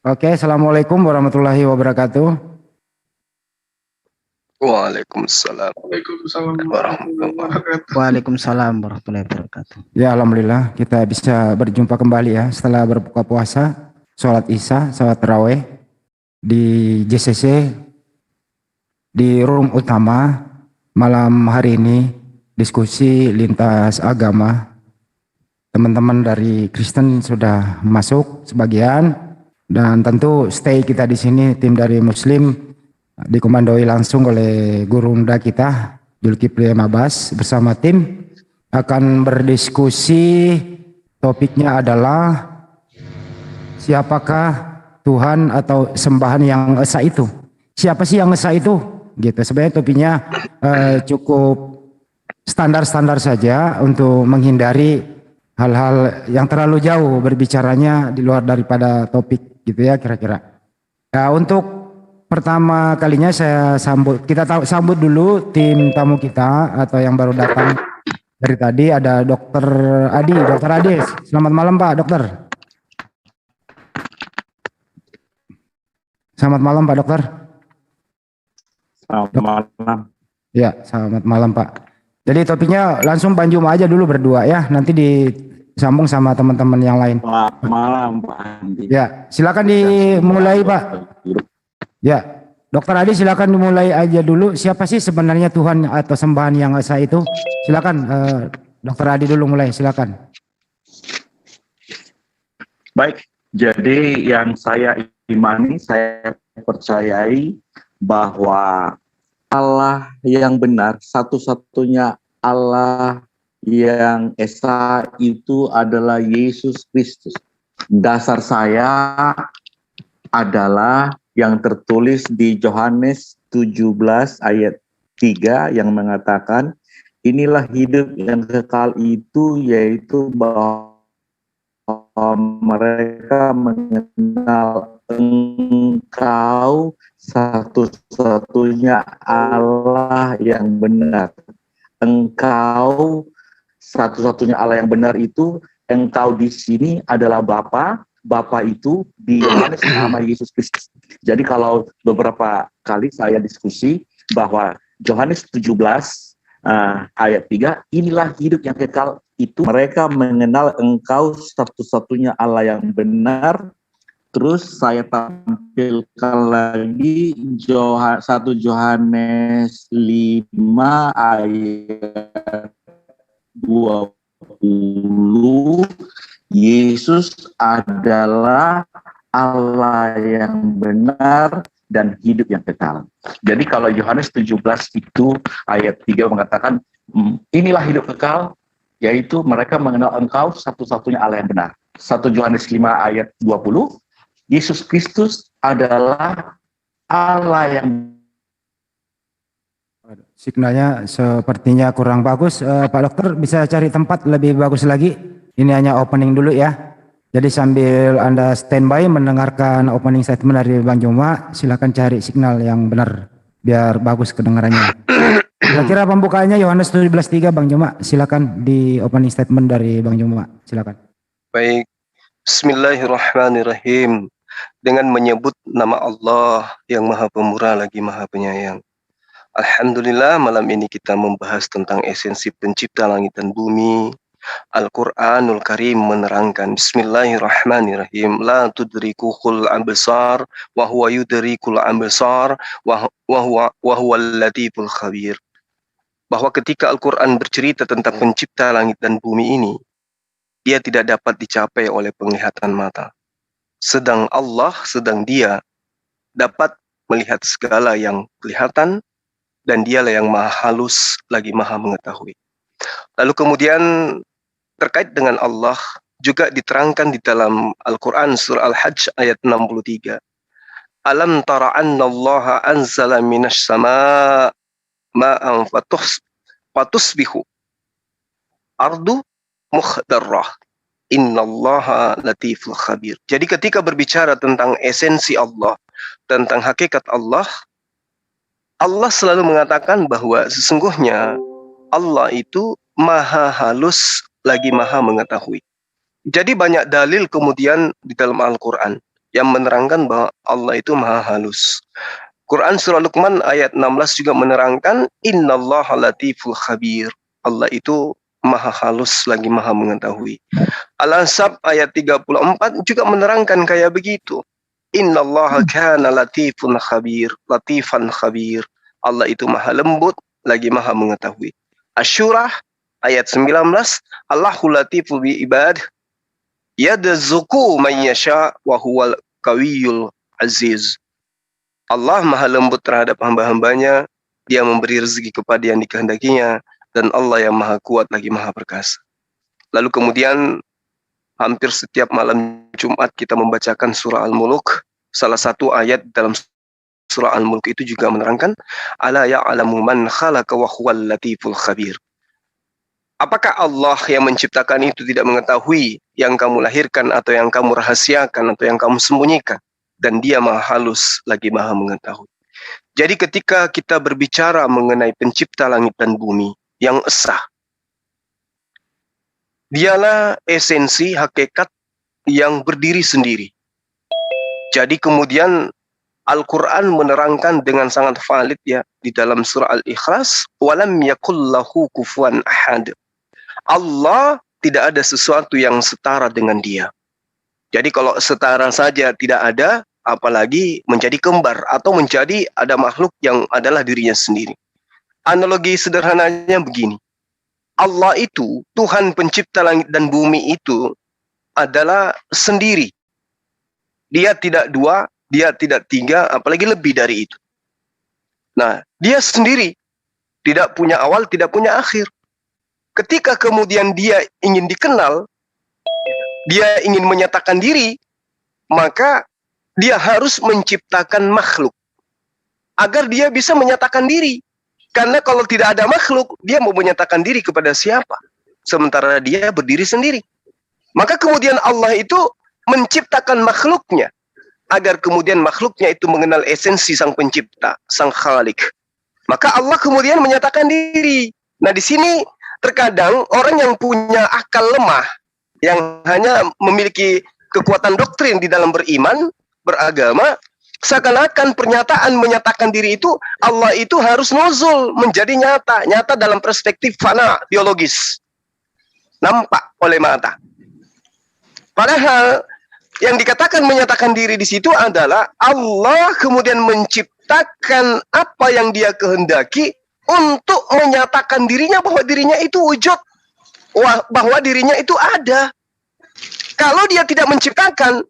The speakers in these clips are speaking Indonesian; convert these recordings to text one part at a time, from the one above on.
Oke, Assalamualaikum warahmatullahi wabarakatuh. Waalaikumsalam warahmatullahi wabarakatuh. Waalaikumsalam warahmatullahi wabarakatuh. Ya, alhamdulillah kita bisa berjumpa kembali ya setelah berbuka puasa, sholat Isya, sholat tarawih di JCC di room utama. Malam hari ini diskusi lintas agama. Teman-teman dari Kristen sudah masuk sebagian dan tentu stay kita di sini tim dari Muslim dikomandoi langsung oleh guru muda kita Zulkifli Mabas bersama tim akan berdiskusi. Topiknya adalah siapakah Tuhan atau sembahan yang esa itu? Siapa sih yang esa itu? Gitu. Sebenarnya topiknya cukup standar-standar saja untuk menghindari hal-hal yang terlalu jauh berbicaranya di luar daripada topik gitu ya kira-kira. Ya, untuk pertama kalinya kita sambut dulu tim tamu kita atau yang baru datang dari tadi. Ada Dokter Adi. Dokter Adi, selamat malam Pak Dokter. Selamat malam Pak Dokter. Selamat malam. Ya, selamat malam Pak. Jadi topiknya langsung Pak Juma aja dulu berdua ya, nanti disambung sama teman-teman yang lain. Selamat malam Pak Andi. Ya, silakan dimulai Pak. Ya, Dokter Adi silakan dimulai aja dulu. Siapa sih sebenarnya Tuhan atau sembahan yang esa itu? Silakan Dokter Adi dulu mulai, silakan. Baik, jadi yang saya imani, saya percayai bahwa Allah yang benar, satu-satunya Allah yang esa itu adalah Yesus Kristus. Dasar saya adalah yang tertulis di Yohanes 17 ayat 3 yang mengatakan, inilah hidup yang kekal itu, yaitu bahwa mereka mengenal Engkau satu-satunya Allah yang benar. Engkau satu-satunya Allah yang benar itu, Engkau di sini adalah Bapa. Bapa itu di Yohanes nama Yesus Kristus. Jadi kalau beberapa kali saya diskusi bahwa Yohanes 17 ayat 3, inilah hidup yang kekal itu, mereka mengenal Engkau satu-satunya Allah yang benar. Terus saya tampilkan lagi 1 Yohanes 5 ayat 20, Yesus adalah Allah yang benar dan hidup yang kekal. Jadi kalau Yohanes 17 itu ayat 3 mengatakan, inilah hidup kekal, yaitu mereka mengenal Engkau satu-satunya Allah yang benar. 1 Yohanes 5 ayat 20, Yesus Kristus adalah Allah yang. Signalnya sepertinya kurang bagus. Pak Dokter bisa cari tempat lebih bagus lagi. Ini hanya opening dulu ya. Jadi sambil Anda standby mendengarkan opening statement dari Bang Juma, silakan cari signal yang benar biar bagus kedengarannya. Kira-kira pembukaannya Yohanes 17:3 Bang Juma, silakan di opening statement dari Bang Juma, silakan. Baik, Bismillahirrahmanirrahim. Dengan menyebut nama Allah yang Maha Pemurah lagi Maha Penyayang. Alhamdulillah, malam ini kita membahas tentang esensi pencipta langit dan bumi. Al-Quranul Karim menerangkan, Bismillahirrahmanirrahim, la tudrikuhul absar wa huwa yudrikul absar wa huwal latiful khabir. Bahwa ketika Al-Quran bercerita tentang pencipta langit dan bumi ini, dia tidak dapat dicapai oleh penglihatan mata. Sedang Dia dapat melihat segala yang kelihatan, dan dialah yang maha halus lagi maha mengetahui. Lalu kemudian terkait dengan Allah juga diterangkan di dalam Al-Quran surah Al-Hajj ayat 63. Alam tara anna Allah anzala minas sama ma'an fatusbihu ardu mukhdarrah. Innallaha latiful khabir. Jadi ketika berbicara tentang esensi Allah, tentang hakikat Allah, Allah selalu mengatakan bahwa sesungguhnya Allah itu maha halus lagi maha mengetahui. Jadi banyak dalil kemudian di dalam Al-Quran yang menerangkan bahwa Allah itu maha halus. Quran surah Luqman ayat 16 juga menerangkan innallaha latiful khabir. Allah itu maha halus lagi maha mengetahui. Al-Ansab ayat 34 juga menerangkan kayak begitu. Innallaha kana latifun khabir, latifan khabir. Allah itu maha lembut lagi maha mengetahui. Asy-Syura ayat 19, Allahu latifu bi ibad yadzuqu man yasha wa huwal qawiyyul aziz. Allah maha lembut terhadap hamba-hambanya, dia memberi rezeki kepada yang dikehendakinya, dan Allah yang maha kuat lagi maha perkasa. Lalu kemudian hampir setiap malam Jumat kita membacakan surah Al-Mulk. Salah satu ayat dalam surah Al-Mulk itu juga menerangkan ala ya'lamu man khalaqa wa huwal latiful khabir. Apakah Allah yang menciptakan itu tidak mengetahui yang kamu lahirkan atau yang kamu rahasiakan atau yang kamu sembunyikan? Dan dia maha halus lagi maha mengetahui. Jadi ketika kita berbicara mengenai pencipta langit dan bumi yang esa, dialah esensi hakikat yang berdiri sendiri. Jadi kemudian Al-Quran menerangkan dengan sangat valid ya di dalam surah Al-Ikhlas, walam yakul lahu kufuwan ahad. Allah tidak ada sesuatu yang setara dengan dia. Jadi kalau setara saja tidak ada, apalagi menjadi kembar atau menjadi ada makhluk yang adalah dirinya sendiri. Analogi sederhananya begini. Allah itu, Tuhan pencipta langit dan bumi itu adalah sendiri. Dia tidak dua, dia tidak tiga, apalagi lebih dari itu. Nah, dia sendiri. Tidak punya awal, tidak punya akhir. Ketika kemudian dia ingin dikenal, dia ingin menyatakan diri, maka dia harus menciptakan makhluk agar dia bisa menyatakan diri. Karena kalau tidak ada makhluk, dia mau menyatakan diri kepada siapa? Sementara dia berdiri sendiri. Maka kemudian Allah itu menciptakan makhluknya agar kemudian makhluknya itu mengenal esensi sang pencipta, sang Khalik. Maka Allah kemudian menyatakan diri. Nah, di sini terkadang orang yang punya akal lemah, yang hanya memiliki kekuatan doktrin di dalam beriman, beragama, seakan-akan pernyataan menyatakan diri itu, Allah itu harus nuzul, menjadi nyata. Nyata dalam perspektif fana, biologis. Nampak oleh mata. Padahal, yang dikatakan menyatakan diri di situ adalah Allah kemudian menciptakan apa yang dia kehendaki untuk menyatakan dirinya bahwa dirinya itu wujud. Bahwa dirinya itu ada. Kalau dia tidak menciptakan,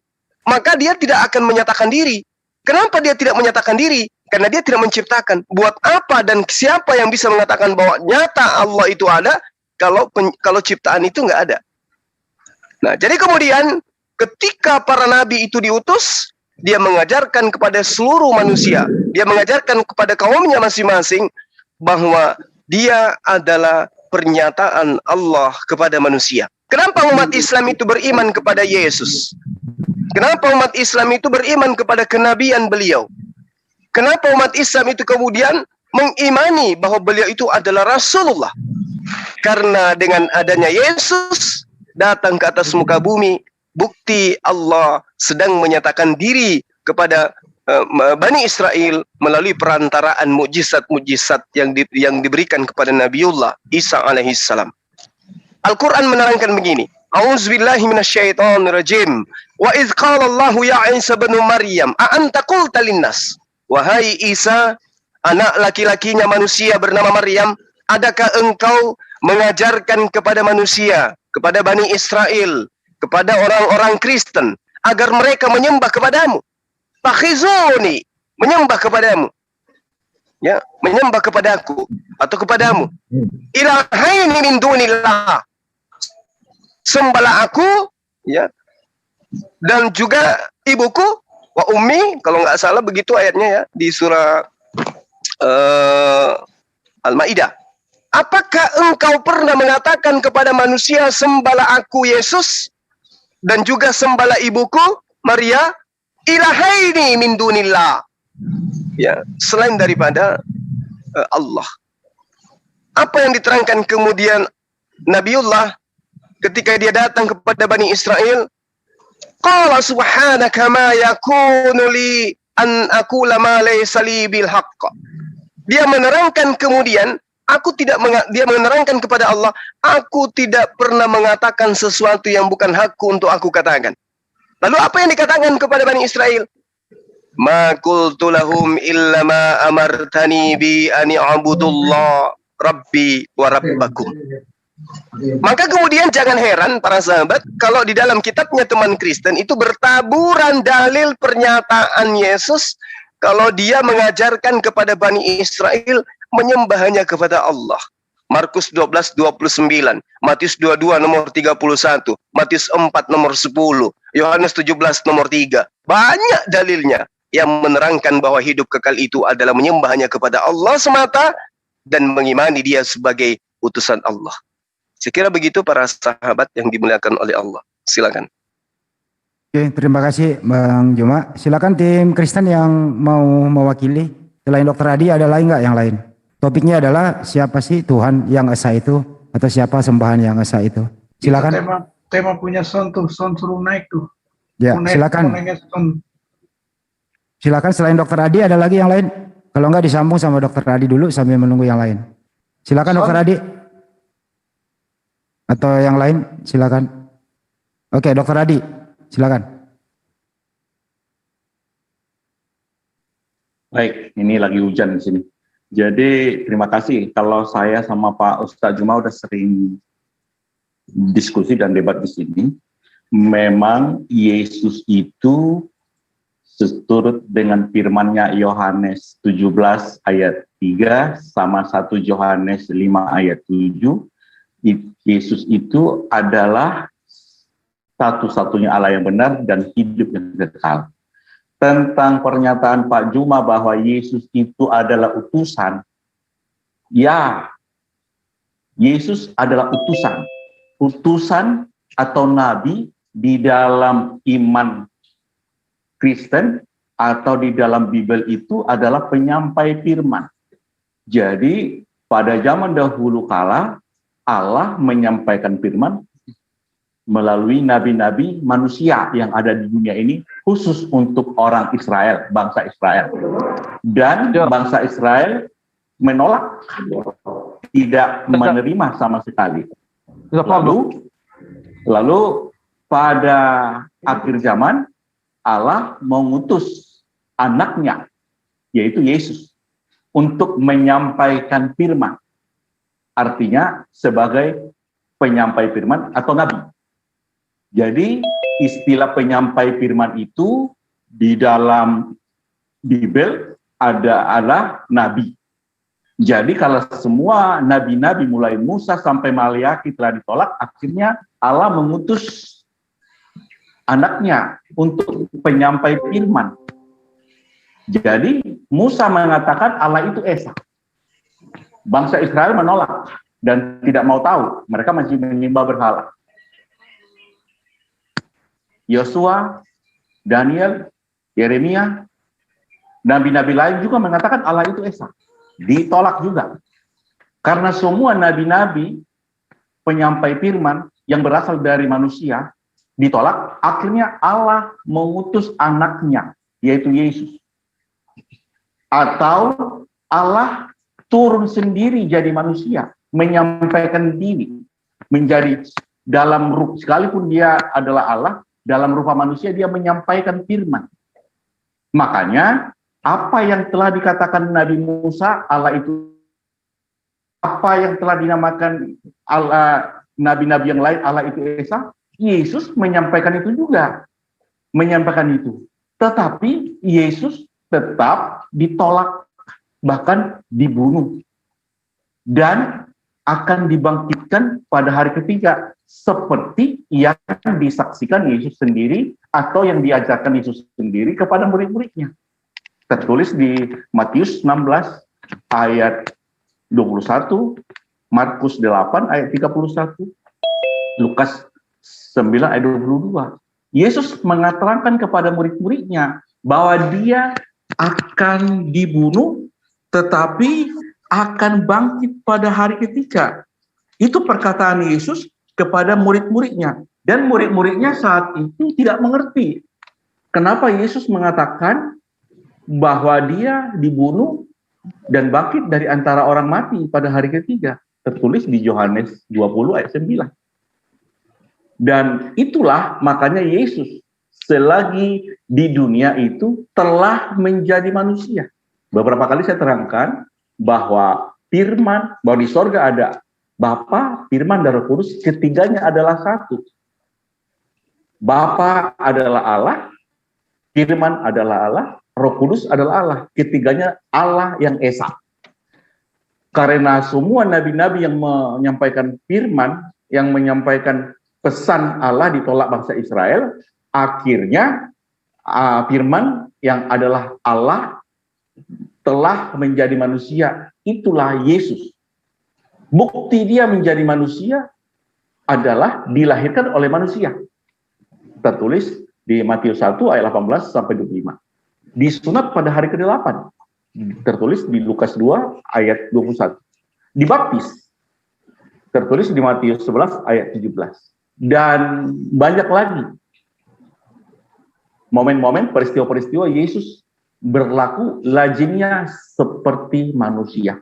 maka dia tidak akan menyatakan diri. Kenapa dia tidak menyatakan diri? Karena dia tidak menciptakan. Buat apa dan siapa yang bisa mengatakan bahwa nyata Allah itu ada kalau ciptaan itu nggak ada? Nah, jadi kemudian ketika para nabi itu diutus, dia mengajarkan kepada seluruh manusia, dia mengajarkan kepada kaumnya masing-masing bahwa dia adalah pernyataan Allah kepada manusia. Kenapa umat Islam itu beriman kepada Yesus? Kenapa umat Islam itu beriman kepada kenabian beliau? Kenapa umat Islam itu kemudian mengimani bahwa beliau itu adalah Rasulullah? Karena dengan adanya Yesus datang ke atas muka bumi, bukti Allah sedang menyatakan diri kepada Bani Israel melalui perantaraan mukjizat-mukjizat yang diberikan kepada Nabiullah Isa alaihissalam. Al-Quran menerangkan begini. A'udzubillahi minasyaitonirrajim. Wa idz qala Allahu ya Isa bin Maryam, a anta qulta linnas? Wahai Isa, anak laki-lakinya manusia bernama Maryam, adakah engkau mengajarkan kepada manusia, kepada Bani Israel, kepada orang-orang Kristen agar mereka menyembah kepadamu? Fakhizuni, menyembah kepadamu. Ya, menyembah kepadaku atau kepadamu. Ilahaini min dunillah. Sembahlah aku, ya, dan juga ibuku, wa ummi, kalau nggak salah begitu ayatnya ya di surah Al-Maidah. Apakah engkau pernah mengatakan kepada manusia sembahlah aku Yesus dan juga sembahlah ibuku Maria? Ilahaini min dunillah. Ya, selain daripada Allah. Apa yang diterangkan kemudian Nabiullah ketika dia datang kepada Bani Israel? Qala subhanaka ma yakunu li an aqula ma laysa li bil haqq. Dia menerangkan kemudian, dia menerangkan kepada Allah, aku tidak pernah mengatakan sesuatu yang bukan hakku untuk aku katakan. Lalu apa yang dikatakan kepada Bani Israel? Ma qultu lahum illa ma amartani bi an i'budullah rabbi wa rabbakum. Maka kemudian jangan heran para sahabat kalau di dalam kitabnya teman Kristen itu bertaburan dalil pernyataan Yesus kalau dia mengajarkan kepada Bani Israel menyembahnya kepada Allah. Markus 12:29, Matius 22 nomor 31, Matius 4 nomor 10, Yohanes 17 nomor 3. Banyak dalilnya yang menerangkan bahwa hidup kekal itu adalah menyembahnya kepada Allah semata dan mengimani dia sebagai utusan Allah. Saya kira begitu para sahabat yang dimuliakan oleh Allah. Silakan. Oke, terima kasih Bang Juma. Silakan tim Kristen yang mau mewakili. Selain Dr. Adi ada lagi nggak yang lain? Topiknya adalah siapa sih Tuhan yang esa itu atau siapa sembahan yang esa itu? Silakan. Tema punya Son tuh, Son suruh naik tuh. Ya, silakan. Silakan selain Dr. Adi ada lagi yang lain? Kalau nggak disambung sama Dr. Adi dulu sambil menunggu yang lain. Silakan Dr. Adi. Atau yang lain, silakan. Oke, Dr. Adi, silakan. Baik, ini lagi hujan di sini. Jadi terima kasih. Kalau saya sama Pak Ustadz Juma udah sering diskusi dan debat di sini. Memang Yesus itu seturut dengan firman-Nya Yohanes 17 ayat 3 sama 1 Yohanes 5 ayat 7. Yesus itu adalah satu-satunya Allah yang benar dan hidup yang kekal. Tentang pernyataan Pak Juma bahwa Yesus itu adalah utusan, ya, Yesus adalah utusan atau nabi di dalam iman Kristen atau di dalam Bible itu adalah penyampai firman. Jadi pada zaman dahulu kala Allah menyampaikan firman melalui nabi-nabi manusia yang ada di dunia ini khusus untuk orang Israel, bangsa Israel. Dan bangsa Israel menolak, tidak menerima sama sekali. Lalu pada akhir zaman Allah mengutus anaknya, yaitu Yesus, untuk menyampaikan firman. Artinya sebagai penyampai firman atau nabi. Jadi istilah penyampai firman itu di dalam Bible adalah nabi. Jadi kalau semua nabi-nabi mulai Musa sampai Maliaki telah ditolak, akhirnya Allah mengutus anaknya untuk penyampai firman. Jadi Musa mengatakan Allah itu esa. Bangsa Israel menolak dan tidak mau tahu. Mereka masih menyembah berhala. Yosua, Daniel, Yeremia, nabi-nabi lain juga mengatakan Allah itu esa. Ditolak juga. Karena semua nabi-nabi penyampai firman yang berasal dari manusia ditolak, akhirnya Allah mengutus anaknya, yaitu Yesus. Atau Allah turun sendiri jadi manusia, menyampaikan diri, menjadi dalam rupa, sekalipun dia adalah Allah, dalam rupa manusia dia menyampaikan firman. Makanya apa yang telah dikatakan Nabi Musa, Allah itu, apa yang telah dinamakan Allah, nabi-nabi yang lain, Allah itu esa, Yesus menyampaikan itu juga, menyampaikan itu. Tetapi Yesus tetap ditolak, bahkan dibunuh, dan akan dibangkitkan pada hari ketiga, seperti yang disaksikan Yesus sendiri atau yang diajarkan Yesus sendiri kepada murid-muridnya. Tertulis di Matius 16 ayat 21, Markus 8 ayat 31, Lukas 9 ayat 22. Yesus mengatakan kepada murid-muridnya bahwa dia akan dibunuh tetapi akan bangkit pada hari ketiga. Itu perkataan Yesus kepada murid-muridnya. Dan murid-muridnya saat itu tidak mengerti kenapa Yesus mengatakan bahwa dia dibunuh dan bangkit dari antara orang mati pada hari ketiga. Tertulis di Yohanes 20 ayat 9. Dan itulah makanya Yesus selagi di dunia itu telah menjadi manusia. Beberapa kali saya terangkan bahwa firman, bahwa di sorga ada Bapa, Firman, dan Roh Kudus, ketiganya adalah satu. Bapa adalah Allah, Firman adalah Allah, Roh Kudus adalah Allah. Ketiganya Allah yang esa. Karena semua nabi-nabi yang menyampaikan firman, yang menyampaikan pesan Allah ditolak bangsa Israel, akhirnya firman yang adalah Allah telah menjadi manusia. Itulah Yesus. Bukti dia menjadi manusia adalah dilahirkan oleh manusia. Tertulis di Matius 1 ayat 18 sampai 25. Disunat pada hari ke-8. Tertulis di Lukas 2 ayat 21. Dibaptis. Tertulis di Matius 11 ayat 17. Dan banyak lagi momen-momen, peristiwa-peristiwa Yesus berlaku lazimnya seperti manusia.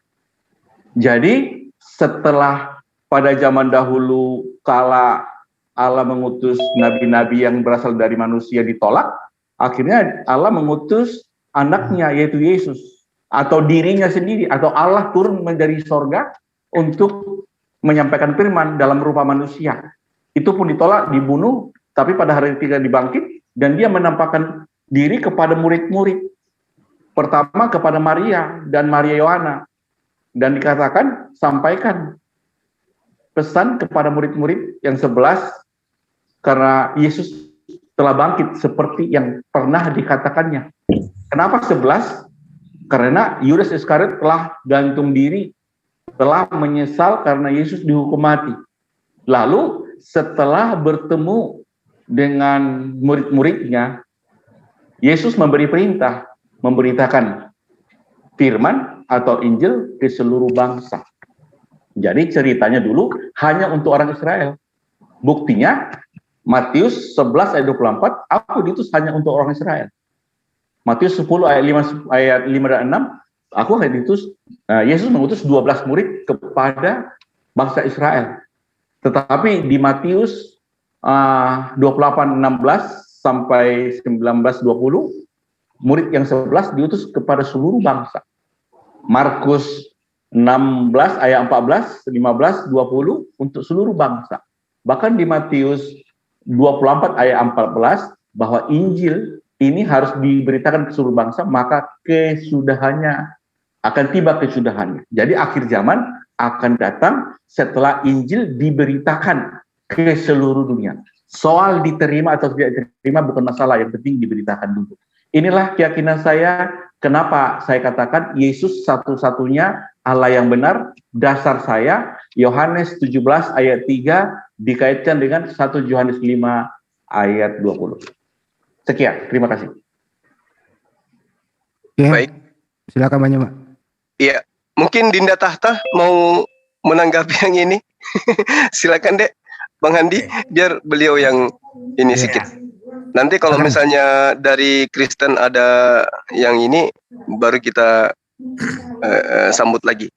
Jadi setelah pada zaman dahulu kala Allah mengutus nabi-nabi yang berasal dari manusia ditolak, akhirnya Allah mengutus anaknya yaitu Yesus, atau dirinya sendiri, atau Allah turun dari sorga untuk menyampaikan firman dalam rupa manusia. Itu pun ditolak, dibunuh, tapi pada hari ketiga dibangkit, dan dia menampakkan diri kepada murid-murid. Pertama kepada Maria dan Maria Yohana, dan dikatakan, sampaikan pesan kepada murid-murid yang 11, karena Yesus telah bangkit seperti yang pernah dikatakannya. Kenapa 11? Karena Yudas Iskariot telah gantung diri, telah menyesal karena Yesus dihukum mati. Lalu setelah bertemu dengan murid-muridnya, Yesus memberi perintah, memberitakan firman atau Injil ke seluruh bangsa. Jadi ceritanya dulu hanya untuk orang Israel. Buktinya Matius 11 ayat 24, aku diutus hanya untuk orang Israel. Matius 10 ayat 5 dan 6, aku akan diutus, Yesus mengutus 12 murid kepada bangsa Israel. Tetapi di Matius 28:16 sampai 19:20, murid yang 11 diutus kepada seluruh bangsa. Markus 16 ayat 14, 15, 20 untuk seluruh bangsa. Bahkan di Matius 24 ayat 14 bahwa Injil ini harus diberitakan ke seluruh bangsa, maka kesudahannya akan tiba kesudahannya. Jadi akhir zaman akan datang setelah Injil diberitakan ke seluruh dunia. Soal diterima atau tidak diterima bukan masalah, yang penting diberitakan dulu. Inilah keyakinan saya, kenapa saya katakan Yesus satu-satunya Allah yang benar. Dasar saya Yohanes 17 ayat 3 dikaitkan dengan 1 Yohanes 5 ayat 20. Sekian, terima kasih. Ya, Baik. silakan Bang Nyema. Iya, mungkin Dinda Tahta mau menanggapi yang ini. Silakan Dek, Bang Handi, biar beliau yang ini sedikit. Nanti kalau misalnya dari Kristen ada yang ini, baru kita sambut lagi.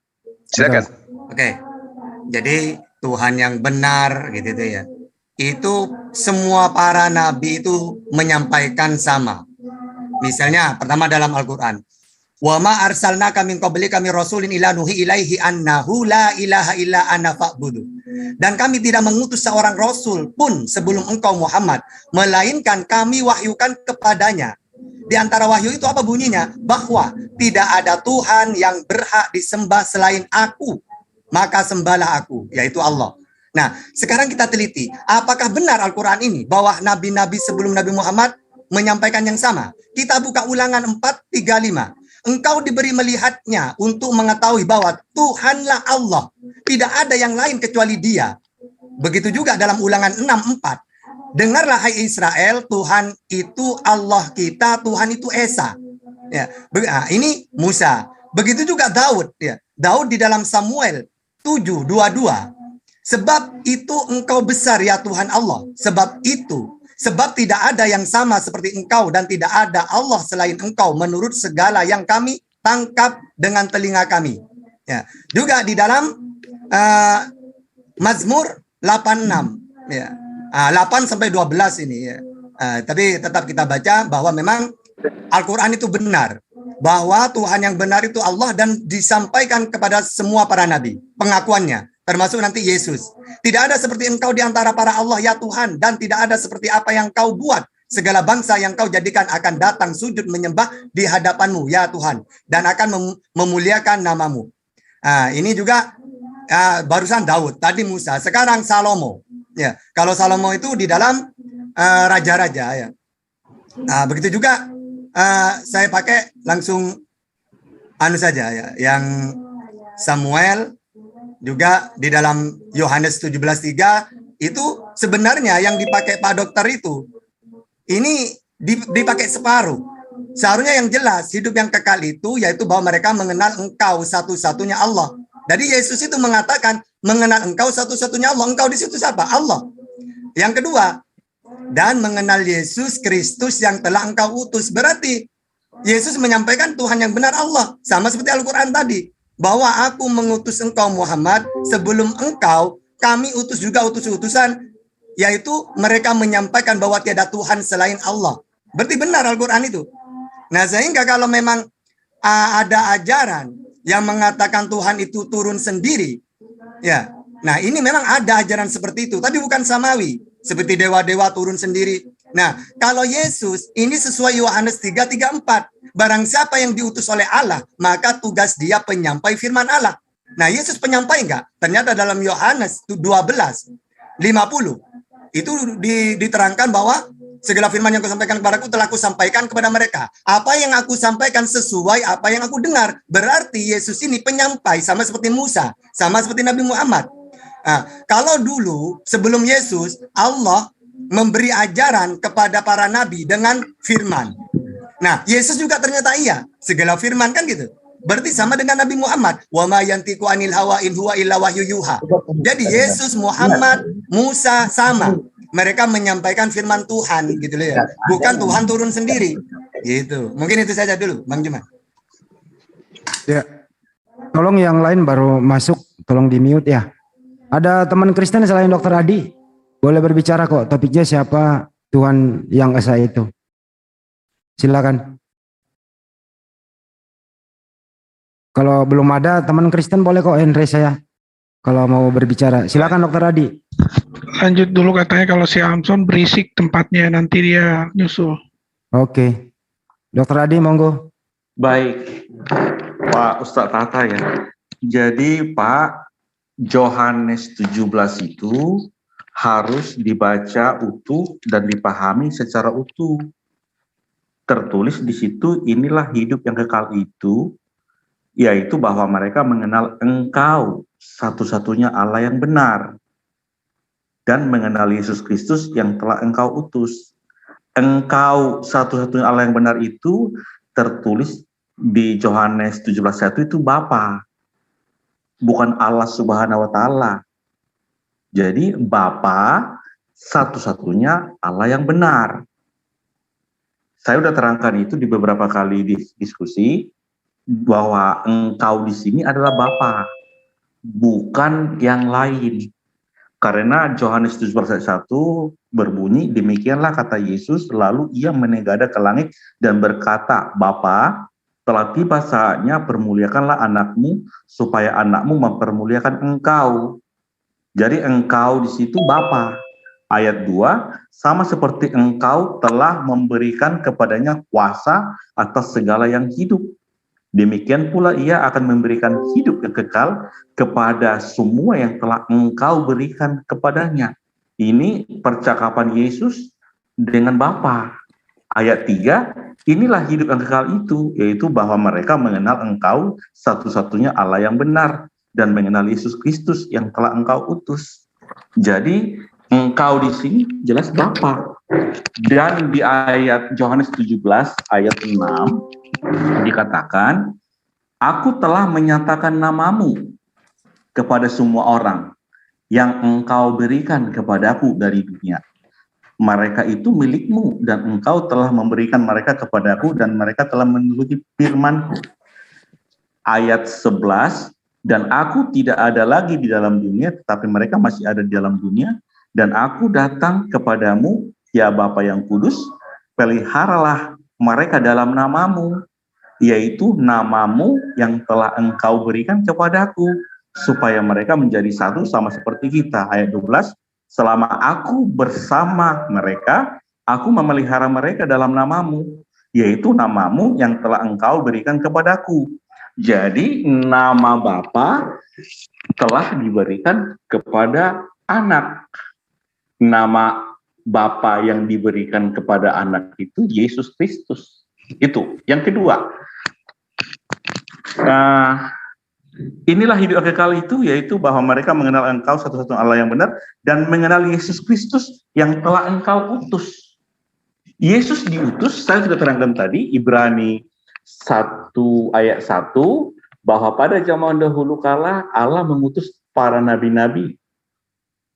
Silakan. Oke. Jadi Tuhan yang benar gitu ya. Itu semua para nabi itu menyampaikan sama. Misalnya pertama dalam Al-Qur'an, wa ma arsalnaka min qablika min rasulin illa nuhi ilaihi annahu la ilaha illa ana fa'budu. Dan kami tidak mengutus seorang rasul pun sebelum engkau Muhammad, melainkan kami wahyukan kepadanya. Di antara wahyu itu apa bunyinya? Bahwa tidak ada Tuhan yang berhak disembah selain aku, maka sembahlah aku, yaitu Allah. Nah, sekarang kita teliti, apakah benar Al-Quran ini bahwa nabi-nabi sebelum Nabi Muhammad menyampaikan yang sama? Kita buka Ulangan 4:35. Engkau diberi melihatnya untuk mengetahui bahwa Tuhanlah Allah, tidak ada yang lain kecuali Dia. Begitu juga dalam Ulangan 6:4. Dengarlah hai Israel, Tuhan itu Allah kita, Tuhan itu Esa. Ya, ini Musa. Begitu juga Daud. Ya. Daud di dalam Samuel 7:22. Sebab itu engkau besar ya Tuhan Allah. Sebab tidak ada yang sama seperti engkau dan tidak ada Allah selain engkau menurut segala yang kami tangkap dengan telinga kami. Ya. Juga di dalam Mazmur 86 ya. 8 sampai 12 ini ya. Tapi tetap kita baca bahwa memang Al-Qur'an itu benar, bahwa Tuhan yang benar itu Allah dan disampaikan kepada semua para nabi pengakuannya, termasuk nanti Yesus. Tidak ada seperti engkau di antara para Allah ya Tuhan, dan tidak ada seperti apa yang kau buat. Segala bangsa yang kau jadikan akan datang sujud menyembah di hadapanmu ya Tuhan, dan akan memuliakan namamu. Ini juga barusan Daud, tadi Musa, sekarang Salomo. Ya, kalau Salomo itu di dalam raja-raja ya. Begitu juga saya pakai langsung saja ya, yang Samuel juga di dalam Yohanes 17:3 itu sebenarnya yang dipakai Pak Dokter itu ini dipakai separuh. Seharusnya yang jelas hidup yang kekal itu yaitu bahwa mereka mengenal engkau satu-satunya Allah. Jadi Yesus itu mengatakan mengenal engkau satu-satunya Allah. Engkau di situ siapa? Allah. Yang kedua, dan mengenal Yesus Kristus yang telah engkau utus. Berarti Yesus menyampaikan Tuhan yang benar Allah. Sama seperti Al-Quran tadi. Bahwa aku mengutus engkau Muhammad, sebelum engkau kami utus juga utus-utusan, yaitu mereka menyampaikan bahwa tiada Tuhan selain Allah. Berarti benar Al-Quran itu. Nah, sehingga kalau memang ada ajaran yang mengatakan Tuhan itu turun sendiri, ya. Nah, ini memang ada ajaran seperti itu, tapi bukan samawi, seperti dewa-dewa turun sendiri. Nah, kalau Yesus ini sesuai Yohanes 3:34, barang siapa yang diutus oleh Allah, maka tugas dia penyampai firman Allah. Nah, Yesus penyampai enggak? Ternyata dalam Yohanes 12:50 itu diterangkan bahwa segala firman yang kusampaikan kepadaku telah kusampaikan kepada mereka. Apa yang aku sampaikan sesuai apa yang aku dengar. Berarti Yesus ini penyampai, sama seperti Musa, sama seperti Nabi Muhammad. Nah, kalau dulu sebelum Yesus, Allah memberi ajaran kepada para nabi dengan firman. Nah, Yesus juga ternyata iya, segala firman kan gitu. Berarti sama dengan Nabi Muhammad. Wa ma yantiqu anil hawa in huwa illa wahyu yuha. Jadi Yesus, Muhammad, Musa sama. Mereka menyampaikan firman Tuhan gitu loh ya. Bukan Tuhan turun sendiri. Gitu. Mungkin itu saja dulu, Bang Juman. Ya. Tolong yang lain baru masuk, tolong di-mute ya. Ada teman Kristen selain Dokter Adi? Boleh berbicara kok. Topiknya siapa Tuhan yang esa itu? Silakan. Kalau belum ada teman Kristen boleh kok Henry saya. Kalau mau berbicara. Silakan Dokter Adi. Lanjut dulu, katanya kalau si Amson berisik tempatnya, nanti dia nyusul. Oke. Dokter Adi monggo. Baik, Pak Ustadz Tata ya. Jadi Pak, Yohanes 17 itu harus dibaca utuh dan dipahami secara utuh. Tertulis di situ, inilah hidup yang kekal itu, yaitu bahwa mereka mengenal Engkau satu-satunya Allah yang benar, dan mengenal Yesus Kristus yang telah Engkau utus. Engkau satu-satunya Allah yang benar itu tertulis di Yohanes 17:1 itu Bapa, bukan Allah Subhanahu wa Ta'ala. Jadi Bapa satu-satunya Allah yang benar. Saya sudah terangkan itu di beberapa kali diskusi bahwa Engkau di sini adalah Bapa, bukan yang lain. Karena Yohanes 17:1 berbunyi, demikianlah kata Yesus, lalu ia menengadah ke langit dan berkata, Bapa, telah tiba saatnya permuliakanlah anakmu, supaya anakmu mempermuliakan engkau. Jadi engkau di situ Bapa. Ayat 2, sama seperti engkau telah memberikan kepadanya kuasa atas segala yang hidup. Demikian pula ia akan memberikan hidup yang kekal kepada semua yang telah engkau berikan kepadanya. Ini percakapan Yesus dengan Bapa. Ayat 3, inilah hidup yang kekal itu, yaitu bahwa mereka mengenal engkau satu-satunya Allah yang benar, dan mengenal Yesus Kristus yang telah engkau utus. Jadi engkau di sini jelas Bapa. Dan di ayat Yohanes 17 ayat 6 dikatakan, aku telah menyatakan namamu kepada semua orang, yang engkau berikan kepadaku dari dunia. Mereka itu milikmu dan engkau telah memberikan mereka kepadaku dan mereka telah menuruti firman-Ku. Ayat 11, dan aku tidak ada lagi di dalam dunia, tetapi mereka masih ada di dalam dunia, dan aku datang kepadamu, ya Bapa yang kudus, peliharalah mereka dalam namamu, yaitu namamu yang telah engkau berikan kepadaku, supaya mereka menjadi satu sama seperti kita. Ayat 12, selama aku bersama mereka, aku memelihara mereka dalam namamu, yaitu namamu yang telah engkau berikan kepadaku. Jadi nama Bapa telah diberikan kepada anak. Nama Bapa yang diberikan kepada anak itu Yesus Kristus. Itu. Yang kedua, inilah hidup yang kekal itu, yaitu bahwa mereka mengenal engkau satu-satunya Allah yang benar dan mengenal Yesus Kristus yang telah engkau utus. Yesus diutus, saya sudah terangkan tadi, Ibrani 1 ayat 1, bahwa pada zaman dahulu kala Allah mengutus para nabi-nabi.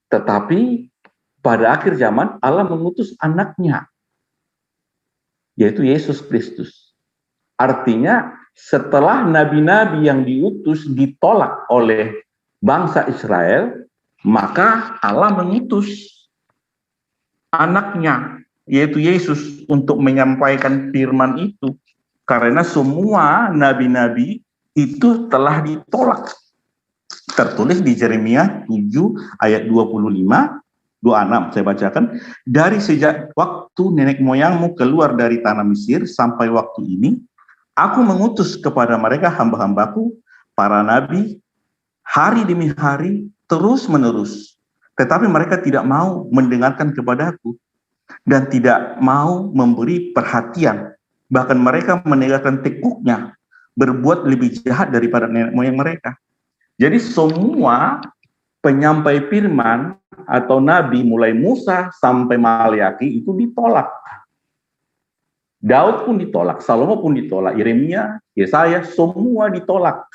Tetapi pada akhir zaman Allah mengutus anaknya, yaitu Yesus Kristus. Artinya setelah nabi-nabi yang diutus ditolak oleh bangsa Israel, maka Allah mengutus anaknya, yaitu Yesus, untuk menyampaikan firman itu. Karena semua nabi-nabi itu telah ditolak. Tertulis di Yeremia 7 ayat 25, 26, saya bacakan. Dari sejak waktu nenek moyangmu keluar dari tanah Mesir sampai waktu ini, aku mengutus kepada mereka hamba-hambaku, para nabi, hari demi hari, terus menerus. Tetapi mereka tidak mau mendengarkan kepadaku dan tidak mau memberi perhatian. Bahkan mereka menegakkan tekuknya, berbuat lebih jahat daripada nenek moyang mereka. Jadi semua penyampai firman atau nabi mulai Musa sampai Maliaki itu ditolak. Daud pun ditolak, Salomo pun ditolak, Yeremia, Yesaya, semua ditolak.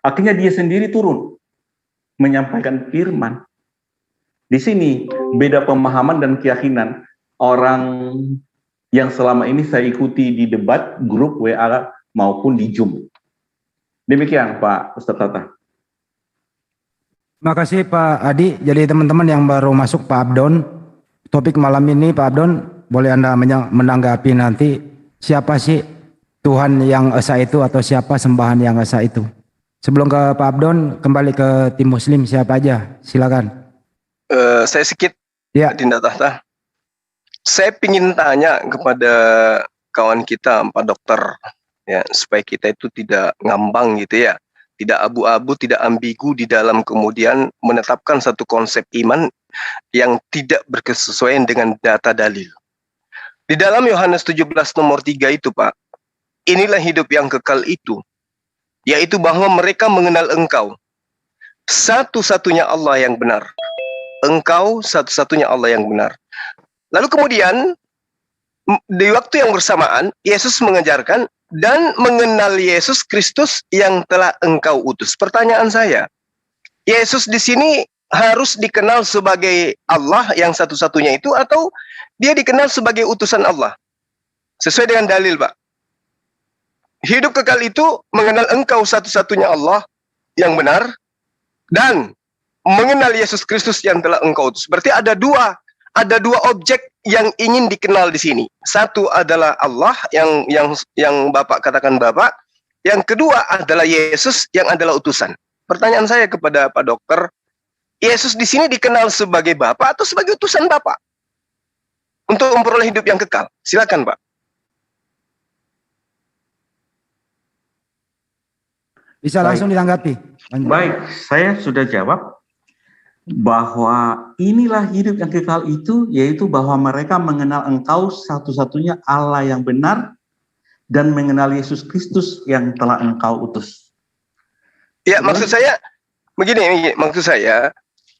Akhirnya dia sendiri turun menyampaikan firman. Di sini beda pemahaman dan keyakinan orang yang selama ini saya ikuti di debat grup WA maupun di Zoom. Demikian Pak Ustaz Tata. Terima kasih Pak Adi. Jadi teman-teman yang baru masuk, Pak Abdon, topik malam ini Pak Abdon, boleh Anda menanggapi nanti siapa sih Tuhan yang esa itu atau siapa sembahan yang esa itu. Sebelum ke Pak Abdon, kembali ke tim Muslim, siapa aja? Silakan. Saya sedikit, Ya. Dinda Tahta. Saya ingin tanya kepada kawan kita, Pak Dokter, ya, supaya kita itu tidak ngambang gitu ya, tidak abu-abu, tidak ambigu di dalam kemudian menetapkan satu konsep iman yang tidak berkesesuaian dengan data dalil. Di dalam Yohanes 17 nomor 3 itu Pak, inilah hidup yang kekal itu, yaitu bahwa mereka mengenal Engkau, satu-satunya Allah yang benar. Engkau satu-satunya Allah yang benar. Lalu kemudian di waktu yang bersamaan Yesus mengajarkan dan mengenal Yesus Kristus yang telah Engkau utus. Pertanyaan saya, Yesus di sini harus dikenal sebagai Allah yang satu-satunya itu atau dia dikenal sebagai utusan Allah? Sesuai dengan dalil, Pak. Hidup kekal itu mengenal Engkau satu-satunya Allah yang benar dan mengenal Yesus Kristus yang telah Engkau utus. Berarti ada dua objek yang ingin dikenal di sini. Satu adalah Allah yang Bapak katakan Bapak. Yang kedua adalah Yesus yang adalah utusan. Pertanyaan saya kepada Pak Dokter, Yesus di sini dikenal sebagai Bapak atau sebagai utusan Bapak untuk memperoleh hidup yang kekal? Silakan, Pak. Bisa langsung ditanggapi. Baik, saya sudah jawab bahwa inilah hidup yang kekal itu, yaitu bahwa mereka mengenal Engkau satu-satunya Allah yang benar dan mengenal Yesus Kristus yang telah Engkau utus. Ya, maksud saya begini, maksud saya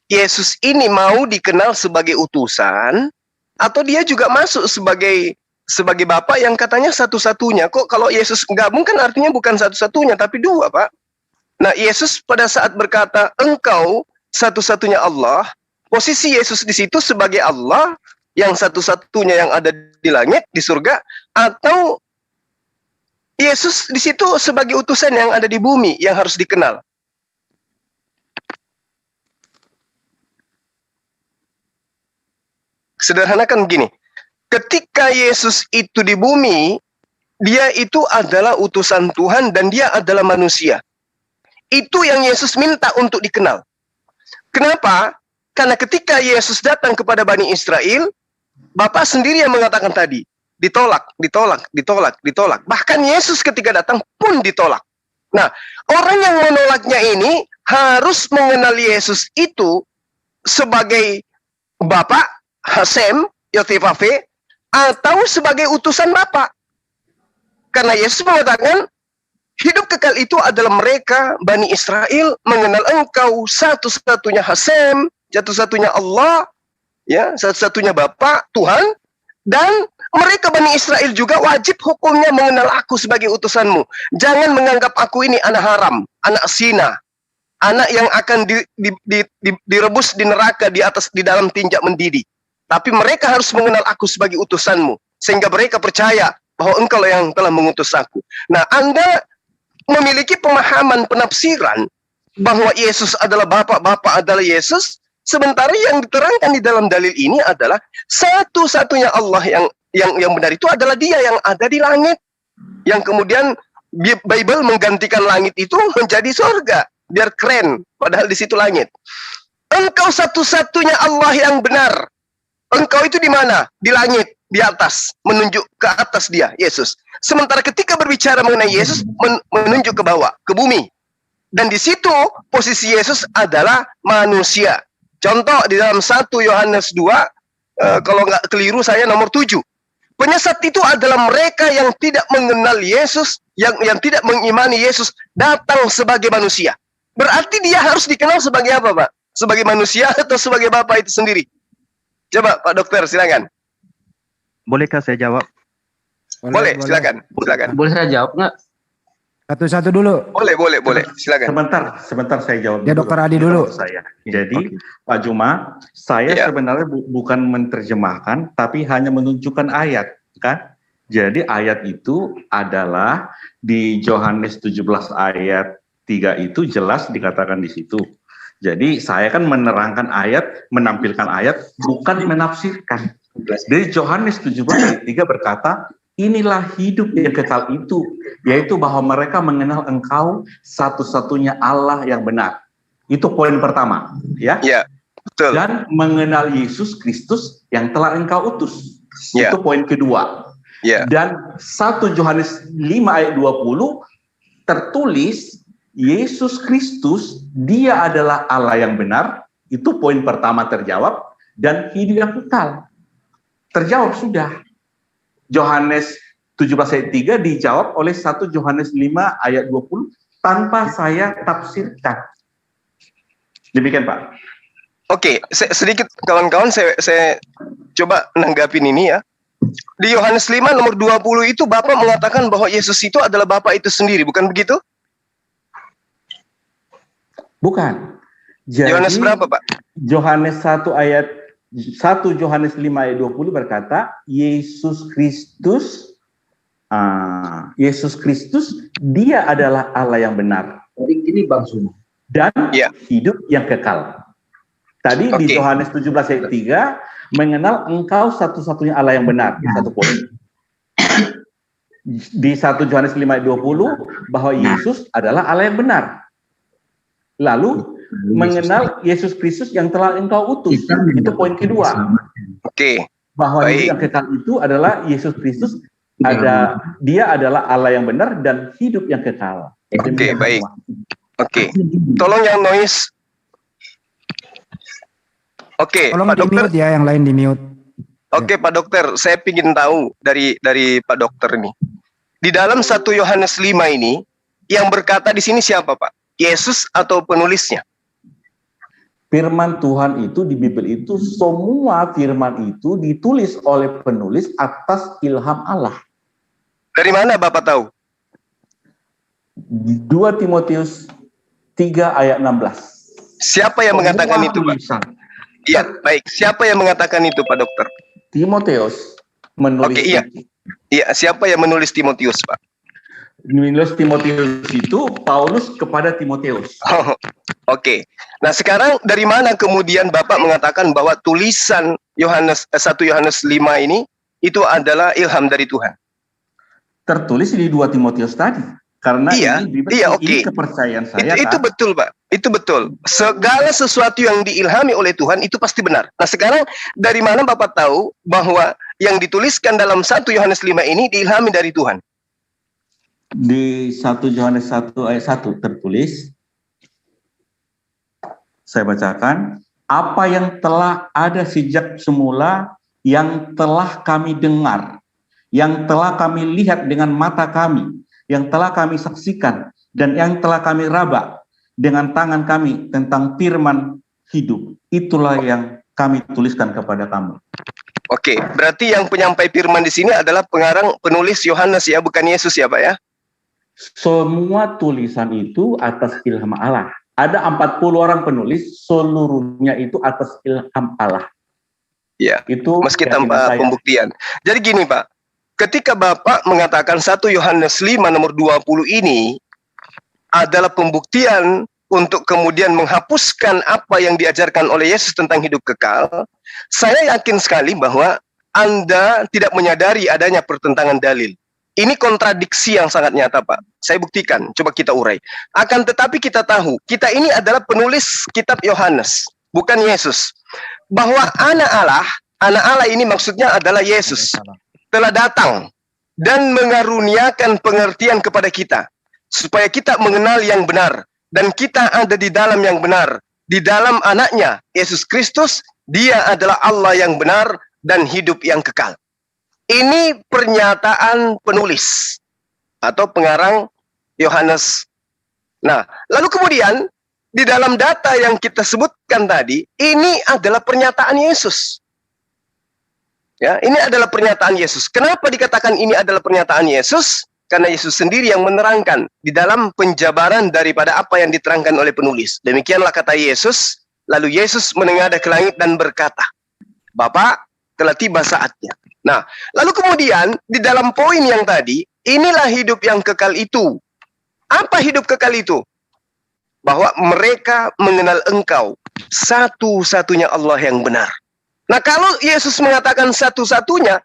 Yesus ini mau dikenal sebagai utusan atau dia juga masuk sebagai Bapa yang katanya satu-satunya. Kok kalau Yesus gabung kan artinya bukan satu-satunya tapi dua, Pak. Nah, Yesus pada saat berkata Engkau satu-satunya Allah, posisi Yesus di situ sebagai Allah yang satu-satunya yang ada di langit, di surga, atau Yesus di situ sebagai utusan yang ada di bumi yang harus dikenal? Sederhanakan begini, ketika Yesus itu di bumi, dia itu adalah utusan Tuhan dan dia adalah manusia. Itu yang Yesus minta untuk dikenal. Kenapa? Karena ketika Yesus datang kepada Bani Israel, Bapa sendiri yang mengatakan tadi, ditolak, ditolak, ditolak, ditolak. Bahkan Yesus ketika datang pun ditolak. Nah, orang yang menolaknya ini harus mengenal Yesus itu sebagai Bapa, Hasem, Yotifave, atau sebagai utusan Bapa. Karena Yesus mengatakan, hidup kekal itu adalah mereka, Bani Israel, mengenal engkau satu-satunya Hasem, satu-satunya Allah, ya, satu-satunya Bapa, Tuhan, dan mereka Bani Israel juga wajib hukumnya mengenal aku sebagai utusanmu. Jangan menganggap aku ini anak haram, anak zina, anak yang akan direbus di neraka di dalam tinjak mendidih. Tapi mereka harus mengenal aku sebagai utusanmu, sehingga mereka percaya bahwa engkau yang telah mengutus aku. Nah, Anda memiliki pemahaman penafsiran bahwa Yesus adalah Bapa adalah Yesus, sementara yang diterangkan di dalam dalil ini adalah satu-satunya Allah yang benar itu adalah Dia yang ada di langit. Yang kemudian Bible menggantikan langit itu menjadi surga, biar keren, padahal di situ langit. Engkau satu-satunya Allah yang benar. Engkau itu di mana? Di langit, di atas, menunjuk ke atas Dia, Yesus. Sementara ketika berbicara mengenai Yesus, menunjuk ke bawah, ke bumi. Dan di situ posisi Yesus adalah manusia. Contoh di dalam 1 Yohanes 2, kalau nggak keliru saya nomor 7. Penyesat itu adalah mereka yang tidak mengenal Yesus, yang tidak mengimani Yesus datang sebagai manusia. Berarti dia harus dikenal sebagai apa, Pak? Sebagai manusia atau sebagai Bapa itu sendiri? Coba Pak Dokter, silakan. Bolehkah saya jawab? Boleh. Silakan. Boleh saya jawab nggak? Satu-satu dulu. Boleh, silakan. Sebentar saya jawab. Ya, Dokter Adi dulu. Jadi, Pak Juma, saya sebenarnya bukan menerjemahkan, tapi hanya menunjukkan ayat, kan? Jadi ayat itu adalah di Yohanes 17 ayat 3 itu jelas dikatakan di situ. Jadi saya kan menerangkan ayat, menampilkan ayat, bukan menafsirkan. Dari Yohanes 17 ayat 3 berkata, inilah hidup yang kekal itu, yaitu bahwa mereka mengenal engkau satu-satunya Allah yang benar. Itu poin pertama, ya. Ya, betul. Dan mengenal Yesus Kristus yang telah engkau utus. Ya. Itu poin kedua. Ya. Dan 1 Yohanes 5 ayat 20 tertulis Yesus Kristus, Dia adalah Allah yang benar. Itu poin pertama terjawab. Dan hidup yang kekal. Terjawab sudah. Yohanes 17 ayat 3 dijawab oleh 1 Yohanes 5 ayat 20 tanpa saya tafsirkan. Demikian, Pak. Oke, sedikit kawan-kawan saya coba nanggapin ini ya. Di Yohanes 5 nomor 20 itu Bapak mengatakan bahwa Yesus itu adalah Bapa itu sendiri, bukan begitu? Bukan. Jadi, Yohanes berapa, Pak? Yohanes 1 Yohanes 5 ayat 20 berkata, Yesus Kristus Dia adalah Allah yang benar. Jadi gini Bang Suma. Dan hidup yang kekal. Tadi di Yohanes 17 ayat 3 mengenal engkau satu-satunya Allah yang benar. Satu poin. Di 1 Yohanes 5 ayat 20 bahwa Yesus adalah Allah yang benar. Lalu mengenal Yesus Kristus yang telah engkau utus. Itu poin kedua. Oke. Bahwa hidup yang kekal itu adalah Yesus Kristus, Dia adalah Allah yang benar dan hidup yang kekal. Oke, baik. Oke. Tolong yang noise. Oke, Tolong Pak Dokter. di-mute ya, yang lain di-mute. Oke, Pak Dokter, saya ingin tahu dari Pak Dokter ini. Di dalam 1 Yohanes 5 ini yang berkata di sini siapa, Pak? Yesus atau penulisnya? Firman Tuhan itu di Bible itu, semua firman itu ditulis oleh penulis atas ilham Allah. Dari mana Bapak tahu? 2 Timotius 3 ayat 16. Siapa yang mengatakan Semua itu, Pak? tulisan. Iya, baik. Siapa yang mengatakan itu, Pak Dokter? Timotius menulis Oke, iya. itu. Iya, siapa yang menulis Timotius, Pak? Menulis Timotius itu Paulus kepada Timotius. Oh, oke. Nah, sekarang dari mana kemudian Bapak mengatakan bahwa tulisan 1 Yohanes 5 ini itu adalah ilham dari Tuhan? Tertulis di 2 Timotius tadi. Karena ini kepercayaan saya. Itu betul, Pak. Itu betul. Segala sesuatu yang diilhami oleh Tuhan itu pasti benar. Nah, sekarang dari mana Bapak tahu bahwa yang dituliskan dalam 1 Yohanes 5 ini diilhami dari Tuhan? Di 1 Yohanes 1 ayat 1 tertulis, saya bacakan, apa yang telah ada sejak semula, yang telah kami dengar, yang telah kami lihat dengan mata kami, yang telah kami saksikan, dan yang telah kami raba dengan tangan kami tentang firman hidup. Itulah yang kami tuliskan kepada kamu. Oke, berarti yang penyampai firman di sini adalah penulis Yohanes ya, bukan Yesus ya, Pak ya? Semua tulisan itu atas ilham Allah. Ada 40 orang penulis, seluruhnya itu atas ilham Allah. Ya, itu meski tanpa pembuktian. Jadi gini, Pak, ketika Bapak mengatakan 1 Yohanes 5 nomor 20 ini adalah pembuktian untuk kemudian menghapuskan apa yang diajarkan oleh Yesus tentang hidup kekal, saya yakin sekali bahwa Anda tidak menyadari adanya pertentangan dalil. Ini kontradiksi yang sangat nyata, Pak. Saya buktikan, coba kita urai. Akan tetapi kita tahu, kita ini adalah penulis kitab Yohanes, bukan Yesus. Bahwa anak Allah ini maksudnya adalah Yesus, telah datang dan mengaruniakan pengertian kepada kita, supaya kita mengenal yang benar, dan kita ada di dalam yang benar, di dalam anaknya, Yesus Kristus. Dia adalah Allah yang benar dan hidup yang kekal. Ini pernyataan penulis atau pengarang Yohanes. Nah, lalu kemudian di dalam data yang kita sebutkan tadi, ini adalah pernyataan Yesus. Ya, ini adalah pernyataan Yesus. Kenapa dikatakan ini adalah pernyataan Yesus? Karena Yesus sendiri yang menerangkan di dalam penjabaran daripada apa yang diterangkan oleh penulis. Demikianlah kata Yesus. Lalu Yesus menengadah ke langit dan berkata, Bapa, telah tiba saatnya. Nah, lalu kemudian di dalam poin yang tadi, inilah hidup yang kekal itu. Apa hidup kekal itu? Bahwa mereka mengenal Engkau, satu-satunya Allah yang benar. Nah, kalau Yesus mengatakan satu-satunya,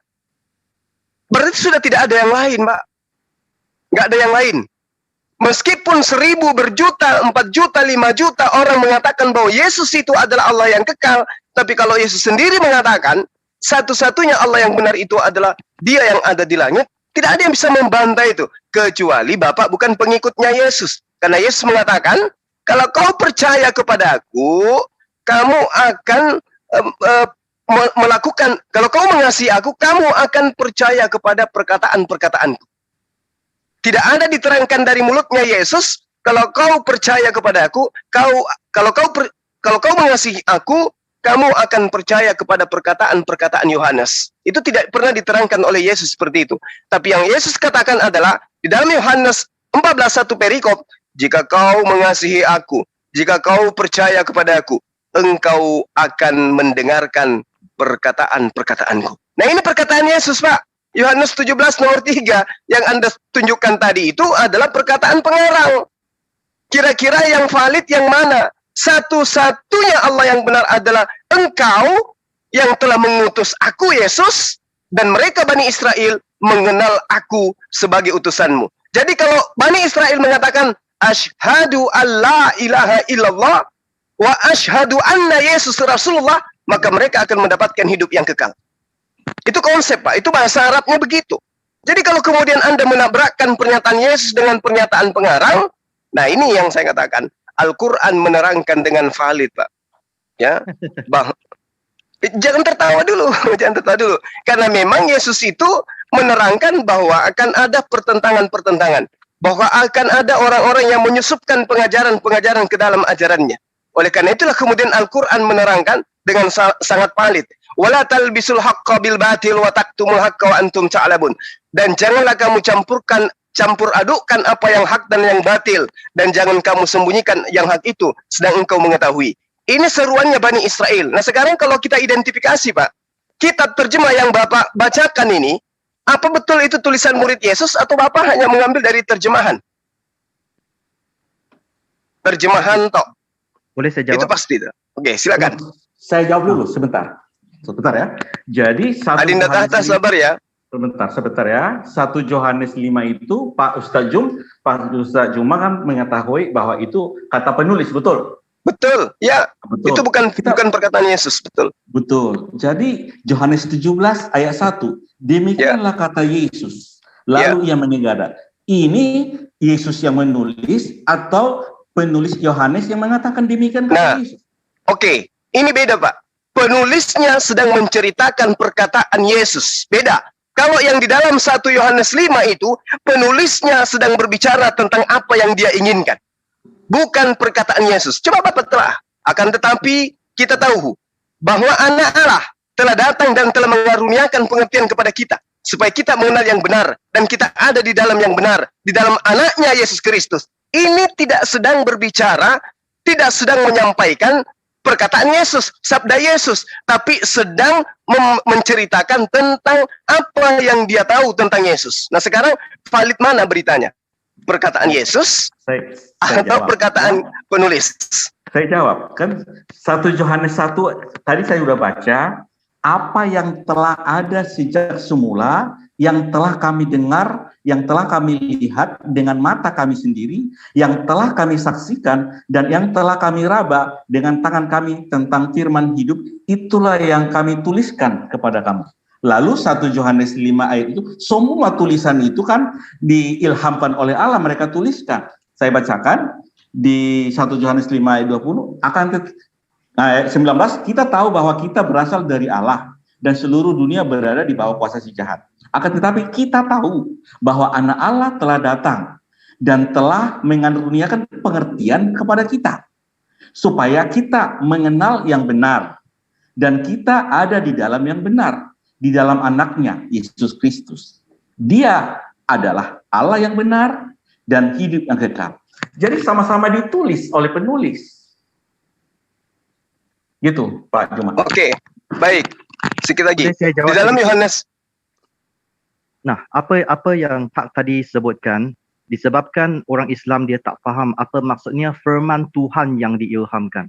berarti sudah tidak ada yang lain, Pak. Nggak ada yang lain. Meskipun 1000 berjuta, 4 juta, 5 juta orang mengatakan bahwa Yesus itu adalah Allah yang kekal, tapi kalau Yesus sendiri mengatakan, satu-satunya Allah yang benar itu adalah Dia yang ada di langit, tidak ada yang bisa membantah itu, kecuali Bapak bukan pengikutnya Yesus. Karena Yesus mengatakan, kalau kau percaya kepada Aku, kamu akan melakukan, kalau kau mengasihi Aku, kamu akan percaya kepada perkataan-perkataanku. Tidak ada diterangkan dari mulutnya Yesus, kalau kau percaya kepada Aku, kalau kau mengasihi Aku, kamu akan percaya kepada perkataan-perkataan Yohanes. Itu tidak pernah diterangkan oleh Yesus seperti itu. Tapi yang Yesus katakan adalah, di dalam Yohanes 14:1 perikop, jika kau mengasihi Aku, jika kau percaya kepada Aku, engkau akan mendengarkan perkataan-perkataanku. Nah, ini perkataan Yesus, Pak. Yohanes 17 nomor 3 yang Anda tunjukkan tadi itu adalah perkataan pengarang. Kira-kira yang valid yang mana? Satu-satunya Allah yang benar adalah Engkau yang telah mengutus Aku, Yesus, dan mereka Bani Israel mengenal Aku sebagai utusanmu. Jadi kalau Bani Israel mengatakan asyhadu alla ilaha illallah wa asyhadu anna Yesus Rasulullah, maka mereka akan mendapatkan hidup yang kekal. Itu konsep, Pak. Itu bahasa Arabnya begitu. Jadi kalau kemudian Anda menabrakkan pernyataan Yesus dengan pernyataan pengarang, nah ini yang saya katakan. Al-Quran menerangkan dengan valid, Pak. Ya, jangan tertawa dulu, jangan tertawa dulu. Karena memang Yesus itu menerangkan bahwa akan ada pertentangan-pertentangan, bahwa akan ada orang-orang yang menyusupkan pengajaran-pengajaran ke dalam ajarannya. Oleh karena itulah kemudian Al-Quran menerangkan dengan sangat valid. Wala talbisul haqqa bil batil wa taktumul haqqa wa antum ta'lamun. Dan janganlah kamu campurkan campur adukkan apa yang hak dan yang batil, dan jangan kamu sembunyikan yang hak itu, sedang engkau mengetahui. Ini seruannya Bani Israel. Nah sekarang kalau kita identifikasi Pak, kitab terjemah yang Bapak bacakan ini, apa betul itu tulisan murid Yesus atau Bapak hanya mengambil dari terjemahan? Terjemahan toh. Boleh saya Itu jawab? pasti itu. Oke, silakan. Saya jawab dulu sebentar. Sebentar ya. Jadi Adinda Tahta sabar ya. Sebentar ya. 1 Yohanes 5 itu Pak Ustaz Juma kan mengetahui bahwa itu kata penulis, betul? Betul, ya. Betul. Itu bukan perkataan Yesus, betul. Betul. Jadi Yohanes 17 ayat 1, demikianlah kata Yesus. Lalu ia menyegada. Ini Yesus yang menulis atau penulis Yohanes yang mengatakan demikian kata Yesus? Oke, ini beda Pak. Penulisnya sedang menceritakan perkataan Yesus. Beda. Kalau yang di dalam 1 Yohanes 5 itu, penulisnya sedang berbicara tentang apa yang dia inginkan. Bukan perkataan Yesus. Coba Bapak telah. Akan tetapi kita tahu bahwa anak Allah telah datang dan telah mengaruniakan pengertian kepada kita. Supaya kita mengenal yang benar. Dan kita ada di dalam yang benar. Di dalam anaknya Yesus Kristus. Ini tidak sedang berbicara, tidak sedang menyampaikan perkataan Yesus, sabda Yesus. Tapi sedang menceritakan tentang apa yang dia tahu tentang Yesus. Nah sekarang valid mana beritanya? Perkataan Yesus atau jawab. Perkataan penulis? Saya jawab, kan 1 Yohanes 1 tadi saya sudah baca, apa yang telah ada sejak semula, yang telah kami dengar, yang telah kami lihat dengan mata kami sendiri, yang telah kami saksikan, dan yang telah kami raba dengan tangan kami tentang firman hidup, itulah yang kami tuliskan kepada kamu. Lalu 1 Yohanes 5 ayat itu, semua tulisan itu kan diilhamkan oleh Allah, mereka tuliskan. Saya bacakan di 1 Yohanes 5 ayat 20, ayat 19, kita tahu bahwa kita berasal dari Allah dan seluruh dunia berada di bawah kuasa si jahat. Akan tetapi kita tahu bahwa anak Allah telah datang dan telah mengaruniakan pengertian kepada kita, supaya kita mengenal yang benar, dan kita ada di dalam yang benar, di dalam anaknya, Yesus Kristus. Dia adalah Allah yang benar dan hidup yang kekal. Jadi sama-sama ditulis oleh penulis. Gitu, Pak Juma. Oke, baik. Sedikit lagi. Boleh saya jawab Di dalam sedikit? Yohanes. Nah, apa yang Pak tadi sebutkan, disebabkan orang Islam dia tak faham apa maksudnya firman Tuhan yang diilhamkan.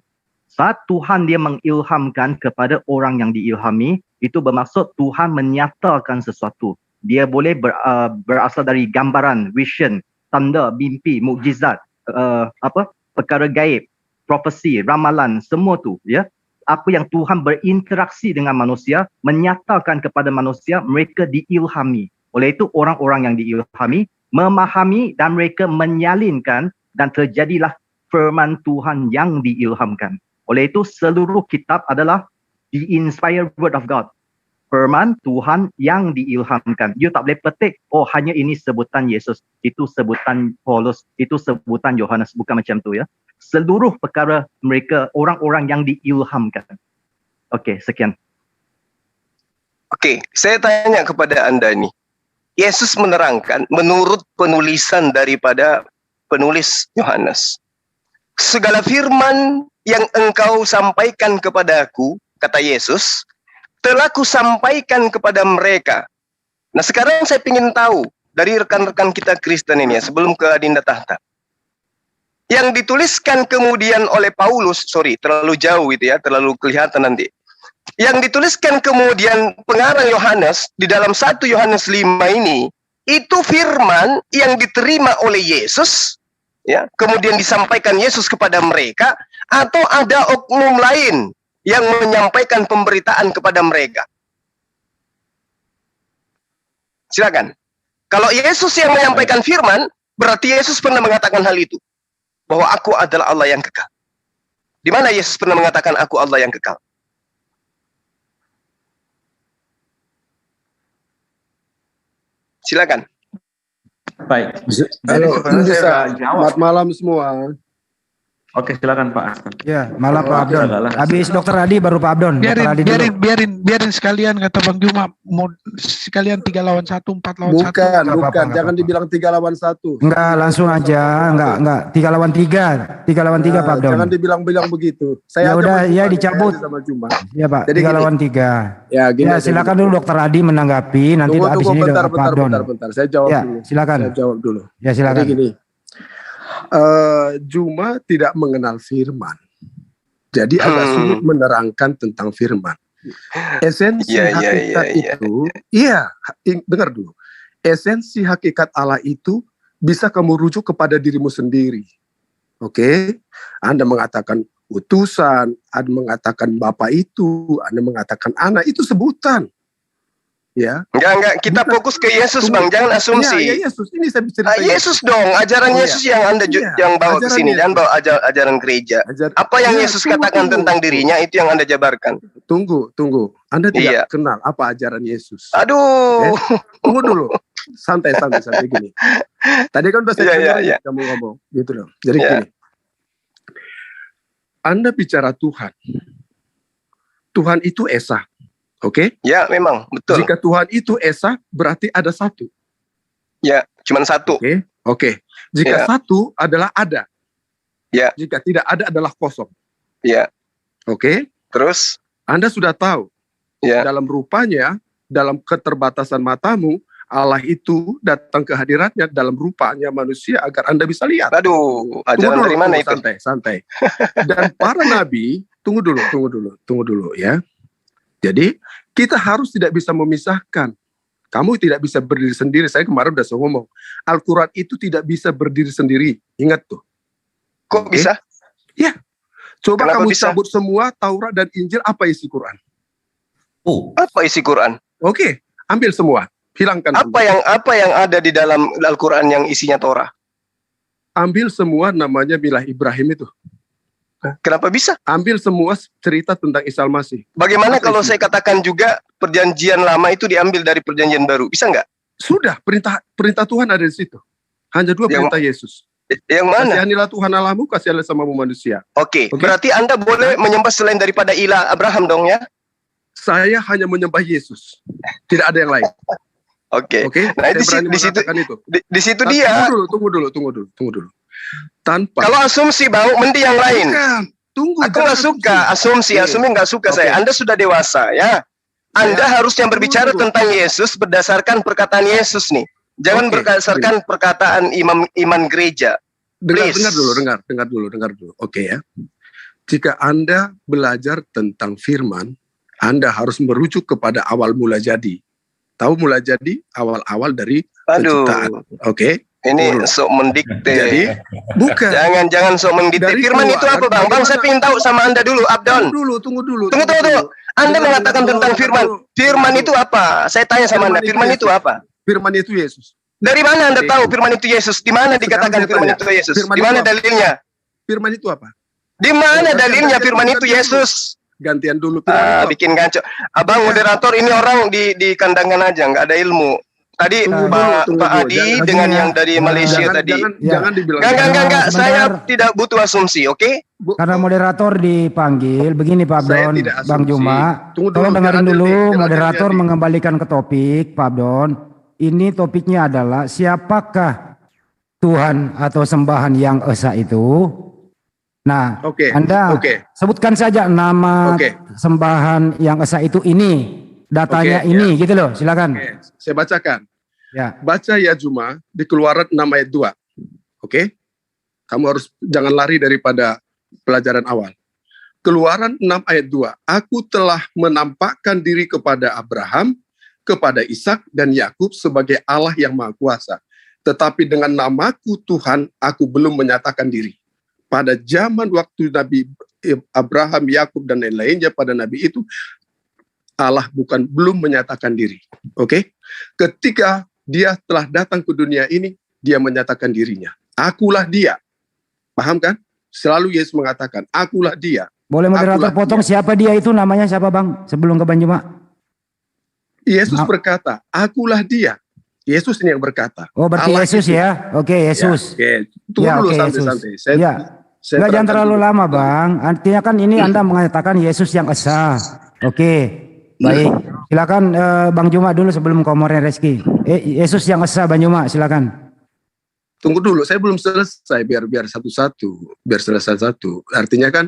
Saat Tuhan dia mengilhamkan kepada orang yang diilhami, itu bermaksud Tuhan menyatakan sesuatu. Dia boleh berasal dari gambaran, vision, tanda, mimpi, mukjizat, perkara gaib, profesi, ramalan, semua tu, ya. Apa yang Tuhan berinteraksi dengan manusia, menyatakan kepada manusia, mereka diilhami. Oleh itu orang-orang yang diilhami memahami dan mereka menyalinkan, dan terjadilah firman Tuhan yang diilhamkan. Oleh itu seluruh kitab adalah the inspired word of God. Firman Tuhan yang diilhamkan. You tak boleh petik, oh hanya ini sebutan Yesus, itu sebutan Paulus, itu sebutan Yohanes, bukan macam tu ya. Seluruh perkara mereka orang-orang yang diilhamkan. Okey, sekian. Oke, saya tanya kepada Anda nih. Yesus menerangkan menurut penulisan daripada penulis Yohanes. Segala firman yang engkau sampaikan kepadaku, kata Yesus, telah kusampaikan kepada mereka. Nah sekarang saya ingin tahu dari rekan-rekan kita Kristen ini ya, sebelum ke Adinda Tahta. Yang dituliskan kemudian oleh Paulus, terlalu jauh itu ya, terlalu kelihatan nanti. Yang dituliskan kemudian pengarang Yohanes di dalam 1 Yohanes 5 ini, itu firman yang diterima oleh Yesus, ya, kemudian disampaikan Yesus kepada mereka, atau ada oknum lain yang menyampaikan pemberitaan kepada mereka. Silakan. Kalau Yesus yang menyampaikan firman, berarti Yesus pernah mengatakan hal itu. Bahwa aku adalah Allah yang kekal. Di mana Yesus pernah mengatakan aku Allah yang kekal? Silakan. Baik. Halo, Sebenarnya saya bisa. udah jawab. Selamat malam semua. Oke, silakan Pak Aston. Ya, malah Pak Abdon. Agak lah. Habis Dokter Adi baru Pak Abdon. Dokter Adi dulu. biarin sekalian kata Bang Juma, mau sekalian 3 lawan 1, 4 lawan 1. Bukan, Nggak apa-apa, nggak jangan apa-apa. dibilang 3 lawan 1. Enggak, langsung aja. Enggak. 3 lawan 3. 3 lawan 3 Pak Abdon. Jangan dibilang-bilang begitu. Ya aja udah, berjumpa, ya saya dicabut. aja sama Juma. Ya Pak, Jadi 3 gini. lawan 3. Ya, gini Ya, aja silakan dulu. dulu Dokter Adi menanggapi. Nanti habis ini bentar, Pak Abdon. bentar. Saya jawab Ya, dulu. silakan. Saya jawab dulu. Ya, silakan. Jadi gini. Juma tidak mengenal firman. Jadi agak sulit menerangkan tentang firman. Esensi hakikat itu, dengar dulu. Esensi hakikat Allah itu bisa kamu rujuk kepada dirimu sendiri. Oke? Anda mengatakan utusan, Anda mengatakan Bapa itu, Anda mengatakan anak, itu sebutan. Ya. Enggak, kita fokus ke Yesus, Bang, jangan asumsi. Ya, Yesus, ini saya cerita Yesus dong, ajaran Yesus yang Anda yang bawa ke sini, dan bawa ajaran gereja. Apa yang Yesus katakan tentang dirinya, itu yang Anda jabarkan. Tunggu. Anda tidak kenal apa ajaran Yesus. Aduh. Tunggu dulu. Santai gini. Tadi kan udah saya dengar kamu ngomong, gitu loh. Jadi gini. Anda bicara Tuhan. Tuhan itu Esa. Oke? Ya, memang, betul. Jika Tuhan itu Esa, berarti ada satu. Ya, cuman satu. Oke. Jika satu adalah ada. Ya. Jika tidak ada adalah kosong. Ya. Oke? Terus? Anda sudah tahu. Ya. Dalam rupanya, dalam keterbatasan matamu, Allah itu datang ke hadiratnya dalam rupanya manusia agar Anda bisa lihat. Aduh, ajaran dari mana itu? Santai. Dan para nabi, tunggu dulu ya. Jadi, kita harus tidak bisa memisahkan. Kamu tidak bisa berdiri sendiri. Saya kemarin udah ngomong. Al-Quran itu tidak bisa berdiri sendiri. Ingat tuh. Kok bisa? Ya. Coba Kenapa kamu bisa? cabut semua Taurat dan Injil, apa isi Quran? Apa isi Quran? Oke, ambil semua. Hilangkan. Apa yang ada di dalam Al-Quran yang isinya Torah? Ambil semua namanya milah Ibrahim itu. Kenapa bisa? Ambil semua cerita tentang Isa Al-Masih. Bagaimana kalau saya katakan juga perjanjian lama itu diambil dari perjanjian baru? Bisa nggak? Sudah, perintah Tuhan ada di situ. Hanya 2 perintah Yesus. Yang mana? Kasihanilah Tuhan Allahmu, kasihilah samamu manusia. Oke, berarti Anda boleh menyembah selain daripada ilah Abraham dong ya? Saya hanya menyembah Yesus. Tidak ada yang lain. Oke. Nah, di situ dia. Tunggu dulu. Tanpa. Kalau asumsi Bang, mending yang lain. Tunggu. Aku nggak suka asumsi nggak suka saya. Anda sudah dewasa ya. Anda harusnya berbicara tentang Yesus berdasarkan perkataan Yesus nih. Jangan berdasarkan perkataan iman gereja. Dengar dulu. Oke ya. Jika Anda belajar tentang firman, Anda harus merujuk kepada awal mula jadi. Tahu mula jadi awal-awal dari penciptaan. Oke. Ini sok mendikte. Jadi bukan. Jangan sok mendikte. Firman itu apa Bang? Bang, saya ingin tahu sama Anda dulu, Abdon. Tunggu dulu. Tunggu. Anda mengatakan tentang firman. Firman itu apa? Saya tanya sama Anda, firman itu apa? Firman itu Yesus. Dari mana Anda tahu firman itu Yesus? Di mana dikatakan firman itu Yesus? Di mana dalilnya? Firman itu apa? Di mana dalilnya firman itu Yesus? Gantian dulu. Bikin ngaco. Abang moderator ini orang di kandangan aja, nggak ada ilmu. Tadi Pak Adi dengan yang dari Malaysia tadi. Jangan dibilang. Enggak. Saya tidak butuh asumsi, oke? Karena moderator dipanggil, begini Pak Abdon, Bang Juma. Tolong dengarin dulu, moderator mengembalikan ke topik, Pak Abdon. Ini topiknya adalah siapakah Tuhan atau sembahan yang esa itu? Nah, Anda sebutkan saja nama sembahan yang esa itu ini. Datanya ini gitu loh, silakan. Saya bacakan. Ya. Baca ya Juma di Keluaran 6 ayat 2. Oke? Kamu harus jangan lari daripada pelajaran awal. Keluaran 6 ayat 2. Aku telah menampakkan diri kepada Abraham, kepada Ishak dan Yakub sebagai Allah yang Maha Kuasa. Tetapi dengan namaku Tuhan, aku belum menyatakan diri. Pada zaman waktu Nabi Abraham, Yakub dan lain-lainnya pada Nabi itu, Allah belum menyatakan diri. Oke? Ketika dia telah datang ke dunia ini, dia menyatakan dirinya. Akulah dia. Paham kan? Selalu Yesus mengatakan, akulah dia. Boleh moderator potong dia. Siapa dia itu, namanya siapa Bang? Sebelum ke Bang Juma. Yesus berkata, akulah dia. Yesus ini yang berkata. Oh, berarti Allah Yesus itu. Ya? Oke, Yesus. Ya, oke. Tunggu dulu santai-santai. Saya Enggak, jangan terangkan terlalu dulu. lama Bang. Artinya kan ini Anda mengatakan Yesus yang esa. Oke, baik. Silakan Bang Juma dulu sebelum Komorian Reski. Yesus yang esa Bang Juma, silakan. Tunggu dulu, saya belum selesai, biar satu-satu, biar selesai satu. Artinya kan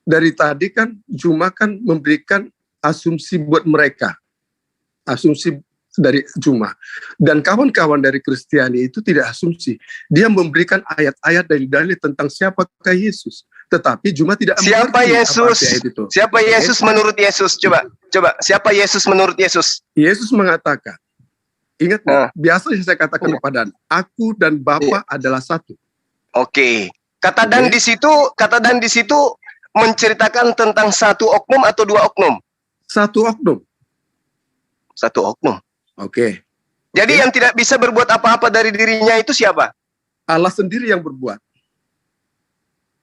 dari tadi kan Juma kan memberikan asumsi buat mereka, asumsi dari Juma, dan kawan-kawan dari Kristiani itu tidak asumsi, dia memberikan ayat-ayat dari dalil tentang siapakah Yesus, tetapi Juma tidak Siapa mengerti Yesus? apa arti ayat itu. Siapa Yesus menurut Yesus? Coba. Siapa Yesus menurut Yesus? Yesus mengatakan, ingat nggak? Biasa saya katakan kepada Anda, aku dan Bapa adalah satu. Oke. Kata dan di situ menceritakan tentang satu oknum atau dua oknum? Satu oknum. Satu oknum. Oke. Jadi yang tidak bisa berbuat apa-apa dari dirinya itu siapa? Allah sendiri yang berbuat.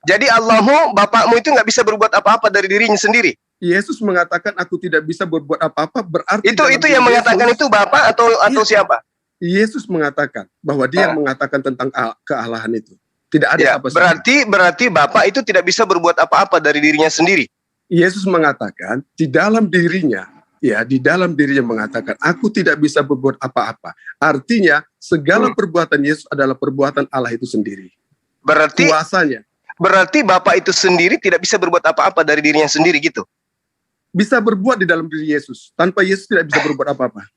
Jadi Allahmu, Bapakmu itu nggak bisa berbuat apa-apa dari dirinya sendiri. Yesus mengatakan aku tidak bisa berbuat apa-apa, berarti Itu dalam yang diri mengatakan Yesus, itu Bapak atau siapa? Yesus mengatakan bahwa dia yang mengatakan tentang kealahan itu. Tidak ada Ya, siapa-siapa. berarti Bapak itu tidak bisa berbuat apa-apa dari dirinya sendiri. Yesus mengatakan di dalam dirinya, di dalam dirinya mengatakan aku tidak bisa berbuat apa-apa. Artinya segala perbuatan Yesus adalah perbuatan Allah itu sendiri. Berarti Kuasanya. Berarti Bapak itu sendiri tidak bisa berbuat apa-apa dari dirinya sendiri gitu. Bisa berbuat di dalam diri Yesus. Tanpa Yesus tidak bisa berbuat apa-apa.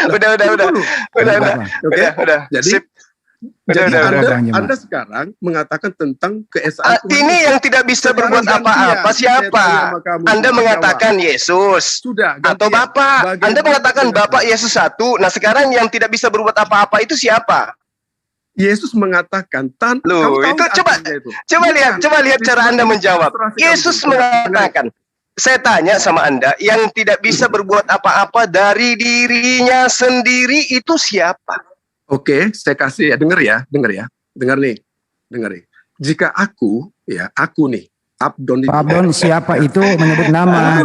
Udah. Oke. Udah. Jadi, Sip. Anda sekarang mengatakan tentang keesaan Tuhan ini Yesus. yang tidak bisa Sekarang berbuat apa-apa gantian. Saya siapa? tanya sama kamu, Anda jawab. mengatakan Yesus Sudah, atau gantian. Bapak. Bagaimana Anda mengatakan dengan Bapak Yesus satu. Nah sekarang yang tidak bisa berbuat apa-apa itu siapa? Yesus mengatakan Loh, itu coba lihat cara Anda menjawab. Yesus mengatakan, saya tanya sama Anda, yang tidak bisa berbuat apa-apa dari dirinya sendiri itu siapa? Oke, saya kasih ya, dengar nih. Jika aku nih, Abdon itu. Pak Abdon, siapa itu menyebut nama?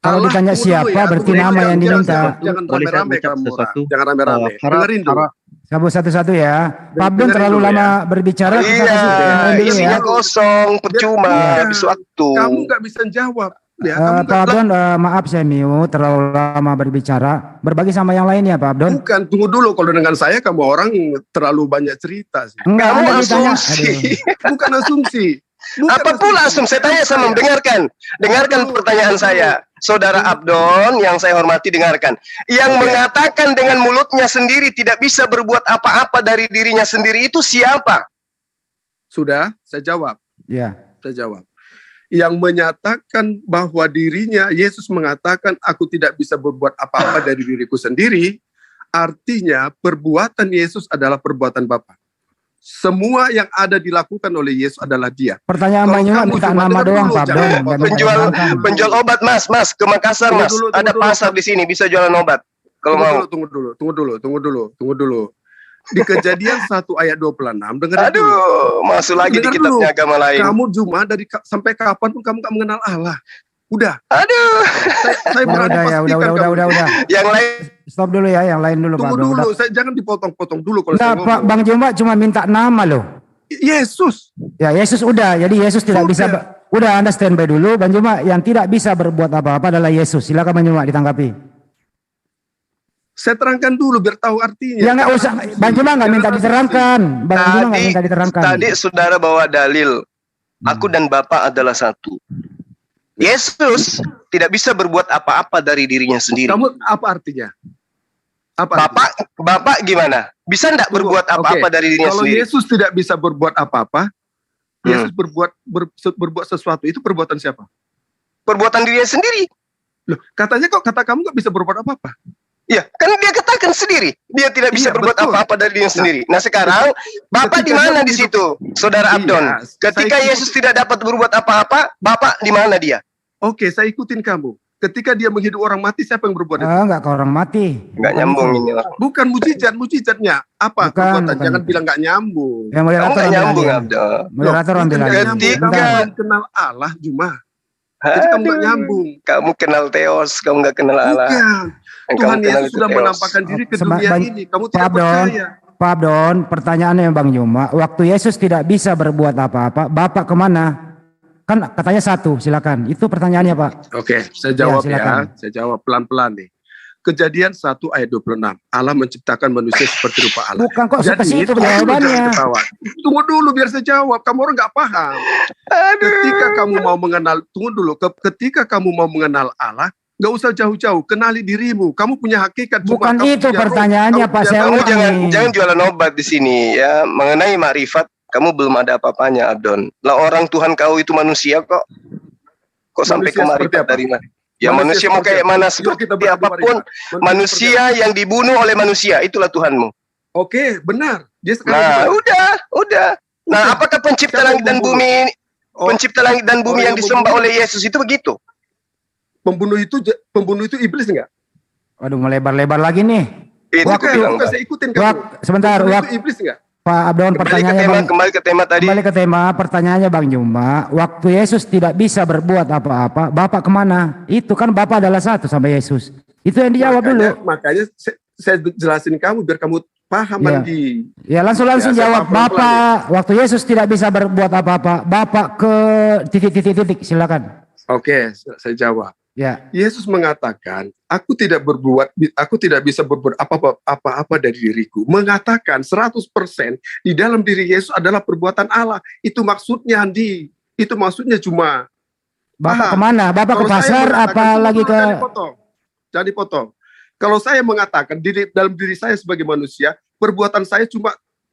Kalau ditanya siapa, berarti nama yang diminta. Jangan Boleh saya rame-rame ucap kamu. sesuatu? Jangan rame-rame. Dengerin dulu. Sabu satu-satu ya. Pak Abdon terlalu lama berbicara. kita kasih yang lain dulu Isinya ya. kosong, percuma, habis waktu. Kamu nggak bisa jawab. Ya, kamu Pak Abdon, maaf saya mute, terlalu lama berbicara. Berbagi sama yang lain ya Pak Abdon. Bukan, tunggu dulu. Kalau dengan saya, kamu orang terlalu banyak cerita sih. Enggak, Kamu Anda ditanya. asumsi. Bukan asumsi. Apa pula asumsi? Saya tanya sama, dengarkan pertanyaan saya. Saudara Abdon yang saya hormati, dengarkan. Yang mengatakan dengan mulutnya sendiri tidak bisa berbuat apa-apa dari dirinya sendiri itu siapa? Sudah, saya jawab. Ya. Saya jawab. Yang menyatakan bahwa dirinya, Yesus mengatakan aku tidak bisa berbuat apa-apa dari diriku sendiri, artinya perbuatan Yesus adalah perbuatan Bapa. Semua yang ada dilakukan oleh Yesus adalah dia. Pertanyaan Kalau banyak kamu minta cuma nama dengar doang dulu, Pak Abdon. jangan Nggak potong. minta Penjual obat mas ke Makassar Tunggu mas. dulu, Ada dulu. pasar di sini, bisa jualan obat. Kalau mau. Tunggu dulu. Di Kejadian 1 ayat 26, dengerin dulu. Aduh, masuk lagi di Dengar kitabnya dulu. agama lain. Kamu cuma sampai kapan pun kamu gak mengenal Allah. Udah. Aduh, Saya berani pastikan kamu. Udah. yang lain. Stop dulu ya, yang lain dulu Pak Tunggu Abdon. dulu, saya jangan dipotong-potong dulu kalau Enggak, saya Pak ngomong. Bang Juma cuma minta nama loh. Yesus. Ya Yesus udah, jadi Yesus tidak Sudah. bisa. Udah Anda standby dulu, Bang Juma. Yang tidak bisa berbuat apa-apa adalah Yesus. Silakan Bang Juma ditanggapi. Saya terangkan dulu biar tahu artinya. Ya nggak usah, Bang Juma nggak minta diterangkan. Bang Juma nggak minta diterangkan. Tadi saudara bawa dalil. Aku dan Bapa adalah satu. Yesus tidak bisa berbuat apa-apa dari dirinya sendiri. Kamu apa artinya? Apa artinya? Bapak gimana? Bisa enggak berbuat apa-apa Oke. dari dirinya Kalau sendiri? Yesus tidak bisa berbuat apa-apa, Yesus berbuat sesuatu itu perbuatan siapa? Perbuatan dirinya sendiri. Loh, katanya kata kamu nggak bisa berbuat apa-apa. Ya, kan dia katakan sendiri, dia tidak bisa Iya, berbuat betul. apa-apa dari dirinya sendiri. Nah, sekarang Bapak di mana di situ, Saudara Abdon? Iya, Ketika saya Yesus tidak dapat berbuat apa-apa, Bapak di mana dia? Oke, saya ikutin kamu. Ketika dia menghidup orang mati, siapa yang berbuat itu? Nggak ke orang mati. Enggak nyambung ini orang. Bukan mujizatnya. Apa Bukan, perbuatan? bukan. Jangan bilang nggak nyambung. Ya Kamu moderator enggak ambil nyambung, alih. Abdon. Moderator ambil Bukan alih. nggak nyambung. Ketika- Kamu belum kenal Allah, Juma. Jadi kamu nggak Aduh. nyambung. Kamu kenal Theos, kamu enggak kenal Allah. Bukan. Yang Tuhan kamu kenal Yesus itu sudah Theos. menampakkan diri ke dunia ini. Kamu Pak tidak Abdon. percaya. Pak Abdon, pertanyaannya Bang Juma, waktu Yesus tidak bisa berbuat apa-apa, Bapak kemana? Kan katanya satu, silakan. Itu pertanyaannya Pak. Oke, saya jawab silakan. Saya jawab pelan-pelan nih. Kejadian 1 ayat 26. Allah menciptakan manusia seperti rupa Allah. Bukan kok ke situ tunggu dulu, jawabannya. jangan ketawa. Tunggu dulu biar saya jawab. Kamu orang nggak paham. Ketika kamu mau mengenal, tunggu dulu. Ketika kamu mau mengenal Allah, nggak usah jauh-jauh. Kenali dirimu. Kamu punya hakikat. Bukan kamu itu punya pertanyaannya roh, Pak. Saya Kamu ulangi. jangan jualan obat di sini ya. Mengenai makrifat, kamu belum ada apa-apanya, Abdon. Lah orang Tuhan kau itu manusia kok. Kok sampai ke Manusia seperti makrifat apa? dari mana? Ya manusia mau kayak mana seperti apapun, manusia yang dibunuh oleh manusia, itulah Tuhanmu. Oke, benar. Dia sekarang Nah, gimana? udah. Nah, apakah pencipta Siapa langit dan yang bumi ini, Oh, pencipta langit dan bumi orang yang yang disembah membunuh. oleh Yesus itu begitu? pembunuh itu iblis enggak? Waduh, melebar-lebar lagi nih. Itu Bukan, bilang, bukan, saya ikutin kamu. Sebentar, Pembunuh itu iblis enggak? Pak Abdon, pertanyaannya kembali ke tema tadi. Kembali ke tema, pertanyaannya Bang Juma, waktu Yesus tidak bisa berbuat apa-apa, Bapak kemana? Itu kan Bapak adalah satu sama Yesus. Itu yang dijawab dulu. Makanya saya jelasin kamu biar kamu paham Ya. Andi. Ya langsung Ya, saya jawab. paham pelan-pelan Bapak, waktu Yesus tidak bisa berbuat apa-apa, Bapak ke titik, silakan. Oke, saya jawab. Ya, Yesus mengatakan, aku tidak bisa berbuat apa-apa dari diriku. Mengatakan 100% di dalam diri Yesus adalah perbuatan Allah. Itu maksudnya, Andi. Itu maksudnya cuma. Bapak kemana? Bapak ke Kalau saya pasar mengatakan, apa tunggu lagi dulu, ke? Jangan dipotong. Kalau saya mengatakan dalam diri saya sebagai manusia,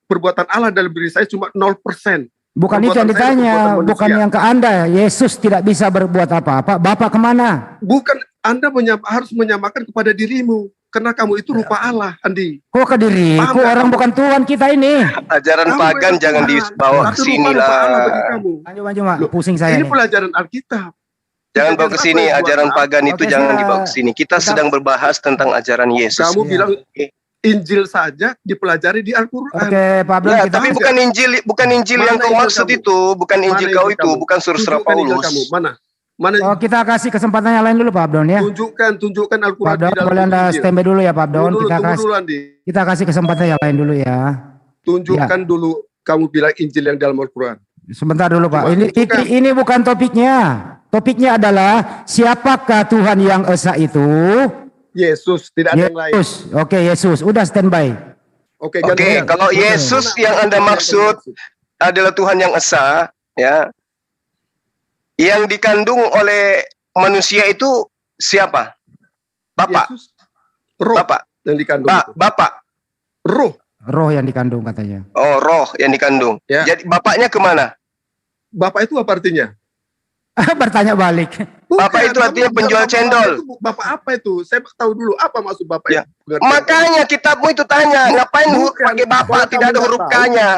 perbuatan Allah dalam diri saya cuma 0%. Bukan itu yang Perbuatan saya ditanya, perbuatan manusia. bukan yang ke Anda. Yesus tidak bisa berbuat apa-apa, Bapak kemana? Bukan, Anda harus menyamakan kepada dirimu. Karena kamu itu rupa Allah, Andi. Kok ke diriku? Paham nggak Orang kamu? bukan Tuhan kita ini. Ajaran Kamu pagan memang jangan Tuhan, dibawa ke tapi sini rupa Allah bagi lah. kamu. Lanjut, cuma Loh, pusing saya Ini nih. pelajaran Alkitab. Jangan bawa ke sini ajaran pagan itu, Oke, jangan sudah. dibawa ke sini. Kita sedang berbahas tentang ajaran Yesus. Kamu Iya. bilang Injil saja dipelajari di Al-Quran. Oke, Pak Abdul, Ya, kita tapi bukan Injil yang Mana kau Injil maksud kamu? itu, bukan Injil Mana kau Injil itu, kamu? bukan surat Tunjukkan Injil Paulus. kamu. Mana? Oh, kita kasih kesempatan yang lain dulu Pak Abdon ya. Tunjukkan Pak Al-Quran Abdon, di dalam boleh Anda Injil. standby dulu ya Pak Abdon. Tunggu dulu, Andi. Kita kasih kesempatan yang lain dulu ya. Tunjukkan dulu kamu bilang Injil yang dalam Al-Quran. Sebentar dulu Pak. Coba, Ini bukan topiknya. Topiknya adalah siapakah Tuhan yang esa itu? Yesus, tidak ada yang lain. Yesus. Oke, Yesus. Udah standby. Oke, Oke, kalau Yesus yang Anda maksud adalah Tuhan yang esa, ya. Yang dikandung oleh manusia itu siapa? Bapak. Yesus, roh Bapak. yang dikandung. itu. Bapak. Roh. Roh yang dikandung katanya. Oh, roh yang dikandung. Ya. Jadi bapaknya kemana? Bapak itu apa artinya? Bertanya balik. Bapak itu artinya penjual cendol. Bapak apa itu? Saya tahu dulu apa maksud Bapak Ya. itu. Makanya kitabmu itu tanya, ngapain huruf Bukan. pakai bapak, Kalau tidak ada kamu huruf nggak tahu, K-nya.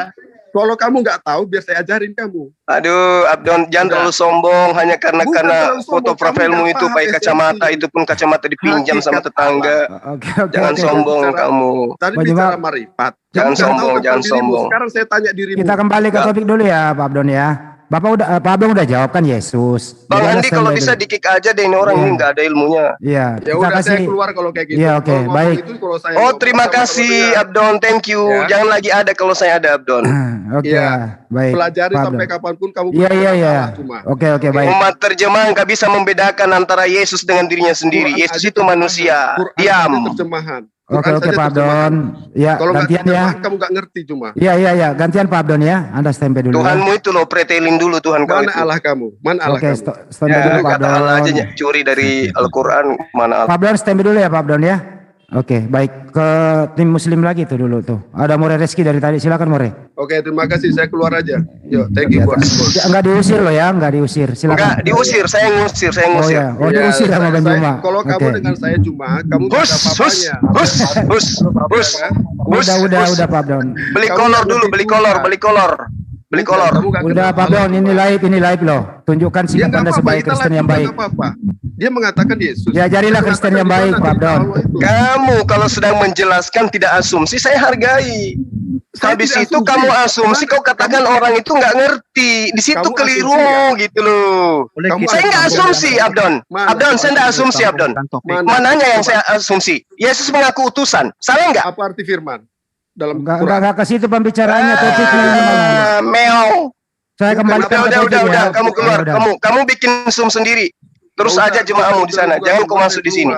Kalau kamu nggak tahu, biar saya ajarin kamu. Aduh, Abdon, jangan Udah. terlalu sombong hanya karena Bukan terlalu sombong, foto kamu profilmu nggak itu paham pakai kacamata, esensi. itu pun kacamata dipinjam sama Hakikat tetangga. Oke. Jangan oke. sombong Bicara- kamu. Tadi Bagaimana? bicara marifat. Jangan Kamu sombong, tahu jangan tentang dirimu. sombong. Sekarang saya tanya dirimu. Kita kembali ke topik dulu ya Pak Abdon ya. Pak Abdon udah jawab kan Yesus. Bang Jadi Anda Andi kalau standby bisa dulu. di-kick aja deh, ini orang Iya. ini nggak ada ilmunya. Iya. Ya kita udah, saya kasih. keluar kalau kayak gitu. Iya, oke, Kalau ngomong baik. itu, kalau saya Oh, ngomong terima sama kasih teman-temannya, Abdon, thank you. Ya. Jangan lagi ada kalau saya ada Abdon. Oke. Iya. Baik. pelajari Pak sampai Abdon. kapanpun kamu Iya punya iya iya. masalah cuma. Oke baik. Umat terjemahan nggak bisa membedakan antara Yesus dengan dirinya sendiri. Quran Yesus aja itu terjemahan. manusia. Quran Diam. aja terjemahan. Oke Quran saja Pak Abdon. terjemahan. Ya Kalau nggak gantian ya. terjemahan kamu nggak ngerti cuma. Iya gantian Pak Abdon ya. Anda standby dulu. Ya. Tuhanmu itu loh, pretelin dulu Tuhan kau Mana itu. Allah kamu? Mana Allah Oke, kamu? standby Ya, dulu Pak kata Allah aja Abdon. curi dari Al-Quran, mana Allah. Pak Abdon standby dulu ya Pak Abdon ya. Oke, baik, ke tim muslim lagi tuh dulu tuh. Ada More Reski dari tadi, silakan More. Oke, terima kasih. Saya keluar aja. Yuk, thank you buat semua. Ya, enggak diusir loh ya, enggak diusir. Enggak, Silakan. diusir, saya ngusir, saya Oh ngusir. ya, oh Ya, diusir sama Bang Juma. Kalau kamu Oke. dengan saya cuma, kamu nggak Hus, ada hus, apa-apanya. hus, hus, hus, hus, Udah hus. Pak Abdon. Beli Kamu kolor nggak dulu, ngerti beli Tuhan. kolor, beli kolor. Beli Bukan, kolor. kamu nggak Udah kenal Pak Allah Abdon, cuma. ini live loh. Tunjukkan Dia sikap nggak Anda apa-apa, sebagai kita Kristen live yang juga baik. nggak apa-apa. Dia mengatakan Yesus. Diajarilah Dia Kristen yang mengatakan baik, di mana Pak cerita Abdon. Allah itu. Kamu kalau sedang menjelaskan tidak asumsi, saya hargai. Saya Habis tidak itu kamu asumsi, kau katakan orang itu nggak ngerti. Di situ Kamu keliru asumsi gitu loh. Kamu Saya nggak asumsi, Abdon. Mana? Abdon, saya nggak asumsi, Abdon. Mana? Mananya yang saya asumsi? Yesus mengaku utusan. Salah nggak? Apa arti firman? dalam Enggak ke situ pembicaraannya, topiknya ini. Meong. Saya kembali Udah, kamu keluar. Kamu bikin Zoom sendiri. Terus aja jemaahmu di sana. Jangan kau masuk di sini.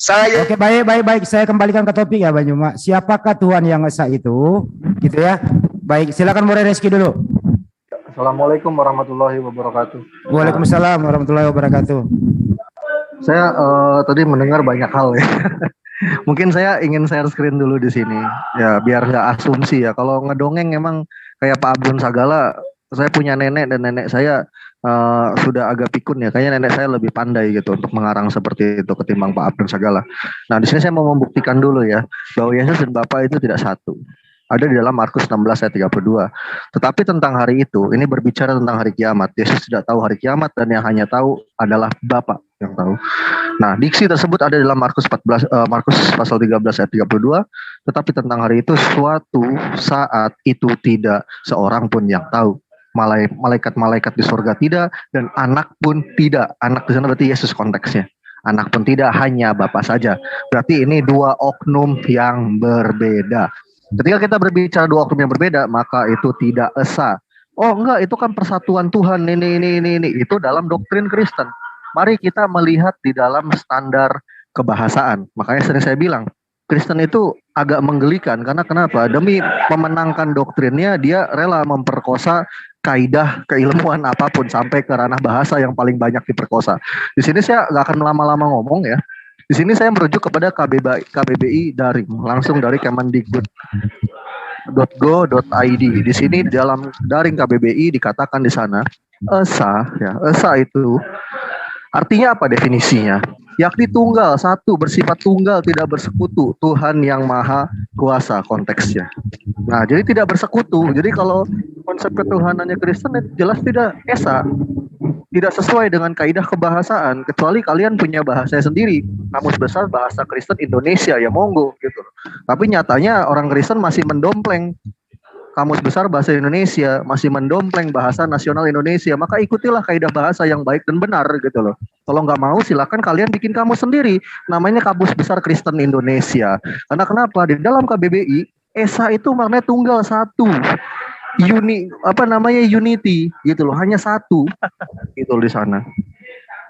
Saya Oke, baik. Saya kembalikan ke topik ya, Bang Juma. Siapakah Tuhan yang Esa itu? Gitu ya. Baik, silakan More Reski dulu. Assalamualaikum warahmatullahi wabarakatuh. Waalaikumsalam warahmatullahi wabarakatuh. Saya tadi mendengar banyak hal ya. Mungkin saya ingin share screen dulu di sini. Ya, biar nggak asumsi ya. Kalau ngedongeng emang kayak Pak Abdul Sagala, saya punya nenek dan nenek saya sudah agak pikun ya. Kayaknya nenek saya lebih pandai gitu untuk mengarang seperti itu ketimbang Pak Abdul Sagala. Nah, di sini saya mau membuktikan dulu ya bahwa Yesus dan Bapa itu tidak satu. Ada di dalam Markus 16 ayat 32. Tetapi tentang hari itu, ini berbicara tentang hari kiamat. Yesus tidak tahu hari kiamat dan yang hanya tahu adalah Bapa yang tahu. Nah, diksi tersebut ada dalam Markus pasal 13 ayat 32. Tetapi tentang hari itu, suatu saat itu tidak seorang pun yang tahu. Malaikat-malaikat di surga tidak, dan anak pun tidak. Anak di sana berarti Yesus konteksnya. Anak pun tidak, hanya Bapa saja. Berarti ini dua oknum yang berbeda. Ketika kita berbicara dua oknum yang berbeda, maka itu tidak esa. Oh enggak, itu kan persatuan Tuhan, ini. Itu dalam doktrin Kristen. Mari kita melihat di dalam standar kebahasaan. Makanya sering saya bilang, Kristen itu agak menggelikan. Karena kenapa? Demi memenangkan doktrinnya, dia rela memperkosa kaidah keilmuan apapun sampai ke ranah bahasa yang paling banyak diperkosa. Di sini saya nggak akan lama-lama ngomong ya. Di sini saya merujuk kepada KBBI daring, langsung dari Kemendikbud.go.id. Di sini dalam daring KBBI dikatakan di sana, esa itu artinya apa definisinya? Yakni tunggal, satu, bersifat tunggal, tidak bersekutu, Tuhan yang maha kuasa konteksnya. Nah, jadi tidak bersekutu. Jadi kalau konsep ketuhanannya Kristen jelas tidak esa. Tidak sesuai dengan kaidah kebahasaan, kecuali kalian punya bahasanya sendiri. Kamus besar bahasa Kristen Indonesia, ya monggo gitu. Tapi nyatanya orang Kristen masih mendompleng kamus besar bahasa Indonesia, masih mendompleng bahasa nasional Indonesia. Maka ikutilah kaidah bahasa yang baik dan benar gitu loh. Kalau nggak mau silakan kalian bikin kamus sendiri. Namanya Kamus Besar Kristen Indonesia. Karena kenapa? Di dalam KBBI, esa itu maknanya tunggal, satu. Unity gitu loh, hanya satu gitu di sana.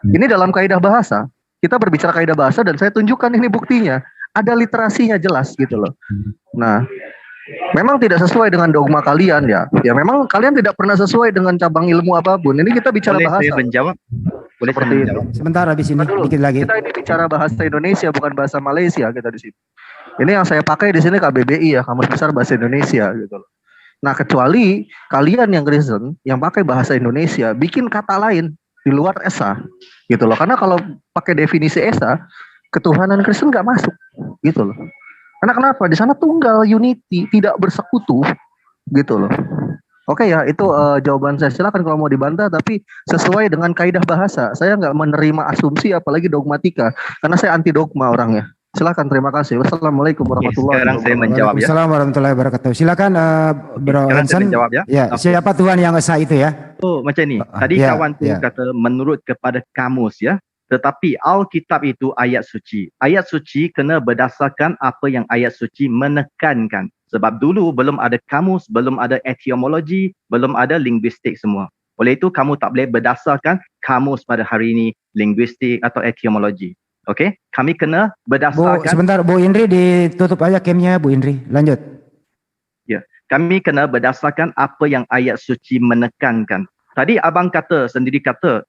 Ini dalam kaidah bahasa. Kita berbicara kaidah bahasa dan saya tunjukkan ini buktinya. Ada literasinya jelas gitu loh. Nah, memang tidak sesuai dengan dogma kalian ya. Ya memang kalian tidak pernah sesuai dengan cabang ilmu apapun. Ini kita bicara bahasa. Boleh saya menjawab? Boleh saya menjawab? Sebentar habis ini dikit lagi. Kita ini bicara bahasa Indonesia bukan bahasa Malaysia kita di sini. Ini yang saya pakai di sini KBBI ya, Kamus Besar Bahasa Indonesia gitu loh. Nah, kecuali kalian yang Kristen yang pakai bahasa Indonesia bikin kata lain di luar esa gitu loh. Karena kalau pakai definisi esa, ketuhanan Kristen nggak masuk gitu loh. Karena kenapa? Di sana tunggal, unity, tidak bersekutu gitu loh. Oke ya, itu jawaban saya. Silakan kalau mau dibantah, tapi sesuai dengan kaidah bahasa. Saya nggak menerima asumsi apalagi dogmatika, karena saya anti dogma orangnya. Silakan, terima kasih. Wassalamualaikum warahmatullahi wabarakatuh. Sekarang saya menjawab ya. Assalamualaikum warahmatullahi wabarakatuh. Silakan Bro Hansen. Menjawab ya. Ya, siapa Tuhan yang esa itu ya? Oh, macam ni. Tadi ya, kawan tu kata menurut kepada kamus ya. Tetapi Alkitab itu ayat suci. Ayat suci kena berdasarkan apa yang ayat suci menekankan. Sebab dulu belum ada kamus, belum ada etiologi, belum ada linguistik semua. Oleh itu kamu tak boleh berdasarkan kamus pada hari ini, linguistik atau etiologi. Okey, kami kena berdasarkan. Sebentar, Bu Indri ditutup aja camnya, Bu Indri. Lanjut. Ya, kami kena berdasarkan apa yang ayat suci menekankan. Tadi abang sendiri kata,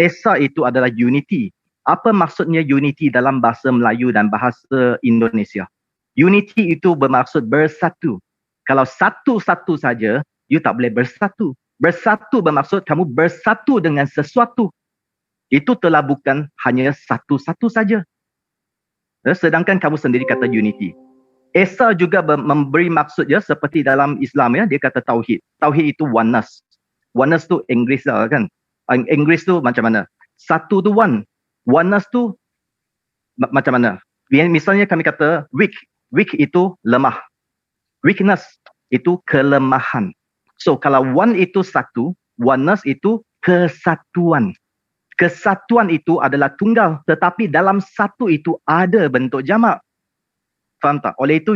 esa itu adalah unity. Apa maksudnya unity dalam bahasa Melayu dan bahasa Indonesia? Unity itu bermaksud bersatu. Kalau satu-satu saja, you tak boleh bersatu. Bersatu bermaksud kamu bersatu dengan sesuatu. Itu telah bukan hanya satu-satu saja. Sedangkan kamu sendiri kata unity. Esa juga memberi maksud ya, seperti dalam Islam ya, dia kata tauhid. Tauhid itu oneness. Oneness tu Inggeris lah kan. Inggeris tu macam mana? Satu tu one. Oneness tu macam mana? Misalnya kami kata weak. Weak itu lemah. Weakness itu kelemahan. So kalau one itu satu, oneness itu kesatuan. Kesatuan itu adalah tunggal, tetapi dalam satu itu ada bentuk jamak. Faham tak? Oleh itu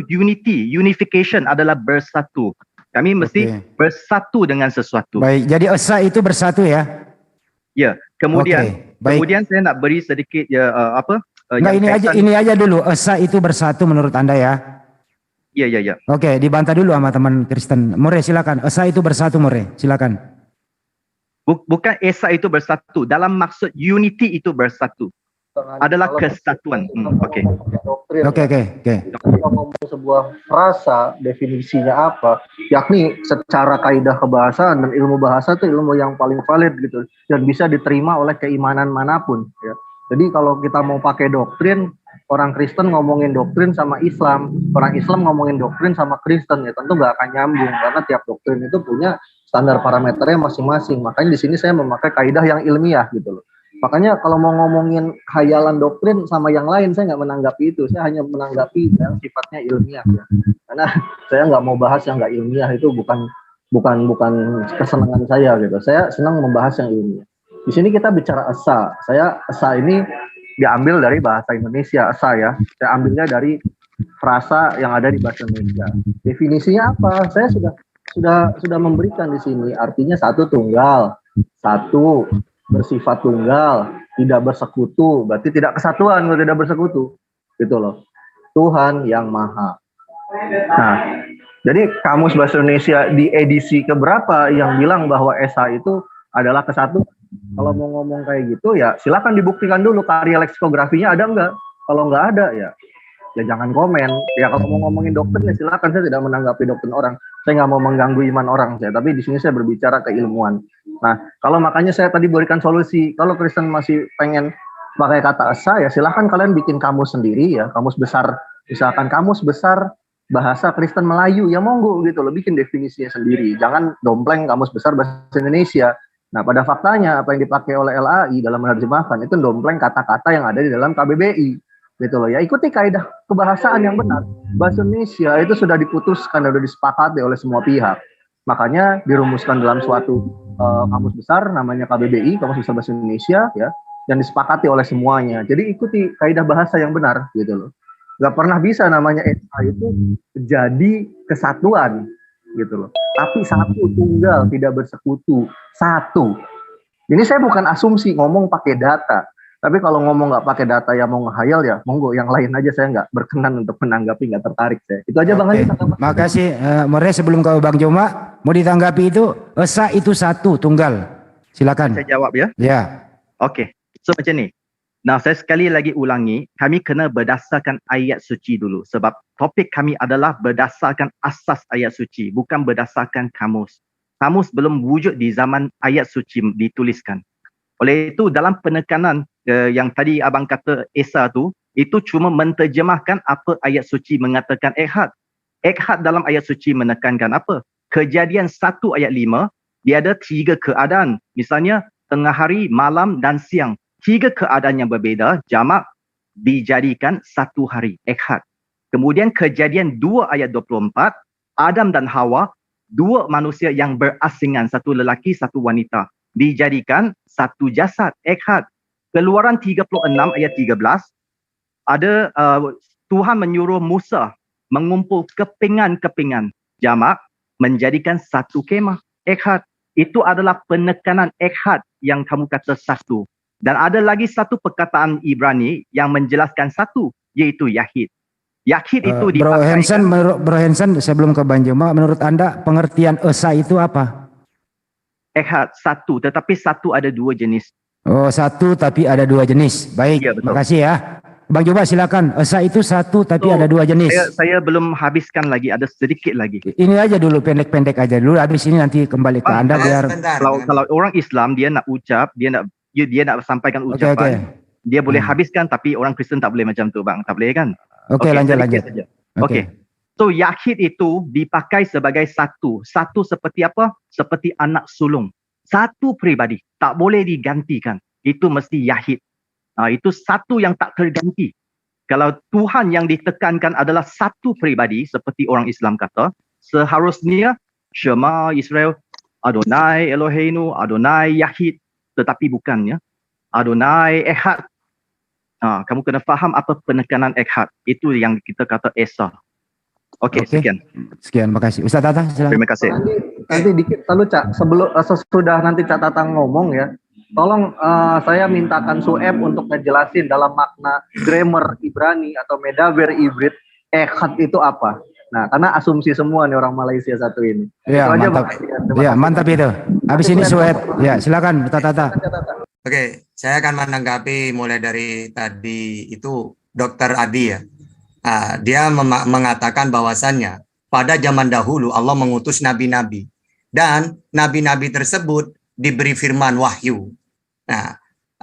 unification adalah bersatu. Kami mesti bersatu dengan sesuatu. Baik, jadi esa itu bersatu ya? Ya, kemudian baik. kemudian saya nak beri sedikit Enggak, ini aja dulu. Esa itu bersatu menurut Anda ya? Ya. Oke, dibantah dulu sama teman Kristen. More silakan. Esa itu bersatu, More. Silakan. Bukan esa itu bersatu. Dalam maksud unity itu bersatu. Adalah kesatuan. Oke. Kita ngomong sebuah frasa, definisinya apa, yakni secara kaidah kebahasaan dan ilmu bahasa itu ilmu yang paling valid gitu dan bisa diterima oleh keimanan manapun ya. Jadi kalau kita mau pakai doktrin, orang Kristen ngomongin doktrin sama Islam, orang Islam ngomongin doktrin sama Kristen ya tentu nggak akan nyambung karena tiap doktrin itu punya standar parameternya masing-masing. Makanya di sini saya memakai kaidah yang ilmiah gitu loh. Makanya kalau mau ngomongin khayalan doktrin sama yang lain, saya nggak menanggapi itu. Saya hanya menanggapi yang sifatnya ilmiah ya. Karena saya nggak mau bahas yang nggak ilmiah, itu bukan kesenangan saya gitu. Saya senang membahas yang ilmiah. Di sini kita bicara esa. Esa ini diambil dari bahasa Indonesia, esa ya. Saya ambilnya dari frasa yang ada di bahasa Indonesia. Definisinya apa? Saya sudah memberikan di sini. Artinya satu tunggal, satu bersifat tunggal, tidak bersekutu, berarti tidak kesatuan kalau tidak bersekutu, gitu loh. Tuhan yang maha. Nah, jadi kamus bahasa Indonesia di edisi keberapa yang bilang bahwa esa itu adalah kesatuan? Kalau mau ngomong kayak gitu ya silakan dibuktikan dulu karya leksikografinya ada enggak. Kalau enggak ada ya jangan komen. Ya kalau mau ngomongin doktrin ya silakan, saya tidak menanggapi doktrin orang. Saya nggak mau mengganggu iman orang saya, tapi di sini saya berbicara keilmuan. Nah, kalau makanya saya tadi berikan solusi, kalau Kristen masih pengen pakai kata esa ya silahkan kalian bikin kamus sendiri ya, kamus besar, misalkan kamus besar bahasa Kristen Melayu ya monggo gitu loh, bikin definisinya sendiri. Jangan dompleng kamus besar bahasa Indonesia. Nah, pada faktanya apa yang dipakai oleh LAI dalam menerjemahkan itu dompleng kata-kata yang ada di dalam KBBI. Gitu loh ya, ikuti kaidah kebahasaan yang benar. Bahasa Indonesia itu sudah diputuskan, sudah disepakati oleh semua pihak. Makanya dirumuskan dalam suatu kamus besar namanya KBBI, Kamus Besar Bahasa Indonesia ya, dan disepakati oleh semuanya. Jadi ikuti kaidah bahasa yang benar gitu loh. Gak pernah bisa namanya esa itu jadi kesatuan gitu loh. Tapi satu tunggal, tidak bersekutu, satu. Ini saya bukan asumsi, ngomong pakai data. Tapi kalau ngomong nggak pakai data ya mau ngehayal ya monggo, yang lain aja saya nggak berkenan untuk menanggapi, nggak tertarik saya. Itu aja Bang Adi. Makasih. More sebelum ke Bang Joma mau ditanggapi itu esa itu satu tunggal. Silakan. Saya jawab ya. Ya. Oke. So macam ni. Nah, saya sekali lagi ulangi, kami kena berdasarkan ayat suci dulu sebab topik kami adalah berdasarkan asas ayat suci, bukan berdasarkan kamus. Kamus belum wujud di zaman ayat suci dituliskan. Oleh itu dalam penekanan yang tadi abang kata esa tu, itu cuma menterjemahkan apa ayat suci mengatakan ehad. Ehad dalam ayat suci menekankan apa? Kejadian 1 ayat 5, dia ada 3 keadaan. Misalnya tengah hari, malam dan siang. 3 keadaan yang berbeza, jamak dijadikan 1 hari, ehad. Kemudian kejadian 2 ayat 24, Adam dan Hawa, 2 manusia yang berasingan, 1 lelaki, 1 wanita, dijadikan 1 jasad, ehad. Keluaran 36 ayat 13, ada Tuhan menyuruh Musa mengumpul kepingan-kepingan jamak menjadikan 1 kemah, ehad. Itu adalah penekanan ehad yang kamu kata 1. Dan ada lagi 1 perkataan Ibrani yang menjelaskan 1, yaitu yahid. Yahid itu dipakai. Bro Hansen, sebelum ke Bang Joma, menurut Anda pengertian esa itu apa? Ehad 1, tetapi 1 ada 2 jenis. Oh, 1 tapi ada 2 jenis. Baik, ya, makasih ya. Bang Joma silakan. Esa itu 1 tapi ada 2 jenis. Saya belum habiskan lagi, ada sedikit lagi. Ini aja dulu, pendek-pendek aja dulu. Habis ini nanti kembali ke Anda biar. Kalau orang Islam dia nak ucap, dia nak sampaikan ucapan, dia boleh habiskan, tapi orang Kristen tak boleh macam tu bang, tak boleh kan? Okey, lanjut. Okey. So yahid itu dipakai sebagai 1 seperti apa? Seperti anak sulung. 1 peribadi, tak boleh digantikan. Itu mesti yahid. Itu 1 yang tak terganti. Kalau Tuhan yang ditekankan adalah 1 peribadi, seperti orang Islam kata, seharusnya Shema Israel, Adonai Eloheinu, Adonai Yahid, tetapi bukannya. Adonai Ehad. Kamu kena faham apa penekanan Echad. Itu yang kita kata Esa. Okey, sekian. Sekian, makasih. Ustaz Tata, silakan. Terima kasih. Nanti dikit lalu Cak, sebelum sesudah nanti Cak Tatang ngomong ya, tolong saya mintakan Sueb untuk ngejelasin dalam makna grammar Ibrani atau medaber Ibrit, Echad itu apa. Nah, karena asumsi semua nih orang Malaysia satu ini. Ya, itu mantap. Ya, mantap itu. Habis ini Sueb. Ya, silakan Ustaz Tata. Oke, saya akan menanggapi mulai dari tadi itu Dr. Adi ya. Dia mengatakan bahwasannya pada zaman dahulu Allah mengutus nabi-nabi dan nabi-nabi tersebut diberi firman wahyu. Nah,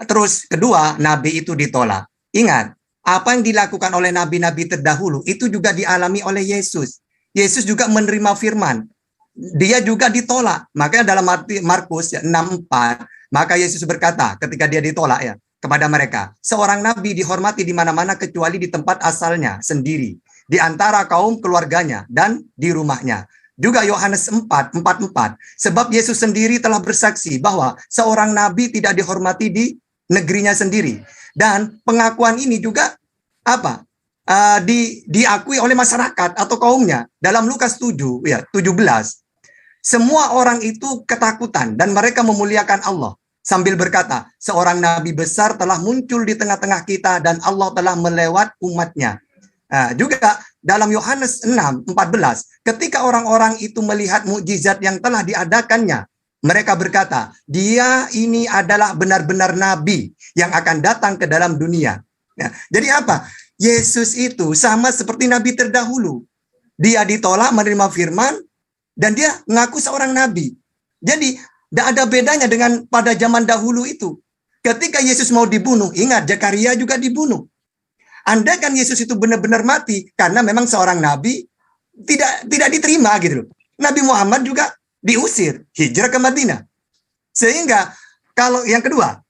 terus kedua, nabi itu ditolak. Ingat, apa yang dilakukan oleh nabi-nabi terdahulu itu juga dialami oleh Yesus. Yesus juga menerima firman. Dia juga ditolak. Makanya dalam Markus 6:4, maka Yesus berkata ketika dia ditolak ya kepada mereka, seorang nabi dihormati di mana-mana kecuali di tempat asalnya sendiri, di antara kaum keluarganya dan di rumahnya. Juga Yohanes 4:44, sebab Yesus sendiri telah bersaksi bahwa seorang nabi tidak dihormati di negerinya sendiri. Dan pengakuan ini juga diakui oleh masyarakat atau kaumnya. Dalam Lukas 7:17, semua orang itu ketakutan dan mereka memuliakan Allah sambil berkata, seorang nabi besar telah muncul di tengah-tengah kita dan Allah telah melewat umatnya. Juga dalam Yohanes 6:14, ketika orang-orang itu melihat mukjizat yang telah diadakannya, mereka berkata, dia ini adalah benar-benar nabi yang akan datang ke dalam dunia. Jadi apa? Yesus itu sama seperti nabi terdahulu. Dia ditolak menerima firman dan dia mengaku seorang nabi. Jadi tidak ada bedanya dengan pada zaman dahulu itu. Ketika Yesus mau dibunuh, ingat Zakaria juga dibunuh. Andaikan Yesus itu benar-benar mati karena memang seorang nabi, tidak diterima gitu loh. Nabi Muhammad juga diusir, hijrah ke Madinah. Sehingga kalau yang kedua,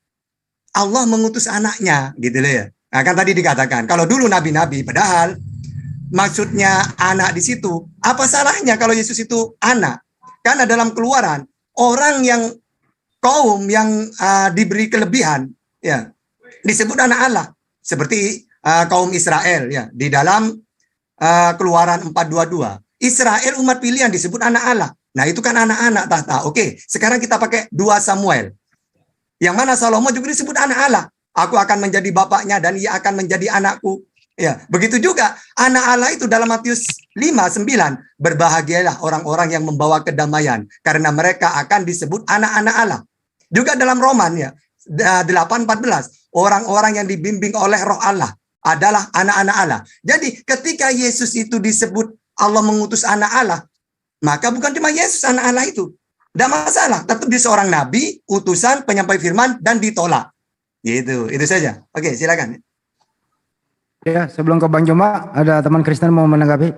Allah mengutus anaknya gitu loh ya. Nah, kan tadi dikatakan kalau dulu nabi-nabi, padahal maksudnya anak di situ, apa salahnya kalau Yesus itu anak? Karena dalam Keluaran orang yang kaum yang diberi kelebihan ya disebut anak Allah seperti kaum Israel ya di dalam Keluaran 4:22. Israel umat pilihan disebut anak Allah. Nah, itu kan anak-anak tahta. Oke, sekarang kita pakai 2 Samuel. Yang mana Salomo juga disebut anak Allah. Aku akan menjadi bapaknya dan ia akan menjadi anakku. Ya, begitu juga anak Allah itu dalam Matius 5:9, berbahagialah orang-orang yang membawa kedamaian karena mereka akan disebut anak-anak Allah. Juga dalam Roman ya 8:14, orang-orang yang dibimbing oleh Roh Allah adalah anak-anak Allah. Jadi ketika Yesus itu disebut Allah mengutus anak Allah, maka bukan cuma Yesus anak Allah itu. Tidak masalah, tetap dia seorang nabi, utusan, penyampai firman dan ditolak. Gitu, itu saja. Oke, silakan. Ya, sebelum ke Bang Joma, ada teman Kristen mau menanggapi?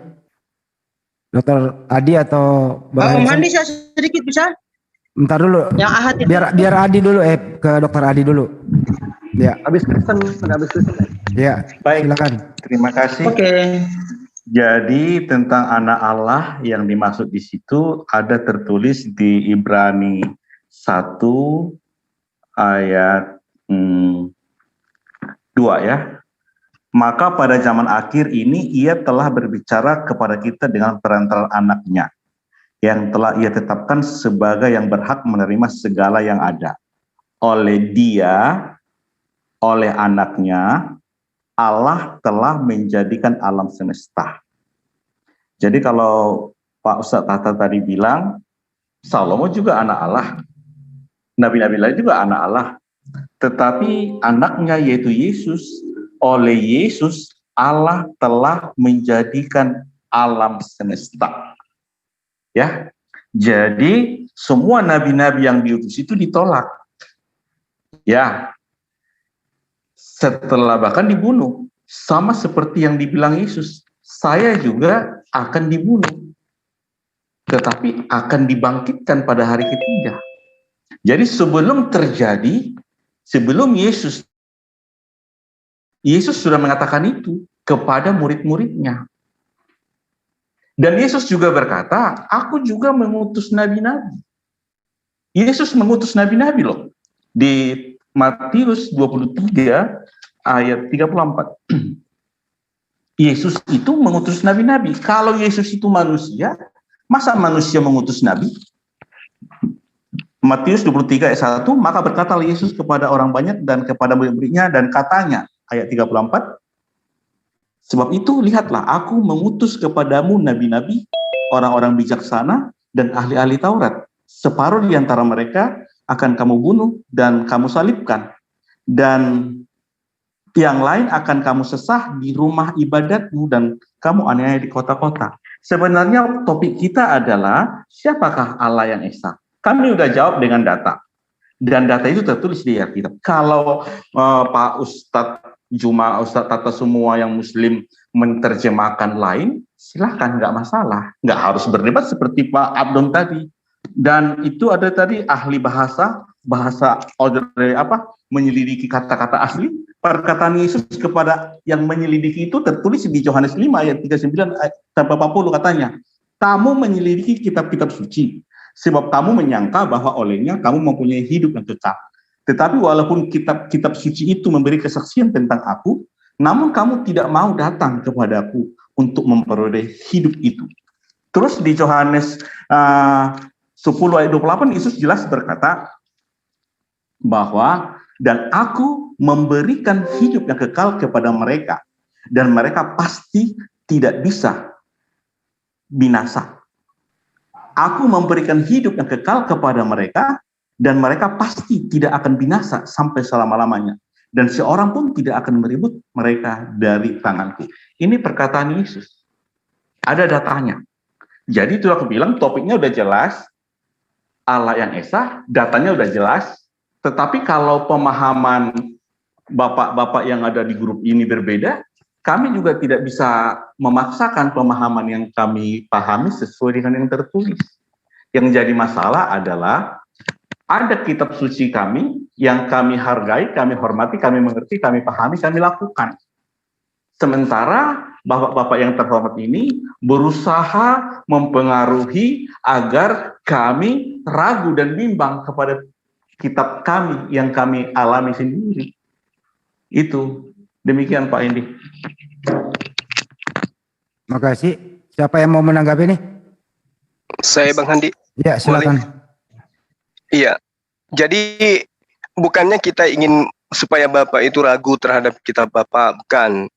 Dr. Adi atau Bang Mandi saya sedikit bisa? Bentar dulu. Yang Ahad itu. Biar Adi dulu, ke Dr. Adi dulu. Ya. Habis Kristen. Ya, baik. Silakan. Terima kasih. Oke. Jadi tentang anak Allah yang dimaksud di situ ada tertulis di Ibrani 1 ayat 2 ya. Maka pada zaman akhir ini ia telah berbicara kepada kita dengan perantara anaknya yang telah ia tetapkan sebagai yang berhak menerima segala yang ada. Oleh dia, oleh anaknya, Allah telah menjadikan alam semesta. Jadi kalau Pak Ustadz Tata tadi bilang, Salomo juga anak Allah, nabi-nabi lain juga anak Allah. Tetapi anaknya yaitu Yesus, oleh Yesus Allah telah menjadikan alam semesta. Ya. Jadi semua nabi-nabi yang diutus itu ditolak. Ya. Setelah bahkan dibunuh, sama seperti yang dibilang Yesus, saya juga akan dibunuh, tetapi akan dibangkitkan pada hari ketiga. Jadi sebelum terjadi, sebelum Yesus sudah mengatakan itu kepada murid-muridnya. Dan Yesus juga berkata, aku juga mengutus nabi-nabi. Yesus mengutus nabi-nabi loh. Di Matius 23 ayat 34. Yesus itu mengutus nabi-nabi. Kalau Yesus itu manusia, masa manusia mengutus nabi? Matius 23 ayat 1, maka berkatalah Yesus kepada orang banyak dan kepada murid-muridnya dan katanya, ayat 34, sebab itu lihatlah aku mengutus kepadamu nabi-nabi, orang-orang bijaksana dan ahli-ahli Taurat. Separuh di antara mereka akan kamu bunuh dan kamu salibkan. Dan yang lain akan kamu sesah di rumah ibadatmu dan kamu aniaya di kota-kota. Sebenarnya topik kita adalah siapakah Allah yang Esa? Kami udah jawab dengan data. Dan data itu tertulis di Alkitab. Kalau Pak Ustadz Juma, Ustadz Tata semua yang Muslim menerjemahkan lain, silahkan, nggak masalah. Nggak harus berdebat seperti Pak Abdon tadi. Dan itu ada tadi ahli bahasa menyelidiki kata-kata asli. Perkataan Yesus kepada yang menyelidiki itu tertulis di Yohanes 5 ayat 39 sampai 40 katanya, kamu menyelidiki kitab-kitab suci sebab kamu menyangka bahwa olehnya kamu mempunyai hidup yang kekal. Tetapi walaupun kitab-kitab suci itu memberi kesaksian tentang aku, namun kamu tidak mau datang kepadaku untuk memperoleh hidup itu. Terus di Yohanes 10 ayat 28 Yesus jelas berkata bahwa dan aku memberikan hidup yang kekal kepada mereka dan mereka pasti tidak bisa binasa. Aku memberikan hidup yang kekal kepada mereka dan mereka pasti tidak akan binasa sampai selama-lamanya. Dan seorang pun tidak akan merebut mereka dari tanganku. Ini perkataan Yesus. Ada datanya. Jadi itu aku bilang topiknya udah jelas. Allah yang Esa, datanya udah jelas. Tetapi kalau pemahaman bapak-bapak yang ada di grup ini berbeda, kami juga tidak bisa memaksakan pemahaman yang kami pahami sesuai dengan yang tertulis. Yang jadi masalah adalah ada kitab suci kami yang kami hargai, kami hormati, kami mengerti, kami pahami, kami lakukan. Sementara bapak-bapak yang terhormat ini berusaha mempengaruhi agar kami ragu dan bimbang kepada kitab kami yang kami alami sendiri. Itu. Demikian Pak Indi. Terima kasih. Siapa yang mau menanggapi ini? Saya Bang Handi. Ya, silakan. Iya. Jadi bukannya kita ingin supaya Bapak itu ragu terhadap kitab Bapak, bukan.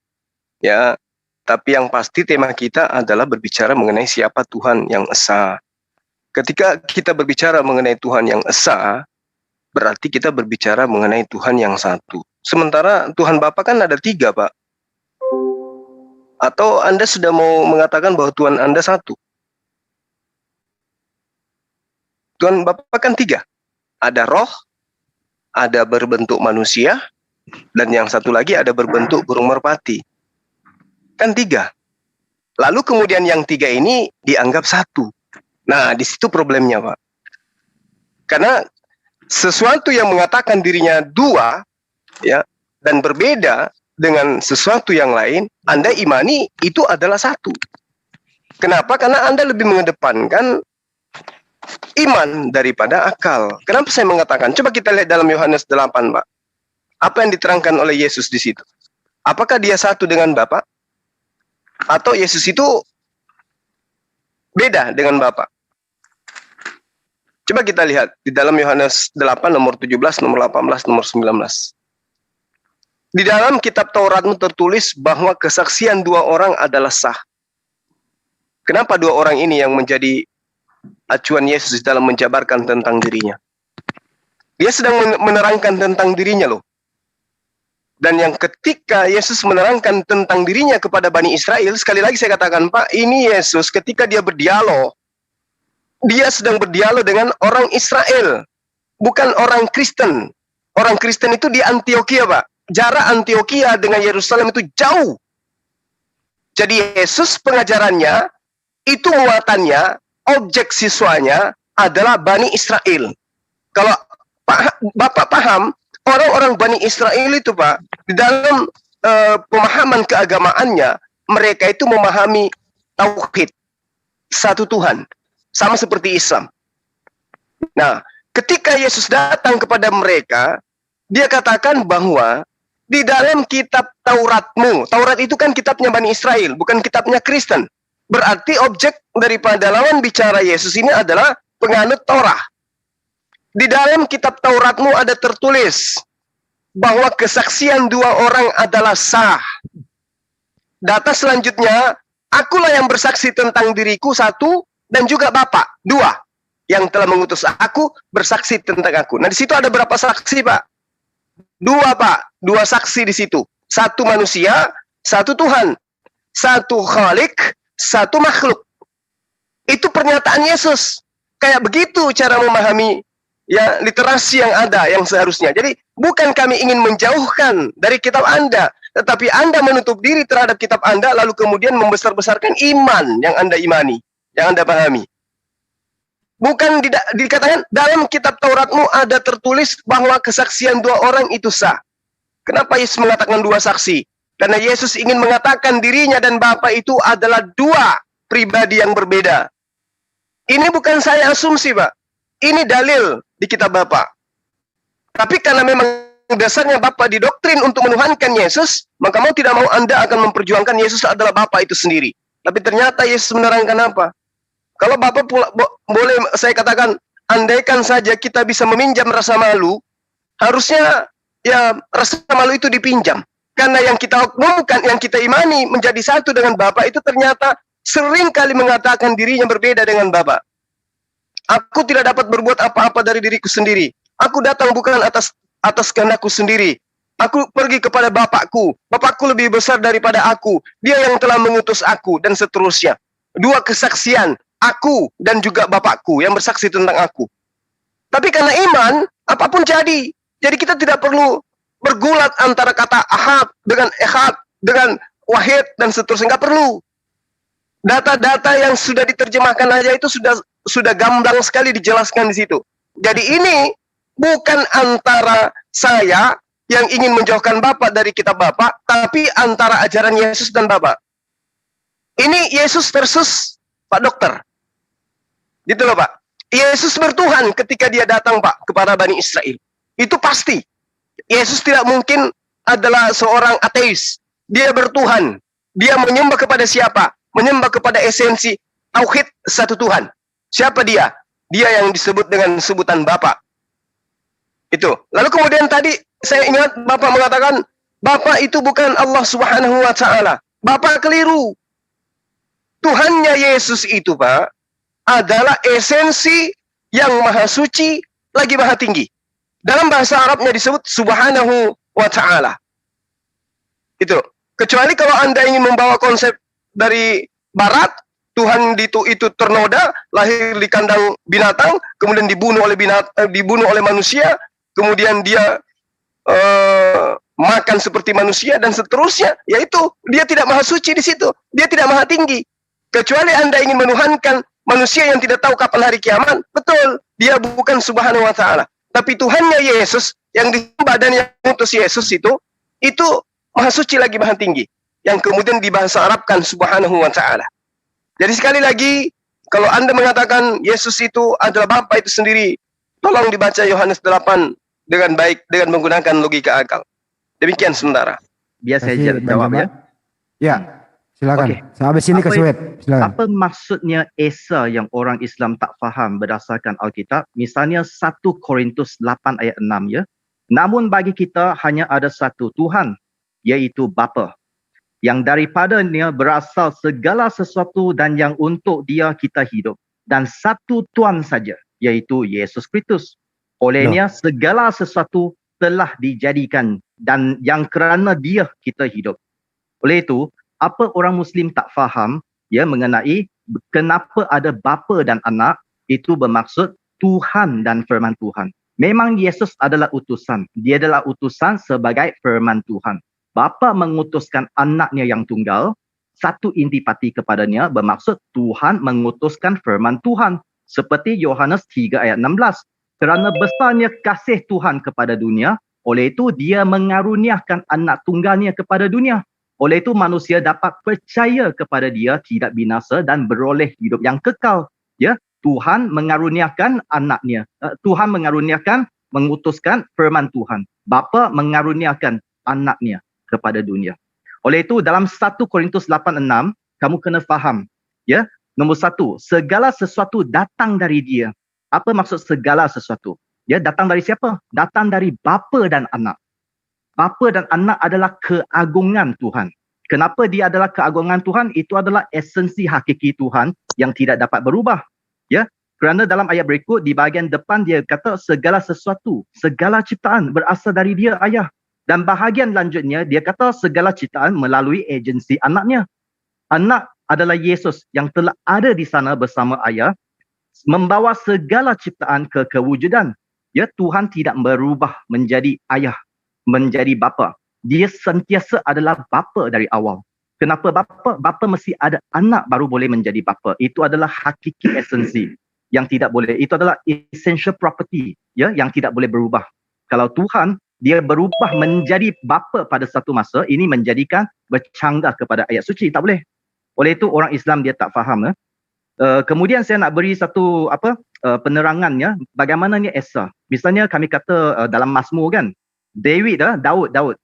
Ya. Tapi yang pasti tema kita adalah berbicara mengenai siapa Tuhan yang Esa. Ketika kita berbicara mengenai Tuhan yang Esa, berarti kita berbicara mengenai Tuhan yang satu. Sementara Tuhan Bapa kan ada 3, Pak. Atau Anda sudah mau mengatakan bahwa Tuhan Anda satu? Tuhan Bapa kan 3. Ada roh, ada berbentuk manusia, dan yang satu lagi ada berbentuk burung merpati. Kan 3. Lalu kemudian yang 3 ini dianggap satu. Nah, di situ problemnya, Pak. Karena sesuatu yang mengatakan dirinya 2, ya, dan berbeda dengan sesuatu yang lain, Anda imani itu adalah satu. Kenapa? Karena Anda lebih mengedepankan iman daripada akal. Kenapa saya mengatakan? Coba kita lihat dalam Yohanes 8, Pak. Apa yang diterangkan oleh Yesus di situ? Apakah dia satu dengan Bapa? Atau Yesus itu beda dengan Bapa? Coba kita lihat di dalam Yohanes 8 nomor 17, nomor 18, nomor 19. Di dalam kitab Tauratmu tertulis bahwa kesaksian 2 orang adalah sah. Kenapa 2 orang ini yang menjadi acuan Yesus dalam menjabarkan tentang dirinya? Dia sedang menerangkan tentang dirinya loh. Dan yang ketika Yesus menerangkan tentang dirinya kepada Bani Israel, sekali lagi saya katakan, Pak, ini Yesus ketika dia berdialog, dia sedang berdialog dengan orang Israel, bukan orang Kristen. Orang Kristen itu di Antioquia, Pak. Jarak Antioquia dengan Yerusalem itu jauh. Jadi Yesus pengajarannya, itu muatannya, objek siswanya adalah Bani Israel. Kalau Bapak paham, orang-orang Bani Israel itu, Pak, di dalam pemahaman keagamaannya, mereka itu memahami tauhid, satu Tuhan. Sama seperti Islam. Nah, ketika Yesus datang kepada mereka, dia katakan bahwa di dalam kitab Tauratmu. Taurat itu kan kitabnya Bani Israel, bukan kitabnya Kristen. Berarti objek daripada lawan bicara Yesus ini adalah penganut Torah. Di dalam kitab Tauratmu ada tertulis bahwa kesaksian dua orang adalah sah. Data selanjutnya, akulah yang bersaksi tentang diriku, satu, dan juga Bapa, dua, yang telah mengutus aku bersaksi tentang aku. Nah, di situ ada berapa saksi, Pak? Dua, Pak. Dua saksi di situ. Satu manusia, satu Tuhan. Satu Khalik, satu makhluk. Itu pernyataan Yesus. Kayak begitu cara memahami ya literasi yang ada, yang seharusnya. Jadi bukan kami ingin menjauhkan dari kitab Anda, tetapi Anda menutup diri terhadap kitab Anda, lalu kemudian membesar-besarkan iman yang Anda imani, yang Anda pahami. Bukan dikatakan dalam kitab Tauratmu ada tertulis bahwa kesaksian dua orang itu sah. Kenapa Yesus mengatakan dua saksi? Karena Yesus ingin mengatakan dirinya dan Bapa itu adalah dua pribadi yang berbeda. Ini bukan saya asumsi, Pak. Ini dalil di kitab Bapa. Tapi karena memang dasarnya Bapa didoktrin untuk menuhankan Yesus, maka mau tidak mau Anda akan memperjuangkan Yesus adalah Bapa itu sendiri. Tapi ternyata Yesus menerangkan apa? Kalau Bapa boleh saya katakan, andaikan saja kita bisa meminjam rasa malu, harusnya ya rasa malu itu dipinjam. Karena yang kita oknumkan, yang kita imani menjadi satu dengan Bapa itu ternyata sering kali mengatakan dirinya berbeda dengan Bapa. Aku tidak dapat berbuat apa-apa dari diriku sendiri. Aku datang bukan atas kehendakku sendiri. Aku pergi kepada Bapakku. Bapakku lebih besar daripada aku. Dia yang telah mengutus aku dan seterusnya. Dua kesaksian, aku dan juga Bapakku yang bersaksi tentang aku. Tapi karena iman, apapun jadi. Jadi kita tidak perlu bergulat antara kata ahad dengan ehad, dengan wahid dan seterusnya. Nggak perlu. Data-data yang sudah diterjemahkan aja itu sudah gamblang sekali dijelaskan di situ. Jadi ini bukan antara saya yang ingin menjauhkan Bapak dari kitab Bapak, tapi antara ajaran Yesus dan Bapak. Ini Yesus versus Pak Dokter. Gitu loh, Pak. Yesus bertuhan ketika dia datang, Pak, kepada Bani Israel. Itu pasti. Yesus tidak mungkin adalah seorang ateis. Dia bertuhan. Dia menyembah kepada siapa? Menyembah kepada esensi tauhid satu Tuhan. Siapa dia? Dia yang disebut dengan sebutan Bapa. Itu. Lalu kemudian tadi saya ingat Bapak mengatakan Bapa itu bukan Allah Subhanahu wa taala. Bapak keliru. Tuhannya Yesus itu, Pak, adalah esensi yang maha suci lagi maha tinggi. Dalam bahasa Arabnya disebut Subhanahu wa taala. Itu. Kecuali kalau Anda ingin membawa konsep dari barat, Tuhan itu ternoda, lahir di kandang binatang, kemudian dibunuh oleh manusia, kemudian dia makan seperti manusia dan seterusnya. Yaitu dia tidak maha suci di situ, dia tidak maha tinggi. Kecuali Anda ingin menuhankan manusia yang tidak tahu kapan hari kiamat, betul, dia bukan Subhanahu wa taala. Tapi Tuhannya Yesus yang disembah dan yang mengutus Yesus itu maha suci lagi maha tinggi, yang kemudian dibahasa Arabkan Subhanahu wa taala. Jadi sekali lagi, kalau Anda mengatakan Yesus itu adalah Bapa itu sendiri, tolong dibaca Yohanes 8 dengan baik, dengan menggunakan logika akal. Demikian sementara. Biar saya jawab ya. Ya, silakan. Okey. Sampai sini ke Sued, silakan. Apa maksudnya Esa yang orang Islam tak faham berdasarkan Alkitab? Misalnya 1 Korintus 8 ayat 6 ya. Namun bagi kita hanya ada satu Tuhan, iaitu Bapa, yang daripadanya berasal segala sesuatu dan yang untuk dia kita hidup. Dan satu Tuhan saja, iaitu Yesus Kristus. Olehnya segala sesuatu telah dijadikan dan yang kerana dia kita hidup. Oleh itu, apa orang Muslim tak faham ya mengenai kenapa ada Bapa dan Anak, itu bermaksud Tuhan dan firman Tuhan. Memang Yesus adalah utusan. Dia adalah utusan sebagai firman Tuhan. Bapa mengutuskan anaknya yang tunggal, satu intipati kepadanya, bermaksud Tuhan mengutuskan firman Tuhan. Seperti Yohanes 3 ayat 16. Kerana besarnya kasih Tuhan kepada dunia, oleh itu dia mengaruniakan anak tunggalnya kepada dunia. Oleh itu manusia dapat percaya kepada dia tidak binasa dan beroleh hidup yang kekal. Ya, Tuhan mengaruniakan anaknya. Tuhan mengaruniakan, mengutuskan firman Tuhan. Bapa mengaruniakan anaknya kepada dunia. Oleh itu dalam 1 Korintus 8:6 kamu kena faham, ya. Nombor 1, segala sesuatu datang dari Dia. Apa maksud segala sesuatu? Ya, datang dari siapa? Datang dari Bapa dan Anak. Bapa dan Anak adalah keagungan Tuhan. Kenapa dia adalah keagungan Tuhan? Itu adalah esensi hakiki Tuhan yang tidak dapat berubah. Ya, kerana dalam ayat berikut di bahagian depan dia kata segala sesuatu, segala ciptaan berasal dari Dia Ayah. Dan bahagian lanjutnya dia kata segala ciptaan melalui agensi anaknya. Anak adalah Yesus yang telah ada di sana bersama Ayah, membawa segala ciptaan ke kewujudan. Ya, Tuhan tidak berubah menjadi ayah, menjadi bapa. Dia sentiasa adalah bapa dari awal. Kenapa bapa? Bapa mesti ada anak baru boleh menjadi bapa. Itu adalah hakiki esensi yang tidak boleh. Itu adalah essential property, ya, yang tidak boleh berubah. Kalau Tuhan dia berubah menjadi bapa pada satu masa, ini menjadikan bercanggah kepada ayat suci, tak boleh. Oleh itu orang Islam dia tak faham. Kemudian saya nak beri satu penerangannya bagaimananya Esa. Misalnya kami kata dalam Mazmur kan, Daud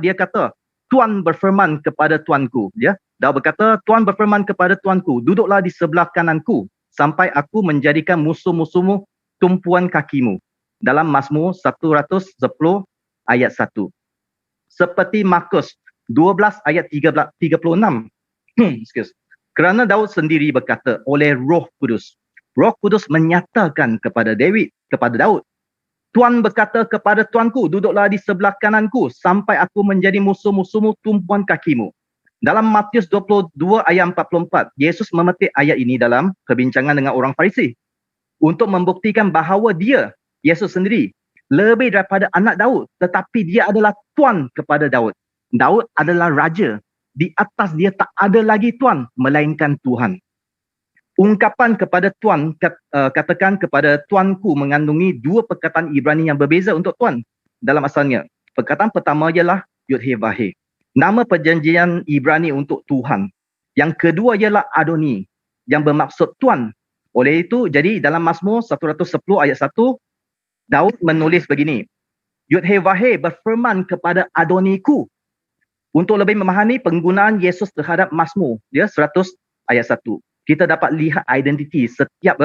dia kata Tuan berfirman kepada tuanku, ya. Daud berkata Tuan berfirman kepada tuanku, duduklah di sebelah kananku sampai aku menjadikan musuh-musuhmu tumpuan kakimu. Dalam Mazmur 110 ayat 1. Seperti Markus 12 ayat 36. Excuse. Kerana Daud sendiri berkata oleh Roh Kudus. Roh Kudus menyatakan kepada Daud, Tuan berkata kepada tuanku, duduklah di sebelah kananku sampai aku menjadi musuh-musuhmu tumpuan kakimu. Dalam Matius 22 ayat 44, Yesus memetik ayat ini dalam perbincangan dengan orang Farisi untuk membuktikan bahawa dia, Yesus sendiri, lebih daripada anak Daud, tetapi dia adalah tuan kepada Daud. Daud adalah raja. Di atas dia tak ada lagi tuan melainkan Tuhan. Ungkapan kepada tuan, katakan kepada tuanku mengandungi dua perkataan Ibrani yang berbeza untuk tuan dalam asalnya. Perkataan pertama ialah Yud-Heh-Vah-Heh. Nama perjanjian Ibrani untuk Tuhan. Yang kedua ialah Adoni yang bermaksud tuan. Oleh itu, jadi dalam Mazmur 110 ayat 1, Daud menulis begini. Yud-Heh-Vah-Heh berfirman kepada Adoniku. Untuk lebih memahami penggunaan Yesus terhadap Mazmur, ya, 100 ayat 1. Kita dapat lihat identiti setiap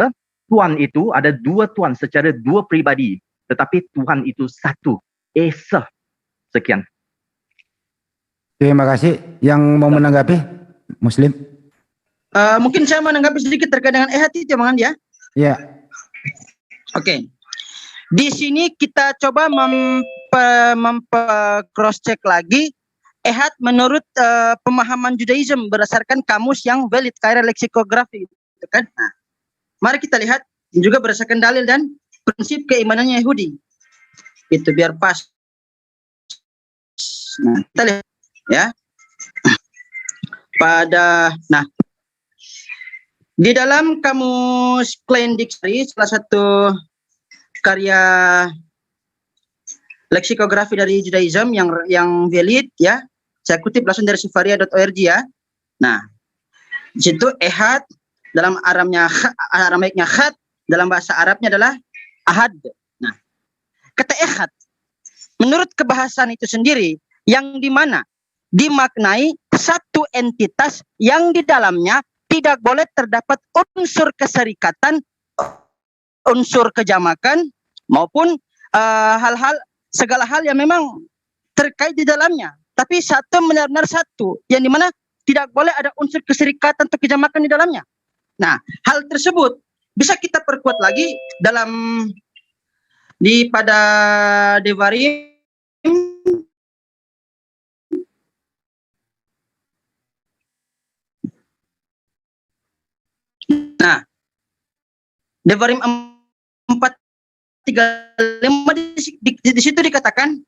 tuan itu ada dua tuan secara dua peribadi. Tetapi Tuhan itu satu. Esa. Sekian. Terima kasih. Yang mau menanggapi? Muslim? Mungkin saya menanggapi sedikit terkait dengan ehad itu, Bang Andi, ya? Ya. Oke. Di sini kita coba cross check lagi ehad menurut pemahaman Judaism berdasarkan kamus yang valid, Cairo Lexicography, gitu kan? Nah, mari kita lihat juga berdasarkan dalil dan prinsip keimanannya Yahudi. Itu biar pas. Nah, kita lihat ya. Di dalam kamus Klein Dictionary, salah satu karya leksikografi dari Judaism yang valid, ya. Saya kutip langsung dari sifaria.org, ya. Nah, di situ ehad dalam Aramaiknya khat, dalam bahasa Arabnya adalah ahad. Nah, kata ehad menurut kebahasan itu sendiri yang dimana dimaknai satu entitas yang di dalamnya tidak boleh terdapat unsur keserikatan, unsur kejamakan maupun segala hal yang memang terkait di dalamnya. Tapi satu benar-benar satu, yang dimana tidak boleh ada unsur keserikatan atau kejamakan di dalamnya. Nah, hal tersebut bisa kita perkuat lagi pada Devarim Nah, Devarim 4:35 di situ dikatakan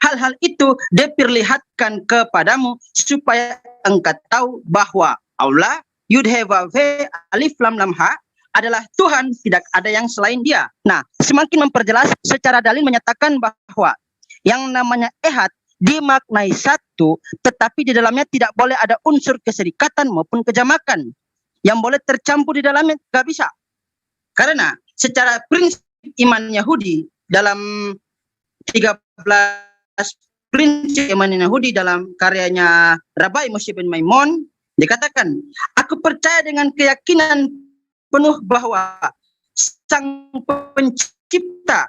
hal-hal itu diperlihatkan kepadamu supaya engkau tahu bahwa Allah Yud-Heh-Vah-Heh Alif Lam Lam Ha adalah Tuhan, tidak ada yang selain Dia. Nah, semakin memperjelas secara dalil menyatakan bahwa yang namanya ehad dimaknai satu, tetapi di dalamnya tidak boleh ada unsur keserikatan maupun kejamakan yang boleh tercampur di dalamnya, nggak bisa. Karena secara prinsip iman Yahudi dalam 13 prinsip keimanan Yahudi dalam karyanya Rabbi Moshe bin Maimon, dikatakan, aku percaya dengan keyakinan penuh bahwa Sang Pencipta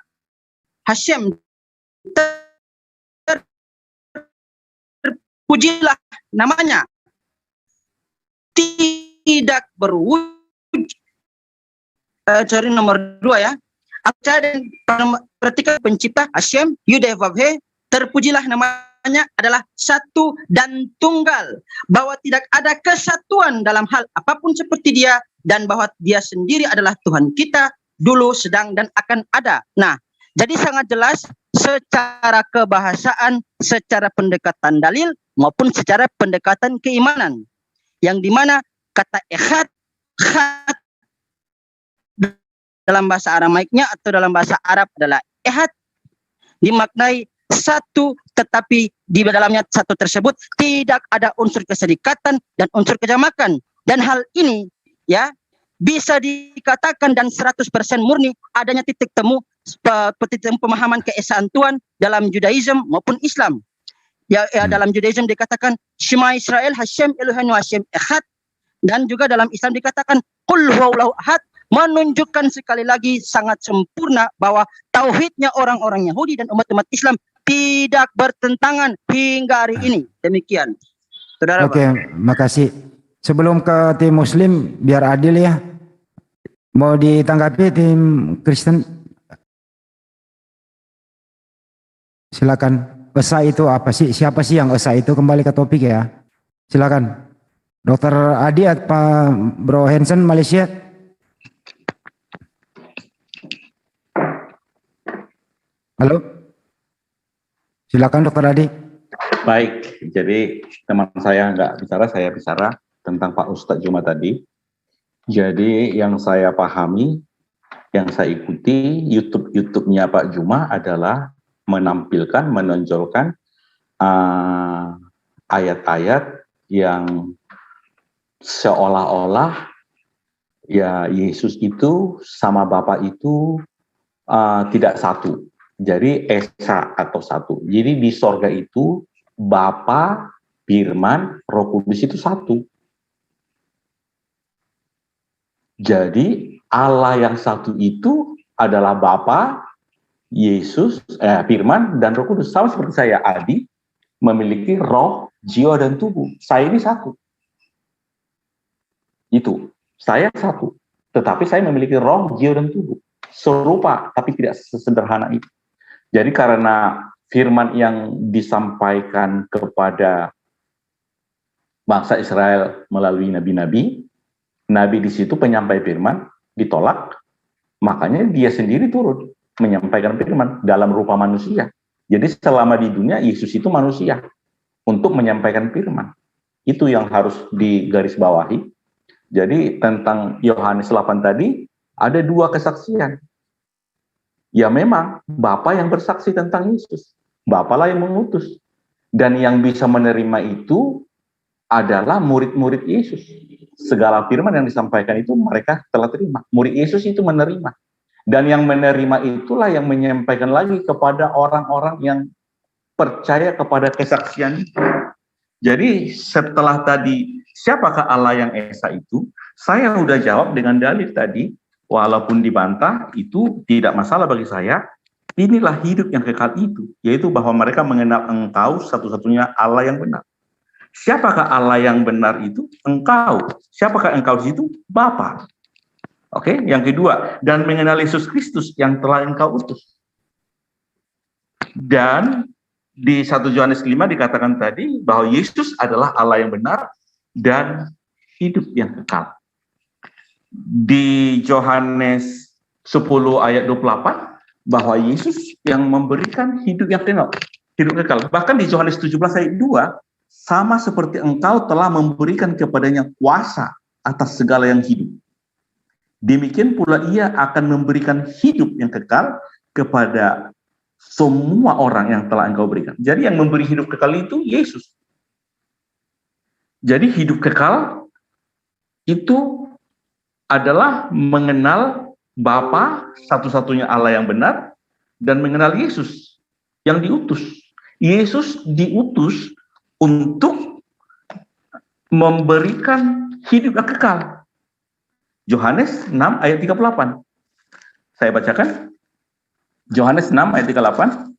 Hashem, terpujilah namanya, tidak berwujud. Sorry, nomor 2 ya. Aku percaya perhatikan Pencipta Hashem, Yudhe Vavhe, terpujilah namanya adalah satu dan tunggal, bahwa tidak ada kesatuan dalam hal apapun seperti dia, dan bahwa dia sendiri adalah Tuhan kita dulu, sedang, dan akan ada. Nah, jadi sangat jelas secara kebahasaan, secara pendekatan dalil, maupun secara pendekatan keimanan, yang dimana kata echad, khat, dalam bahasa Aramaiknya atau dalam bahasa Arab adalah ehad, dimaknai satu, tetapi di dalamnya satu tersebut tidak ada unsur kesedikatan dan unsur kejamakan. Dan hal ini ya bisa dikatakan dan 100% murni adanya titik temu pemahaman keesaan Tuhan dalam Judaism maupun Islam. Ya, dalam Judaism dikatakan Shema Israel Hashem Eloheinu Hashem Echad, dan juga dalam Islam dikatakan Qul huwallahu ahad, menunjukkan sekali lagi sangat sempurna bahwa tauhidnya orang-orang Yahudi dan umat-umat Islam tidak bertentangan hingga hari ini. Demikian. Saudara. Oke, makasih. Sebelum ke tim Muslim, biar adil ya. Mau ditanggapi tim Kristen? Silakan. Esa itu apa sih? Siapa sih yang esa itu? Kembali ke topik ya. Silakan. Dokter Adi apa Bro Hansen Malaysia? Halo, silakan Dokter Adi. Baik, jadi teman saya nggak bicara, saya bicara tentang Pak Ustadz Juma tadi. Jadi yang saya pahami, yang saya ikuti YouTube-nya Pak Juma adalah menampilkan, menonjolkan ayat-ayat yang seolah-olah ya Yesus itu sama Bapa itu tidak satu. Jadi esa atau satu. Jadi di sorga itu Bapa, Firman, Roh Kudus itu satu. Jadi Allah yang satu itu adalah Bapa, Yesus, Firman, dan Roh Kudus. Sama seperti saya, Adi, memiliki roh, jiwa, dan tubuh. Saya ini satu. Itu. Saya satu. Tetapi saya memiliki roh, jiwa, dan tubuh. Serupa, tapi tidak sesederhana itu. Jadi karena firman yang disampaikan kepada bangsa Israel melalui nabi-nabi, nabi di situ penyampai firman ditolak, makanya dia sendiri turun menyampaikan firman dalam rupa manusia. Jadi selama di dunia Yesus itu manusia untuk menyampaikan firman. Itu yang harus digarisbawahi. Jadi tentang Yohanes 8 tadi ada dua kesaksian. Ya memang Bapa yang bersaksi tentang Yesus, Bapalah yang mengutus, dan yang bisa menerima itu adalah murid-murid Yesus. Segala firman yang disampaikan itu mereka telah terima. Murid Yesus itu menerima, dan yang menerima itulah yang menyampaikan lagi kepada orang-orang yang percaya kepada kesaksian itu. Jadi setelah tadi siapakah Allah yang esa itu, saya udah jawab dengan dalil tadi. Walaupun dibantah, itu tidak masalah bagi saya. Inilah hidup yang kekal itu, yaitu bahwa mereka mengenal Engkau satu-satunya Allah yang benar. Siapakah Allah yang benar itu? Engkau. Siapakah Engkau di situ? Bapa. Oke, yang kedua, dan mengenal Yesus Kristus yang telah Engkau utus. Dan di 1 Yohanes 5 dikatakan tadi bahwa Yesus adalah Allah yang benar dan hidup yang kekal. Di Yohanes 10 ayat 28 bahwa Yesus yang memberikan hidup yang kekal, hidup kekal. Bahkan di Yohanes 17 ayat 2, sama seperti Engkau telah memberikan kepadanya kuasa atas segala yang hidup, demikian pula Ia akan memberikan hidup yang kekal kepada semua orang yang telah Engkau berikan. Jadi yang memberi hidup kekal itu Yesus. Jadi hidup kekal itu adalah mengenal Bapa satu-satunya Allah yang benar dan mengenal Yesus yang diutus. Yesus diutus untuk memberikan hidup yang kekal. Yohanes 6 ayat 38. Saya bacakan. Yohanes 6 ayat 38.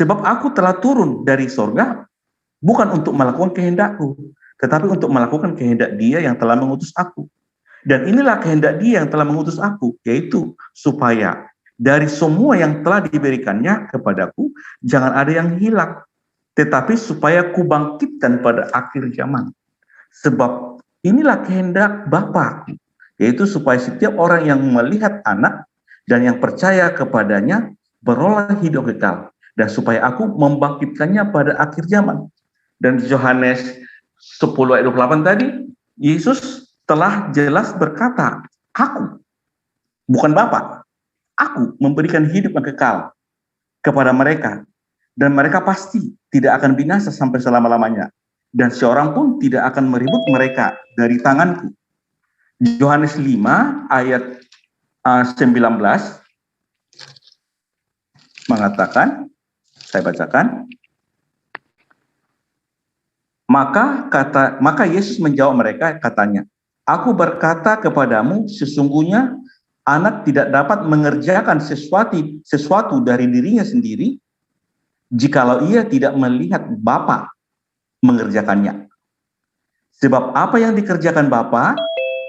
Sebab aku telah turun dari sorga bukan untuk melakukan kehendakku, tetapi untuk melakukan kehendak Dia yang telah mengutus aku. Dan inilah kehendak Dia yang telah mengutus aku, yaitu supaya dari semua yang telah diberikannya kepadaku, jangan ada yang hilang, tetapi supaya kubangkitkan pada akhir zaman. Sebab inilah kehendak Bapa-Ku, yaitu supaya setiap orang yang melihat Anak dan yang percaya kepadanya beroleh hidup kekal, dan supaya aku membangkitkannya pada akhir zaman. Dan Yohanes 10 ayat 28 tadi, Yesus telah jelas berkata, aku, bukan Bapa, aku memberikan hidup yang kekal kepada mereka, dan mereka pasti tidak akan binasa sampai selama-lamanya, dan seorang pun tidak akan merebut mereka dari tanganku. Yohanes 5 ayat 19 mengatakan, saya bacakan. Maka Yesus menjawab mereka, katanya, aku berkata kepadamu, sesungguhnya anak tidak dapat mengerjakan sesuatu dari dirinya sendiri, jikalau ia tidak melihat Bapa mengerjakannya. Sebab apa yang dikerjakan Bapa,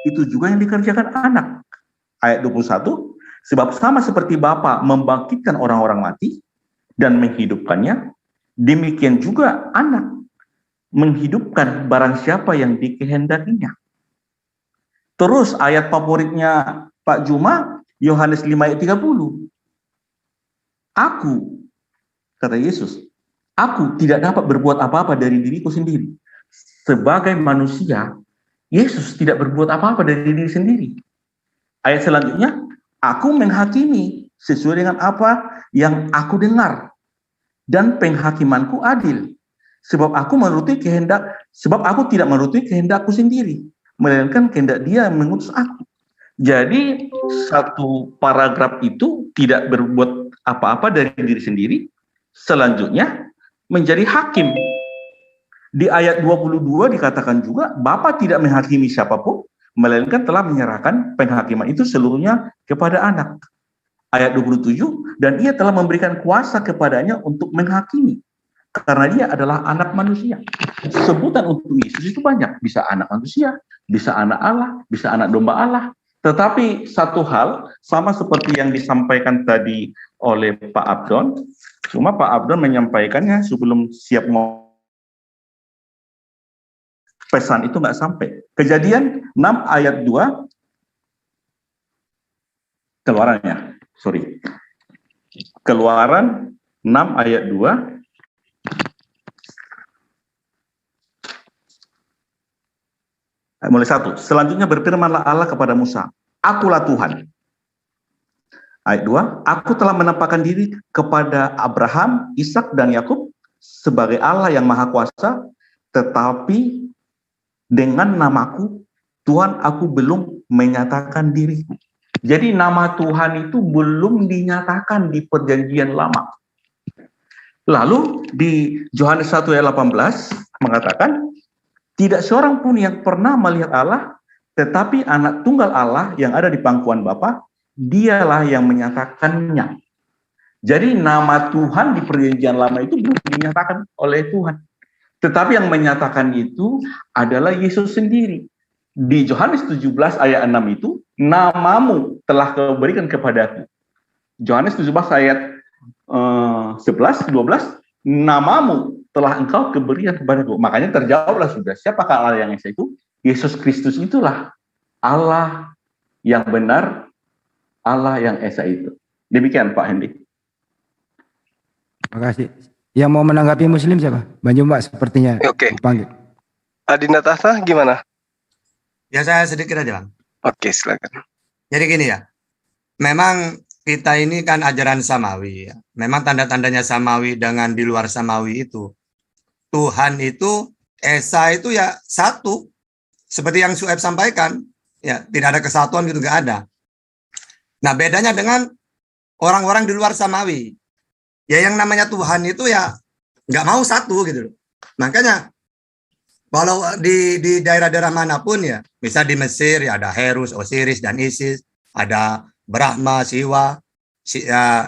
itu juga yang dikerjakan anak. Ayat 21, sebab sama seperti Bapa membangkitkan orang-orang mati dan menghidupkannya, demikian juga anak menghidupkan barang siapa yang dikehendakinya. Terus ayat favoritnya Pak Juma, Yohanes 5 ayat 30. Aku, kata Yesus, aku tidak dapat berbuat apa-apa dari diriku sendiri. Sebagai manusia, Yesus tidak berbuat apa-apa dari diri sendiri. Ayat selanjutnya, aku menghakimi sesuai dengan apa yang aku dengar, dan penghakimanku adil. Sebab aku tidak menuruti kehendakku sendiri, melainkan kehendak Dia yang mengutus aku. Jadi satu paragraf itu tidak berbuat apa-apa dari diri sendiri, selanjutnya menjadi hakim. Di ayat 22 dikatakan juga, Bapa tidak menghakimi siapapun, melainkan telah menyerahkan penghakiman itu seluruhnya kepada anak. Ayat 27, dan Ia telah memberikan kuasa kepadanya untuk menghakimi, karena Dia adalah anak manusia. Sebutan untuk Yesus itu banyak, bisa anak manusia, bisa anak Allah, bisa anak domba Allah. Tetapi satu hal, sama seperti yang disampaikan tadi oleh Pak Abdon, cuma Pak Abdon menyampaikannya sebelum siap mau pesan itu nggak sampai. Kejadian 6 ayat 2, Keluaran 6 ayat 2, mulai 1. Selanjutnya berfirmanlah Allah kepada Musa, akulah Tuhan. Ayat 2, aku telah menampakkan diri kepada Abraham, Ishak dan Yakub sebagai Allah yang Maha Kuasa, tetapi dengan namaku, Tuhan, aku belum menyatakan diriku. Jadi nama Tuhan itu belum dinyatakan di perjanjian lama. Lalu di Yohanes 1 ayat 18 mengatakan, tidak seorang pun yang pernah melihat Allah, tetapi anak tunggal Allah yang ada di pangkuan Bapa, Dialah yang menyatakannya. Jadi nama Tuhan di perjanjian lama itu belum dinyatakan oleh Tuhan. Tetapi yang menyatakan itu adalah Yesus sendiri. Di Yohanes 17 ayat 6 itu, namamu telah kuberikan kepadaku. Yohanes 17 ayat 11, 12, namamu telah engkau keberikan kepadaku. Makanya terjawablah sudah, siapakah Allah yang esa itu? Yesus Kristus itulah Allah yang benar, Allah yang esa itu. Demikian Pak Hendy. Terima kasih. Yang mau menanggapi Muslim siapa? Bang Jumba sepertinya. Oke. Panggil. Adinda Tahta gimana? Ya saya sedikit aja Bang. Oke, silakan. Jadi gini ya, memang kita ini kan ajaran samawi ya. Memang tanda-tandanya samawi dengan di luar samawi itu. Tuhan itu, Esa itu ya satu. Seperti yang Sueb sampaikan, ya tidak ada kesatuan gitu, nggak ada. Nah bedanya dengan orang-orang di luar samawi. Ya yang namanya Tuhan itu ya nggak mau satu gitu loh. Makanya kalau di daerah-daerah manapun ya, misal di Mesir ya ada Herus, Osiris, dan Isis, ada Brahma, Siwa,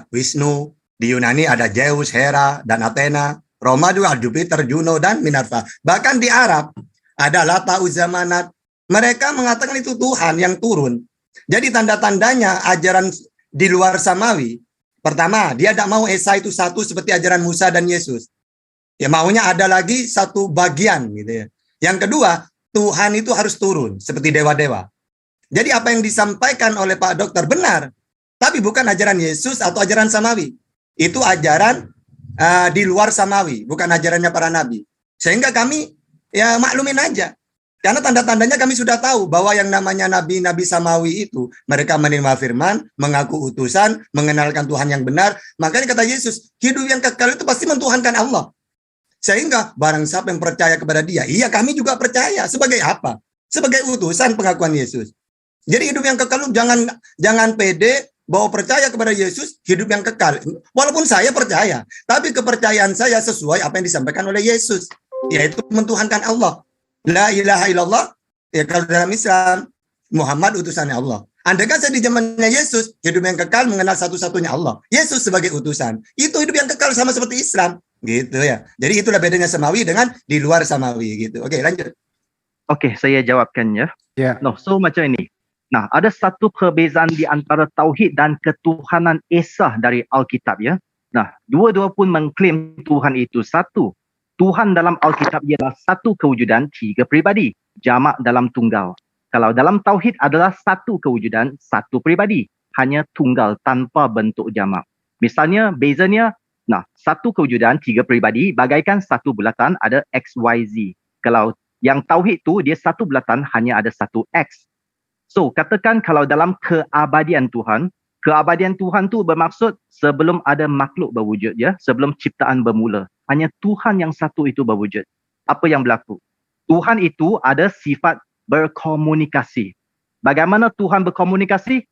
Wisnu, di Yunani ada Zeus, Hera, dan Athena, Roma juga ada Jupiter, Juno, dan Minerva. Bahkan di Arab ada Lata, Uzza, Manat. Mereka mengatakan itu Tuhan yang turun. Jadi tanda-tandanya ajaran di luar samawi, pertama, dia tidak mau Esa itu satu seperti ajaran Musa dan Yesus. Ya maunya ada lagi satu bagian gitu ya. Yang kedua, Tuhan itu harus turun seperti dewa-dewa. Jadi apa yang disampaikan oleh Pak Dokter benar, tapi bukan ajaran Yesus atau ajaran samawi. Itu ajaran di luar samawi, bukan ajarannya para nabi. Sehingga kami ya maklumin aja. Karena tanda-tandanya kami sudah tahu bahwa yang namanya nabi-nabi samawi itu, mereka menerima firman, mengaku utusan, mengenalkan Tuhan yang benar. Makanya kata Yesus, hidup yang kekal itu pasti mentuhankan Allah. Sehingga barang siapa yang percaya kepada dia, iya kami juga percaya. Sebagai apa? Sebagai utusan pengakuan Yesus. Jadi hidup yang kekal itu jangan pede bahwa percaya kepada Yesus, hidup yang kekal. Walaupun saya percaya, tapi kepercayaan saya sesuai apa yang disampaikan oleh Yesus, yaitu mentuhankan Allah. La ilaha illallah, ya kalau dalam Islam, Muhammad utusannya Allah. Andaikan saya di zamannya Yesus, hidup yang kekal mengenal satu-satunya Allah. Yesus sebagai utusan. Itu hidup yang kekal sama seperti Islam. Gitu ya. Jadi itulah bedanya samawi dengan di luar samawi gitu. Oke, lanjut. Oke, saya jawabkan ya. Ya. No, so macam ini. Nah, ada satu perbezaan di antara tauhid dan ketuhanan Esa dari Alkitab ya. Nah, dua-dua pun mengklaim Tuhan itu satu. Tuhan dalam Alkitab ialah satu kewujudan, tiga pribadi. Jamak dalam tunggal. Kalau dalam tauhid adalah satu kewujudan, satu pribadi. Hanya tunggal tanpa bentuk jamak. Misalnya, bezanya, nah, satu kewujudan, tiga pribadi, bagaikan satu bulatan ada X, Y, Z. Kalau yang tauhid tu, dia satu bulatan hanya ada satu X. So, katakan kalau dalam keabadian Tuhan tu bermaksud sebelum ada makhluk berwujud ya, sebelum ciptaan bermula. Hanya Tuhan yang satu itu berwujud. Apa yang berlaku? Tuhan itu ada sifat berkomunikasi. Bagaimana Tuhan berkomunikasi?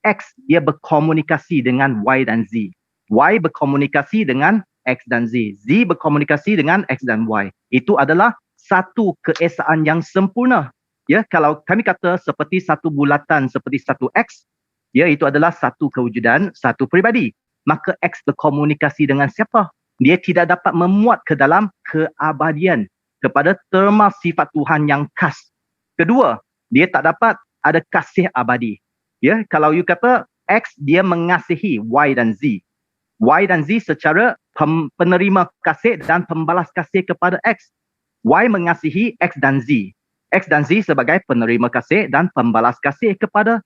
X dia berkomunikasi dengan Y dan Z. Y berkomunikasi dengan X dan Z. Z berkomunikasi dengan X dan Y. Itu adalah satu keesaan yang sempurna. Ya, kalau kami kata seperti satu bulatan, seperti satu X, ya itu adalah satu kewujudan, satu pribadi. Maka X berkomunikasi dengan siapa? Dia tidak dapat memuat ke dalam keabadian kepada terma sifat Tuhan yang khas. Kedua, dia tak dapat ada kasih abadi. Ya, kalau you kata X dia mengasihi Y dan Z. Y dan Z secara penerima kasih dan pembalas kasih kepada X. Y mengasihi X dan Z. X dan Z sebagai penerima kasih dan pembalas kasih kepada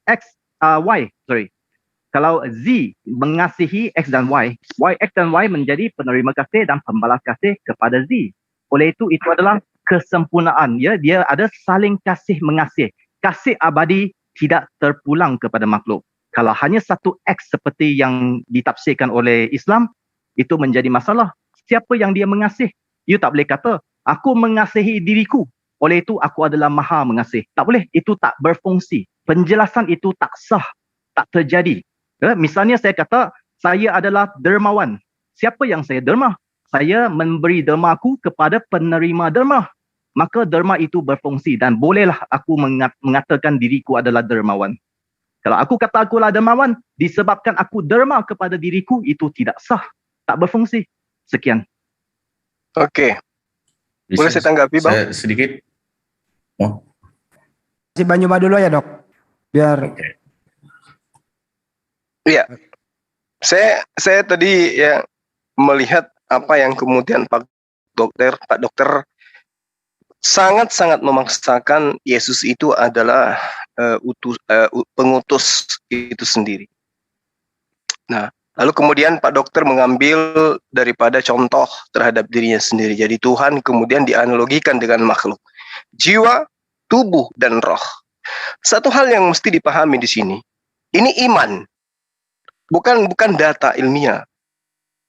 Y. Kalau Z mengasihi X dan Y, X dan Y menjadi penerima kasih dan pembalas kasih kepada Z. Oleh itu adalah kesempurnaan. Ya, dia ada saling kasih mengasih. Kasih abadi tidak terpulang kepada makhluk. Kalau hanya satu X seperti yang ditafsirkan oleh Islam, itu menjadi masalah. Siapa yang dia mengasihi? You tak boleh kata, aku mengasihi diriku. Oleh itu, aku adalah maha mengasihi. Tak boleh, itu tak berfungsi. Penjelasan itu tak sah, tak terjadi. Ya, misalnya saya kata, saya adalah dermawan. Siapa yang saya derma? Saya memberi dermaku kepada penerima derma. Maka derma itu berfungsi dan bolehlah aku mengatakan diriku adalah dermawan. Kalau aku kata aku adalah dermawan, disebabkan aku derma kepada diriku, itu tidak sah, tak berfungsi. Sekian. Oke. Boleh saya tanggapi, Bang? Sedikit. Oh. Si Banyuma dulu ya, Dok. Biar. Iya. Saya tadi ya melihat apa yang kemudian Pak Dokter sangat-sangat memaksakan Yesus itu adalah pengutus itu sendiri. Nah, lalu kemudian Pak Dokter mengambil daripada contoh terhadap dirinya sendiri. Jadi Tuhan kemudian dianalogikan dengan makhluk. Jiwa, tubuh, dan roh. Satu hal yang mesti dipahami di sini. Ini iman. Bukan data ilmiah.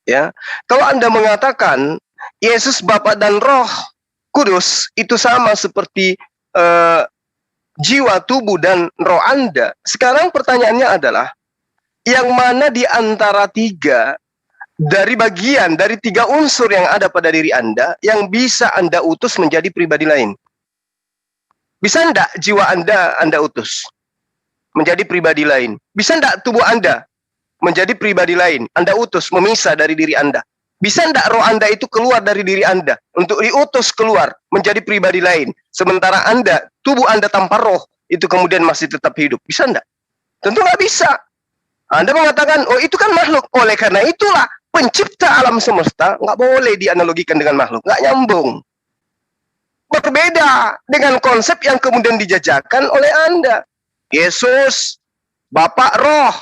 Ya. Kalau Anda mengatakan Yesus Bapa dan Roh Kudus itu sama seperti jiwa, tubuh, dan roh Anda. Sekarang pertanyaannya adalah, yang mana di antara tiga dari bagian dari tiga unsur yang ada pada diri Anda yang bisa Anda utus menjadi pribadi lain? Bisa enggak jiwa Anda utus menjadi pribadi lain? Bisa enggak tubuh Anda menjadi pribadi lain? Anda utus, memisah dari diri Anda. Bisa enggak roh Anda itu keluar dari diri Anda untuk diutus keluar menjadi pribadi lain? Sementara Anda, tubuh Anda tanpa roh, itu kemudian masih tetap hidup. Bisa enggak? Tentu nggak bisa. Anda mengatakan, oh itu kan makhluk. Oleh karena itulah, pencipta alam semesta nggak boleh dianalogikan dengan makhluk. Nggak nyambung. Berbeda dengan konsep yang kemudian dijajakan oleh Anda. Yesus, Bapak Roh.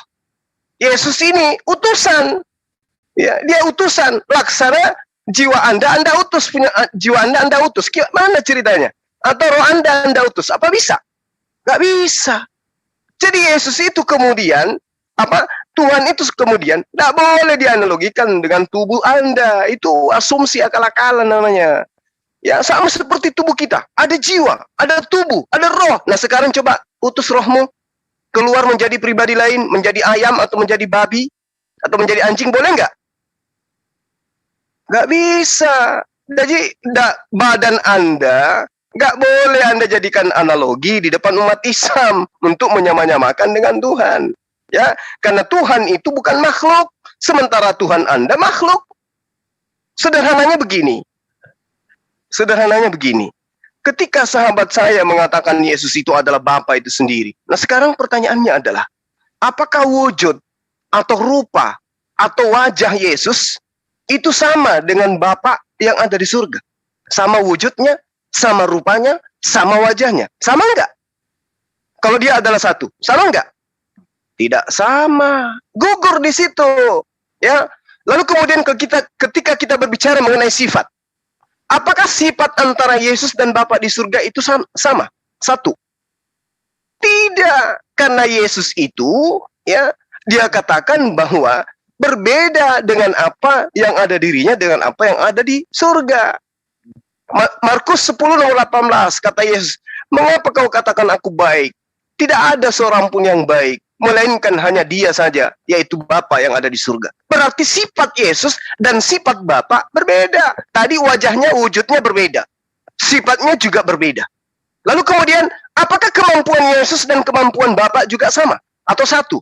Yesus ini utusan. Ya, dia utusan. Laksana jiwa Anda utus. Punya jiwa Anda utus. Mana ceritanya? Atau roh Anda utus. Apa bisa? Nggak bisa. Jadi Yesus itu kemudian, Tuhan itu kemudian tidak boleh dianalogikan dengan tubuh Anda. Itu asumsi akal-akalan namanya. Ya, sama seperti tubuh kita. Ada jiwa, ada tubuh, ada roh. Nah sekarang coba utus rohmu keluar menjadi pribadi lain, menjadi ayam atau menjadi babi atau menjadi anjing, boleh nggak? Nggak bisa. Jadi badan Anda nggak boleh Anda jadikan analogi di depan umat Islam untuk menyamanyamakan dengan Tuhan. Ya, karena Tuhan itu bukan makhluk, sementara Tuhan Anda makhluk. Sederhananya begini. Ketika sahabat saya mengatakan Yesus itu adalah Bapa itu sendiri. Nah, sekarang pertanyaannya adalah, apakah wujud atau rupa atau wajah Yesus itu sama dengan Bapa yang ada di surga? Sama wujudnya, sama rupanya, sama wajahnya. Sama enggak? Kalau dia adalah satu, sama enggak? Tidak sama. Gugur di situ. Ya. Lalu kemudian ketika kita berbicara mengenai sifat, apakah sifat antara Yesus dan Bapa di surga itu sama? Satu. Tidak. Karena Yesus itu, ya, dia katakan bahwa berbeda dengan apa yang ada dirinya dengan apa yang ada di surga. Markus 10:18 kata Yesus, mengapa kau katakan aku baik? Tidak ada seorang pun yang baik, melainkan hanya Dia saja, yaitu Bapa yang ada di surga. Berarti sifat Yesus dan sifat Bapa berbeda. Tadi wujudnya berbeda. Sifatnya juga berbeda. Lalu kemudian, apakah kemampuan Yesus dan kemampuan Bapa juga sama? Atau satu?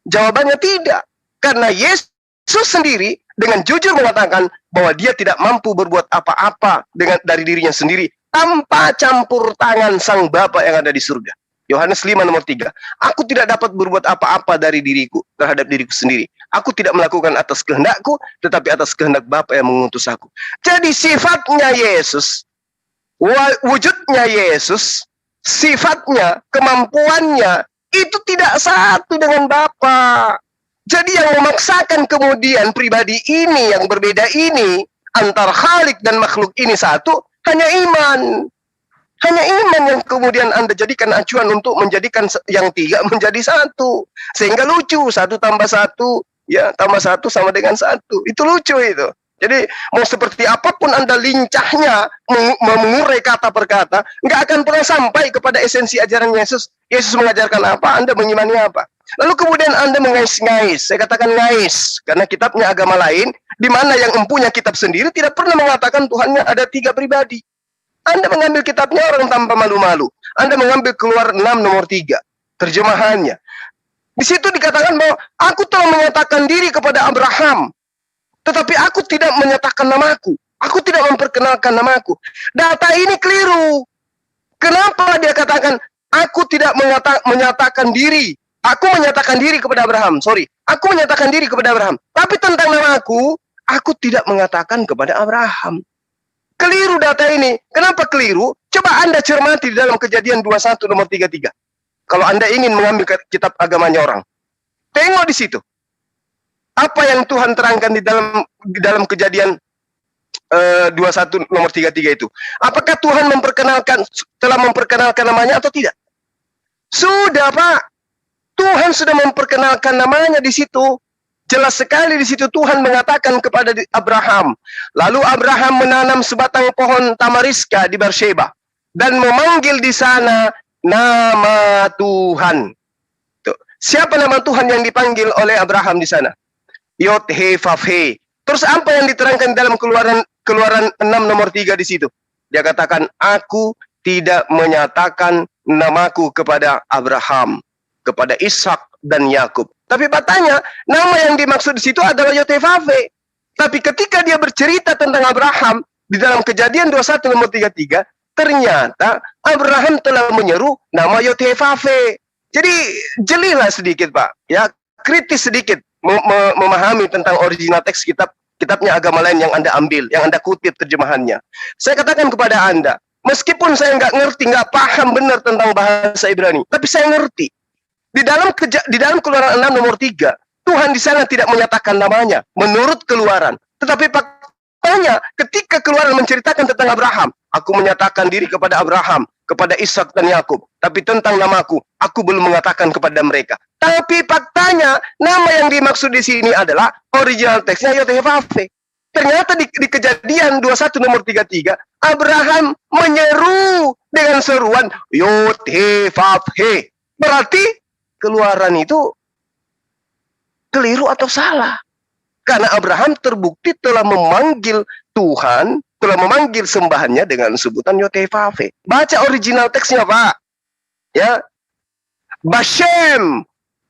Jawabannya tidak. Karena Yesus sendiri dengan jujur mengatakan bahwa dia tidak mampu berbuat apa-apa dari dirinya sendiri tanpa campur tangan Sang Bapa yang ada di surga. Yohanes 5:3. Aku tidak dapat berbuat apa-apa dari diriku terhadap diriku sendiri. Aku tidak melakukan atas kehendakku, tetapi atas kehendak Bapa yang mengutus aku. Jadi sifatnya Yesus, wujudnya Yesus, sifatnya, kemampuannya itu tidak satu dengan Bapa. Jadi yang memaksakan kemudian pribadi ini yang berbeda ini antara Khalik dan makhluk ini satu hanya iman. Hanya iman yang kemudian Anda jadikan acuan untuk menjadikan yang tiga menjadi satu. Sehingga lucu, 1 tambah 1, ya tambah 1 sama dengan 1. Itu lucu itu. Jadi mau seperti apapun Anda lincahnya mengurai kata per kata, nggak akan pernah sampai kepada esensi ajaran Yesus. Yesus mengajarkan apa, Anda mengimani apa. Lalu kemudian Anda mengais-ngais, saya katakan ngais, karena kitabnya agama lain, di mana yang empunya kitab sendiri tidak pernah mengatakan Tuhannya ada 3 pribadi. Anda mengambil kitabnya orang tanpa malu-malu. Anda mengambil Keluar 6:3, terjemahannya. Di situ dikatakan bahwa aku telah menyatakan diri kepada Abraham, tetapi aku tidak menyatakan namaku. Aku tidak memperkenalkan namaku. Data ini keliru. Kenapa dia katakan aku tidak menyatakan diri? Aku menyatakan diri kepada Abraham. Aku menyatakan diri kepada Abraham. Tapi tentang namaku, aku tidak mengatakan kepada Abraham. Keliru data ini. Kenapa keliru? Coba Anda cermati di dalam Kejadian 21:33. Kalau Anda ingin mengambil kitab agamanya orang. Tengok di situ. Apa yang Tuhan terangkan di dalam Kejadian 21:33 itu? Apakah Tuhan telah memperkenalkan namanya atau tidak? Sudah, Pak. Tuhan sudah memperkenalkan namanya di situ. Jelas sekali di situ Tuhan mengatakan kepada Abraham. Lalu Abraham menanam sebatang pohon tamariska di Beersheba dan memanggil di sana nama Tuhan. Tuh. Siapa nama Tuhan yang dipanggil oleh Abraham di sana? Yod He Vav He. Terus apa yang diterangkan dalam Keluaran 6 nomor 3 di situ? Dia katakan, aku tidak menyatakan namaku kepada Abraham, kepada Ishak dan Yakub. Tapi katanya nama yang dimaksud di situ adalah Yod He Vav He. Tapi ketika dia bercerita tentang Abraham di dalam Kejadian 21 nomor 33, ternyata Abraham telah menyeru nama Yod He Vav He. Jadi jelilah sedikit Pak, ya, kritis sedikit memahami tentang original teks kitabnya agama lain yang Anda ambil, yang Anda kutip terjemahannya. Saya katakan kepada Anda, meskipun saya nggak ngerti, nggak paham benar tentang bahasa Ibrani, tapi saya ngerti. Di dalam Keluaran 6 nomor 3, Tuhan di sana tidak menyatakan namanya menurut Keluaran. Tetapi faktanya ketika Keluaran menceritakan tentang Abraham, aku menyatakan diri kepada Abraham, kepada Ishak dan Yakub, tapi tentang namaku, aku belum mengatakan kepada mereka. Tapi faktanya nama yang dimaksud di sini adalah original teksnya Yod He Vav He. Ternyata di Kejadian 21 nomor 33, Abraham menyeru dengan seruan Yod He Vav He. Berarti Keluaran itu keliru atau salah? Karena Abraham terbukti telah memanggil Tuhan, telah memanggil sembahannya dengan sebutan Yod He Vav He. Baca original teksnya Pak. Ya. Bashem,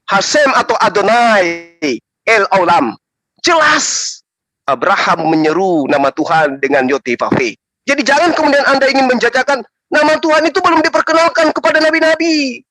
Hasem atau Adonai, El Olam. Jelas Abraham menyeru nama Tuhan dengan Yod He Vav He. Jadi jangan kemudian Anda ingin menjajakan nama Tuhan itu belum diperkenalkan kepada nabi-nabi.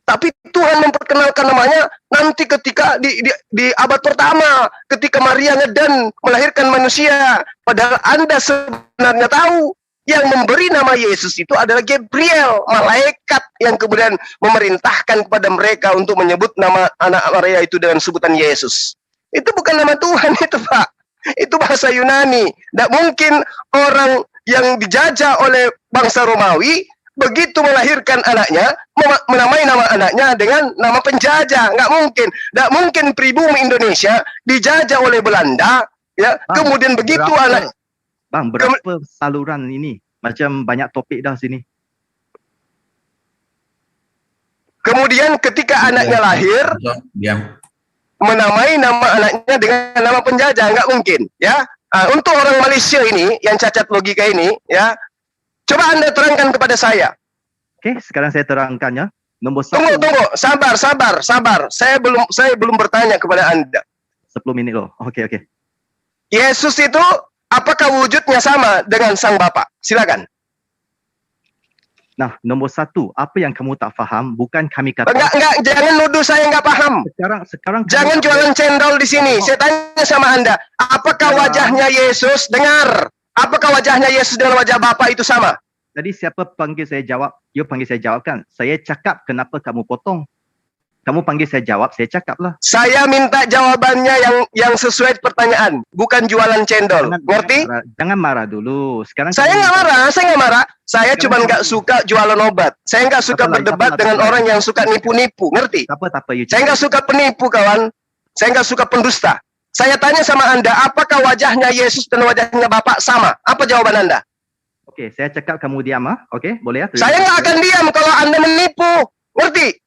Tapi Tuhan memperkenalkan namanya nanti ketika di abad pertama, ketika Maria ngedan melahirkan manusia. Padahal Anda sebenarnya tahu yang memberi nama Yesus itu adalah Gabriel, malaikat yang kemudian memerintahkan kepada mereka untuk menyebut nama anak Maria itu dengan sebutan Yesus. Itu bukan nama Tuhan itu Pak. Itu bahasa Yunani. Tidak mungkin orang yang dijajah oleh bangsa Romawi begitu melahirkan anaknya, menamai nama anaknya dengan nama penjajah. Nggak mungkin. Nggak mungkin pribumi Indonesia dijajah oleh Belanda, ya. Bang, kemudian begitu anak. Bang, berapa saluran ini? Macam banyak topik dah sini. Kemudian ketika anaknya lahir, menamai nama anaknya dengan nama penjajah. Nggak mungkin, ya. Untuk orang Malaysia ini, yang cacat logika ini, ya. Coba Anda terangkan kepada saya. Oke, sekarang saya terangkannya. Nombor 1. Tunggu, sabar. Saya belum bertanya kepada Anda. 10 minit loh. Oke. Yesus itu apakah wujudnya sama dengan Sang Bapa? Silakan. Nah, nombor 1, apa yang kamu tak faham bukan kami kata. Enggak, jangan nuduh saya nggak paham. Sekarang jangan jualan cendol di sini. Saya tanya sama Anda, apakah wajahnya Yesus apakah wajahnya Yesus dengan wajah Bapa itu sama? Jadi siapa panggil saya jawab? You panggil saya jawab kan? Saya cakap, kenapa kamu potong? Kamu panggil saya jawab, saya cakap lah. Saya minta jawabannya yang sesuai pertanyaan, bukan jualan cendol. Ngerti? Jangan marah dulu. Sekarang saya nggak marah. Saya cuma nggak suka jualan obat. Saya nggak suka berdebat dengan orang yang suka nipu-nipu. Ngerti? Saya nggak suka penipu, kawan. Saya nggak suka pendusta. Saya tanya sama Anda, apakah wajahnya Yesus dan wajahnya Bapak sama? Apa jawaban Anda? Oke, saya cakap kamu diam ah. Oke, boleh ya? Saya nggak akan diam kalau Anda menipu. Ngerti?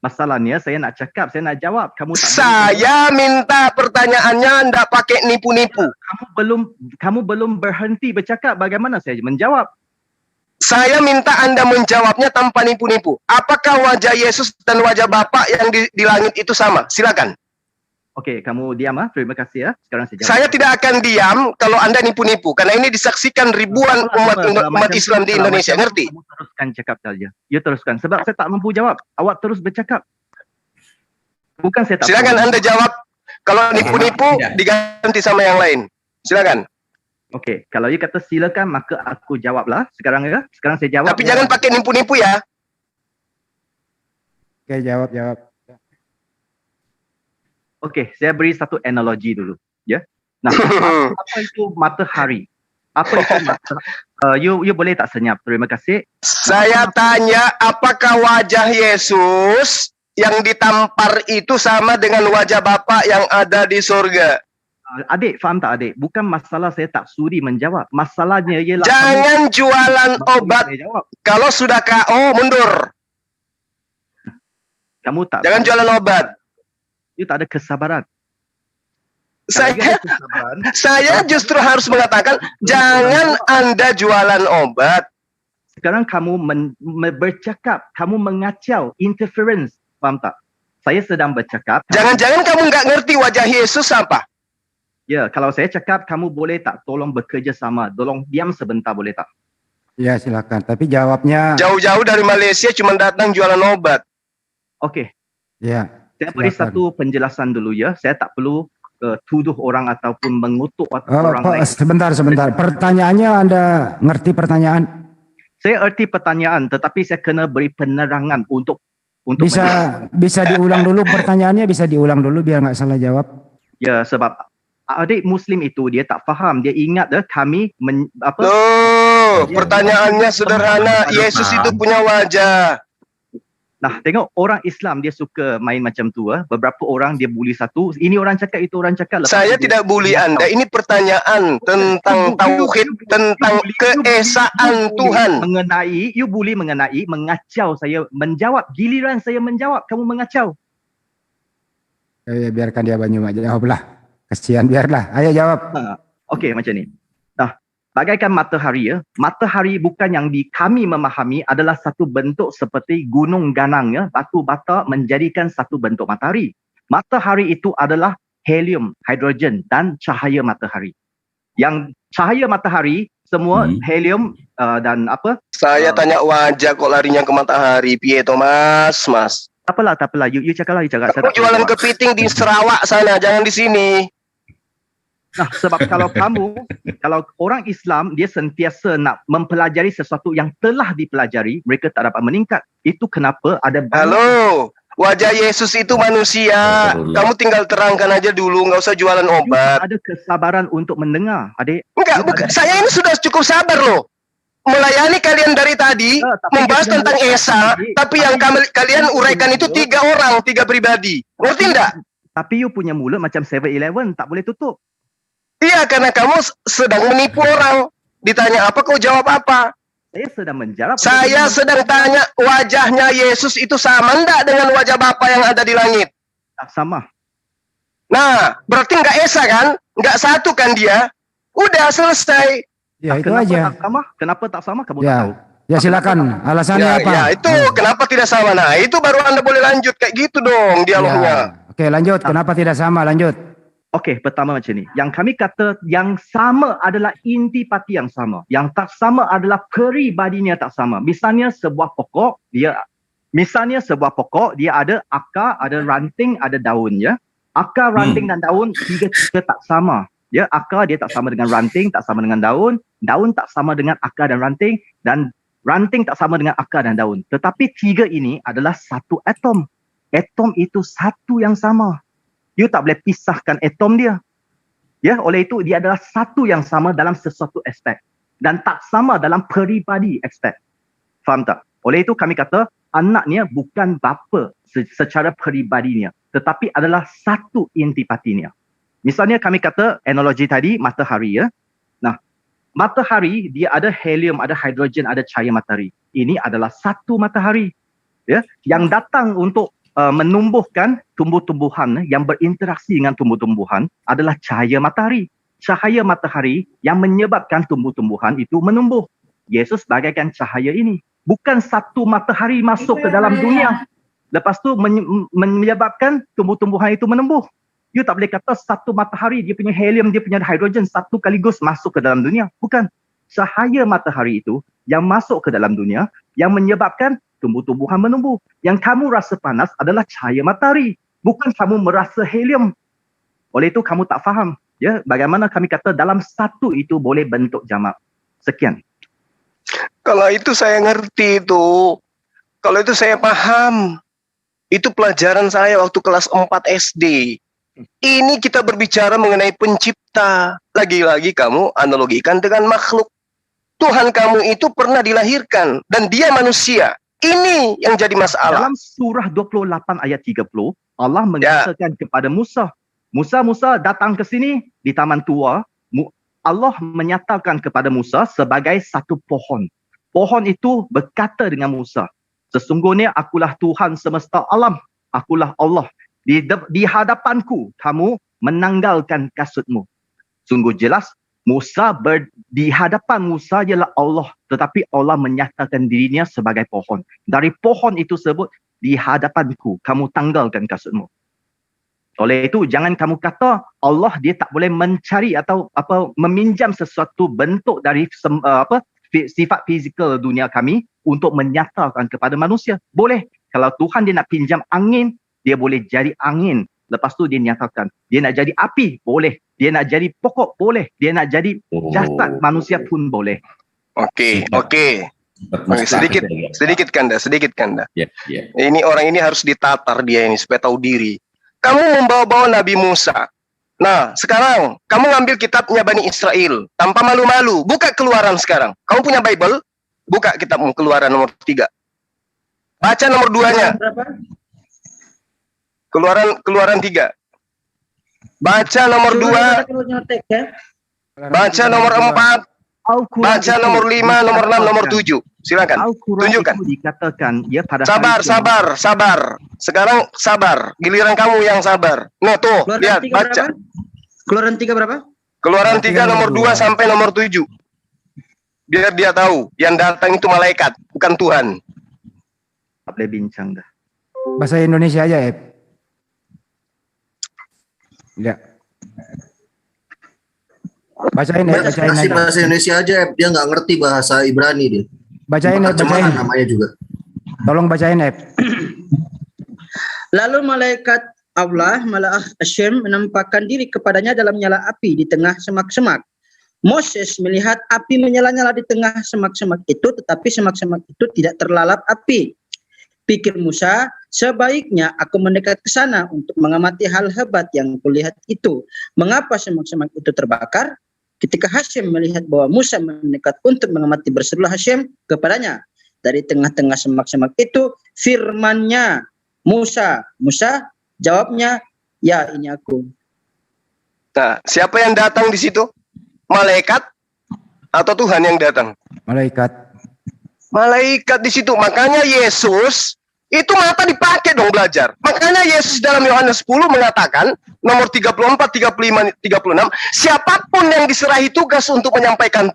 Masalahnya saya nak cakap, saya nak jawab. Saya minta pertanyaannya Anda pakai nipu-nipu. Kamu belum berhenti bercakap. Bagaimana saya menjawab? Saya minta Anda menjawabnya tanpa nipu-nipu. Apakah wajah Yesus dan wajah Bapak yang di langit itu sama? Silakan. Oke, kamu diam ah. Terima kasih ya. Sekarang saya jawab. Saya tidak akan diam kalau Anda nipu-nipu. Karena ini disaksikan ribuan umat Islam di Indonesia. Ngerti? Kamu teruskan cakap saja. You teruskan. Sebab saya tak mampu jawab. Awak terus bercakap. Bukan saya tak. Silakan Anda jawab. Kalau nipu-nipu diganti sama yang lain. Silakan. Oke, kalau you kata silakan, maka aku jawablah. Sekarang ya. Sekarang saya jawab. Tapi jangan pakai nipu-nipu ya. Oke, jawab. Oke, saya beri satu analogi dulu, ya. Nah, apa itu matahari? Apa itu matahari? You boleh tak senyap? Terima kasih. Saya tanya, apakah wajah Yesus yang ditampar itu sama dengan wajah Bapa yang ada di surga? Adik, faham tak adik? Bukan masalah saya tak sudi menjawab. Masalahnya ialah jangan jualan obat. Kalau sudah KO, mundur. Kamu tak Jangan jualan obat. You tak ada kesabaran. Saya justru harus mengatakan jangan Anda jualan obat. Sekarang kamu bercakap, kamu mengacau, interference, faham tak? Saya sedang bercakap. Jangan-jangan kamu nggak ngerti wajah Yesus apa? Ya, kalau saya cakap, kamu boleh tak tolong bekerja sama, tolong diam sebentar boleh tak? Ya silakan, tapi jawabnya. Jauh-jauh dari Malaysia cuma datang jualan obat. Okey. Ya. Saya beri satu penjelasan dulu ya. Saya tak perlu tuduh orang ataupun mengutuk orang lain. Sebentar. Pertanyaannya Anda ngerti pertanyaan? Saya erti pertanyaan, tetapi saya kena beri penerangan untuk bisa diulang dulu pertanyaannya, bisa diulang dulu biar nggak salah jawab. Ya, sebab adik Muslim itu dia tak faham, dia ingat kami pertanyaannya sederhana, Yesus itu punya wajah. Nah, tengok orang Islam dia suka main macam tu. Beberapa orang dia bully satu, ini orang cakap, itu orang cakap. Saya tidak bully Anda, ini pertanyaan tentang tauhid, tentang keesaan Tuhan. You bully mengenai, mengacau saya menjawab, giliran saya menjawab, kamu mengacau. Ya, biarkan dia Banyu jawablah. Kasihan, biarlah. Ayo jawab. Okey, macam ni. Nah, bagaikan matahari matahari bukan yang kami memahami adalah satu bentuk seperti gunung ganang batu bata menjadikan satu bentuk matahari. Matahari itu adalah helium, hidrogen dan cahaya matahari. Yang cahaya matahari semua helium dan apa? Saya tanya wajah kok larinya ke matahari, piye Thomas, Mas? Tak apalah, you cakaplah, you cakap. Kamu jualan kepiting di Sarawak sana, jangan di sini. Nah, sebab kalau orang Islam dia sentiasa nak mempelajari sesuatu yang telah dipelajari, mereka tak dapat meningkat. Itu kenapa ada Halo, wajah Yesus itu manusia. Kamu tinggal terangkan aja dulu, nggak usah jualan obat. Ada kesabaran untuk mendengar, adik. Bukan. Saya ini sudah cukup sabar loh. Melayani kalian dari tadi, membahas tentang Esa, tapi yang kalian uraikan itu 3 orang, 3 pribadi. Ngerti enggak? Tapi you punya mulut macam 7-Eleven, tak boleh tutup. Iya, karena kamu sedang menipu orang. Ditanya apa, kau jawab apa? Saya sedang menjawab. Saya sedang tanya, wajahnya Yesus itu sama enggak dengan wajah Bapa yang ada di langit? Tak sama. Nah, berarti enggak Esa kan? Enggak satu kan dia? Udah selesai. Ya, itu kenapa aja. Tak sama? Kenapa tak sama? Kamu Ya. tak tahu. Ya silakan, alasannya apa? Ya, itu kenapa tidak sama? Nah, itu baru Anda boleh lanjut kayak gitu dong dialognya. Ya. Oke, lanjut. Kenapa tidak sama? Lanjut. Okey, pertama macam ni. Yang kami kata yang sama adalah intipati yang sama. Yang tak sama adalah peribadinya tak sama. Misalnya sebuah pokok, dia ada akar, ada ranting, ada daun ya. Akar, ranting dan daun tiga tak sama. Ya, akar dia tak sama dengan ranting, tak sama dengan daun tak sama dengan akar dan ranting tak sama dengan akar dan daun. Tetapi tiga ini adalah satu atom. Atom itu satu yang sama. You tak boleh pisahkan atom dia. Ya, oleh itu dia adalah satu yang sama dalam sesuatu aspek dan tak sama dalam peribadi aspek. Faham tak? Oleh itu kami kata anaknya bukan bapa secara peribadinya, tetapi adalah satu intipatinya. Misalnya kami kata analogi tadi matahari ya. Nah, matahari dia ada helium, ada hidrogen, ada cahaya matahari. Ini adalah satu matahari. Ya, yang datang untuk menumbuhkan tumbuh-tumbuhan yang berinteraksi dengan tumbuh-tumbuhan adalah cahaya matahari. Cahaya matahari yang menyebabkan tumbuh-tumbuhan itu menumbuh. Yesus bagaikan cahaya ini. Bukan satu matahari masuk ke dalam dunia. Lepas tu menyebabkan tumbuh-tumbuhan itu menumbuh. You tak boleh kata satu matahari, dia punya helium, dia punya hidrogen, satu kaligus masuk ke dalam dunia. Bukan. Cahaya matahari itu yang masuk ke dalam dunia, yang menyebabkan tumbuh-tumbuhan menumbuh. Yang kamu rasa panas adalah cahaya matahari. Bukan kamu merasa helium. Oleh itu kamu tak faham. Ya, bagaimana kami kata dalam satu itu boleh bentuk jamak. Sekian. Kalau itu saya ngerti itu. Kalau itu saya paham. Itu pelajaran saya waktu kelas 4 SD. Ini kita berbicara mengenai pencipta. Lagi-lagi kamu analogikan dengan makhluk. Tuhan kamu itu pernah dilahirkan dan dia manusia. Ini yang jadi masalah. Dalam surah 28 ayat 30, Allah mengatakan kepada Musa, Musa datang ke sini di taman tua. Allah menyatakan kepada Musa sebagai satu pohon. Pohon itu berkata dengan Musa, sesungguhnya akulah Tuhan semesta alam. akulah Allah. Di hadapanku kamu menanggalkan kasutmu. Sungguh jelas Musa di hadapan Musa ialah Allah, tetapi Allah menyatakan dirinya sebagai pohon. Dari pohon itu sebut, di hadapanku kamu tanggalkan kasutmu. Oleh itu jangan kamu kata Allah dia tak boleh mencari atau meminjam sesuatu bentuk dari sifat fizikal dunia kami untuk menyatakan kepada manusia. Boleh. Kalau Tuhan dia nak pinjam angin, dia boleh jadi angin. Lepas tu dia nyatakan. Dia nak jadi api, boleh. Dia nak jadi pokok, boleh. Dia nak jadi jasad manusia pun boleh. Okey. Sedikit Kanda. Ini orang ini harus ditatar dia ini supaya tahu diri. Kamu membawa-bawa Nabi Musa. Nah, sekarang kamu ngambil kitabnya Bani Israel tanpa malu-malu. Buka Keluaran sekarang. Kamu punya Bible? Buka kitabmu Keluaran nomor 3. Baca nomor 2-nya. Keluaran 3. Baca nomor 2. Baca nomor 4. Baca nomor 5, nomor 6, nomor 7. Silakan. Tunjukkan. Dikatakan ya pada Sabar. Sekarang sabar. Giliran kamu yang sabar. Nah, tuh, lihat, baca. Keluaran 3 berapa? Keluaran 3 nomor 2 sampai nomor 7. Biar dia tahu yang datang itu malaikat, bukan Tuhan. Tak boleh bincang dah. Bahasa Indonesia aja, Ep. Ya. Bacain Kasih aja. bahasa Indonesia aja, dia nggak ngerti bahasa Ibrani dia. Bacain. Namanya juga. Tolong bacain, Ep. Lalu malaikat Allah, Malaach Hashem, menampakkan diri kepadanya dalam nyala api di tengah semak-semak. Moses melihat api menyala-nyala di tengah semak-semak itu, tetapi semak-semak itu tidak terlalap api. Pikir Musa, sebaiknya aku mendekat ke sana untuk mengamati hal hebat yang kulihat itu. Mengapa semak-semak itu terbakar? Ketika Hashem melihat bahwa Musa mendekat untuk mengamati, berserulah Hashem kepadanya. Dari tengah-tengah semak-semak itu, firman-Nya, Musa. Musa, jawabnya, ya ini aku. Nah, siapa yang datang di situ? Malaikat atau Tuhan yang datang? Malaikat di situ. Makanya Yesus itu mata dipakai dong belajar. Makanya Yesus dalam Yohanes 10 mengatakan nomor 34, 35, 36, siapapun yang diserahi tugas untuk menyampaikan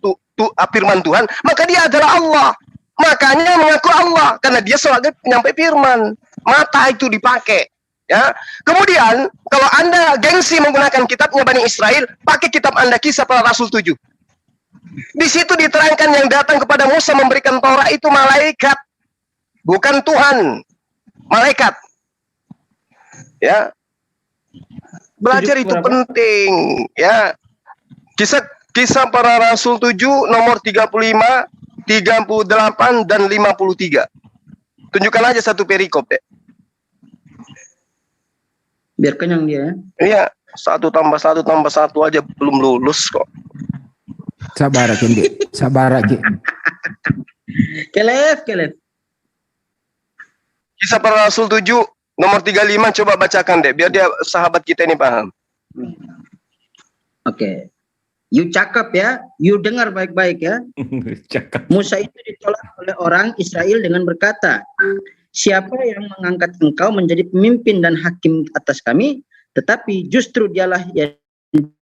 firman Tuhan, maka dia adalah Allah. Makanya mengaku Allah karena dia sebagai penyampai firman. Mata itu dipakai. Ya. Kemudian kalau Anda gengsi menggunakan kitabnya Bani Israel, pakai kitab Anda Kisah Para Rasul 7. Di situ diterangkan yang datang kepada Musa memberikan Taurat itu malaikat, bukan Tuhan. Malaikat. Ya. Belajar itu penting, ya. Kisah Para Rasul 7 nomor 35, 38 dan 53. Tunjukkan aja satu perikop, deh. Biar kenyang dia. Iya, 1 tambah 1 tambah 1 aja belum lulus kok. Sabar Ki. Kelef. Kisah Para Rasul 7 nomor 35 coba bacakan deh biar dia sahabat kita ini paham. Oke. You cakap ya, you dengar baik-baik ya. Musa itu ditolak oleh orang Israel dengan berkata, siapa yang mengangkat engkau menjadi pemimpin dan hakim atas kami? Tetapi justru dialah yang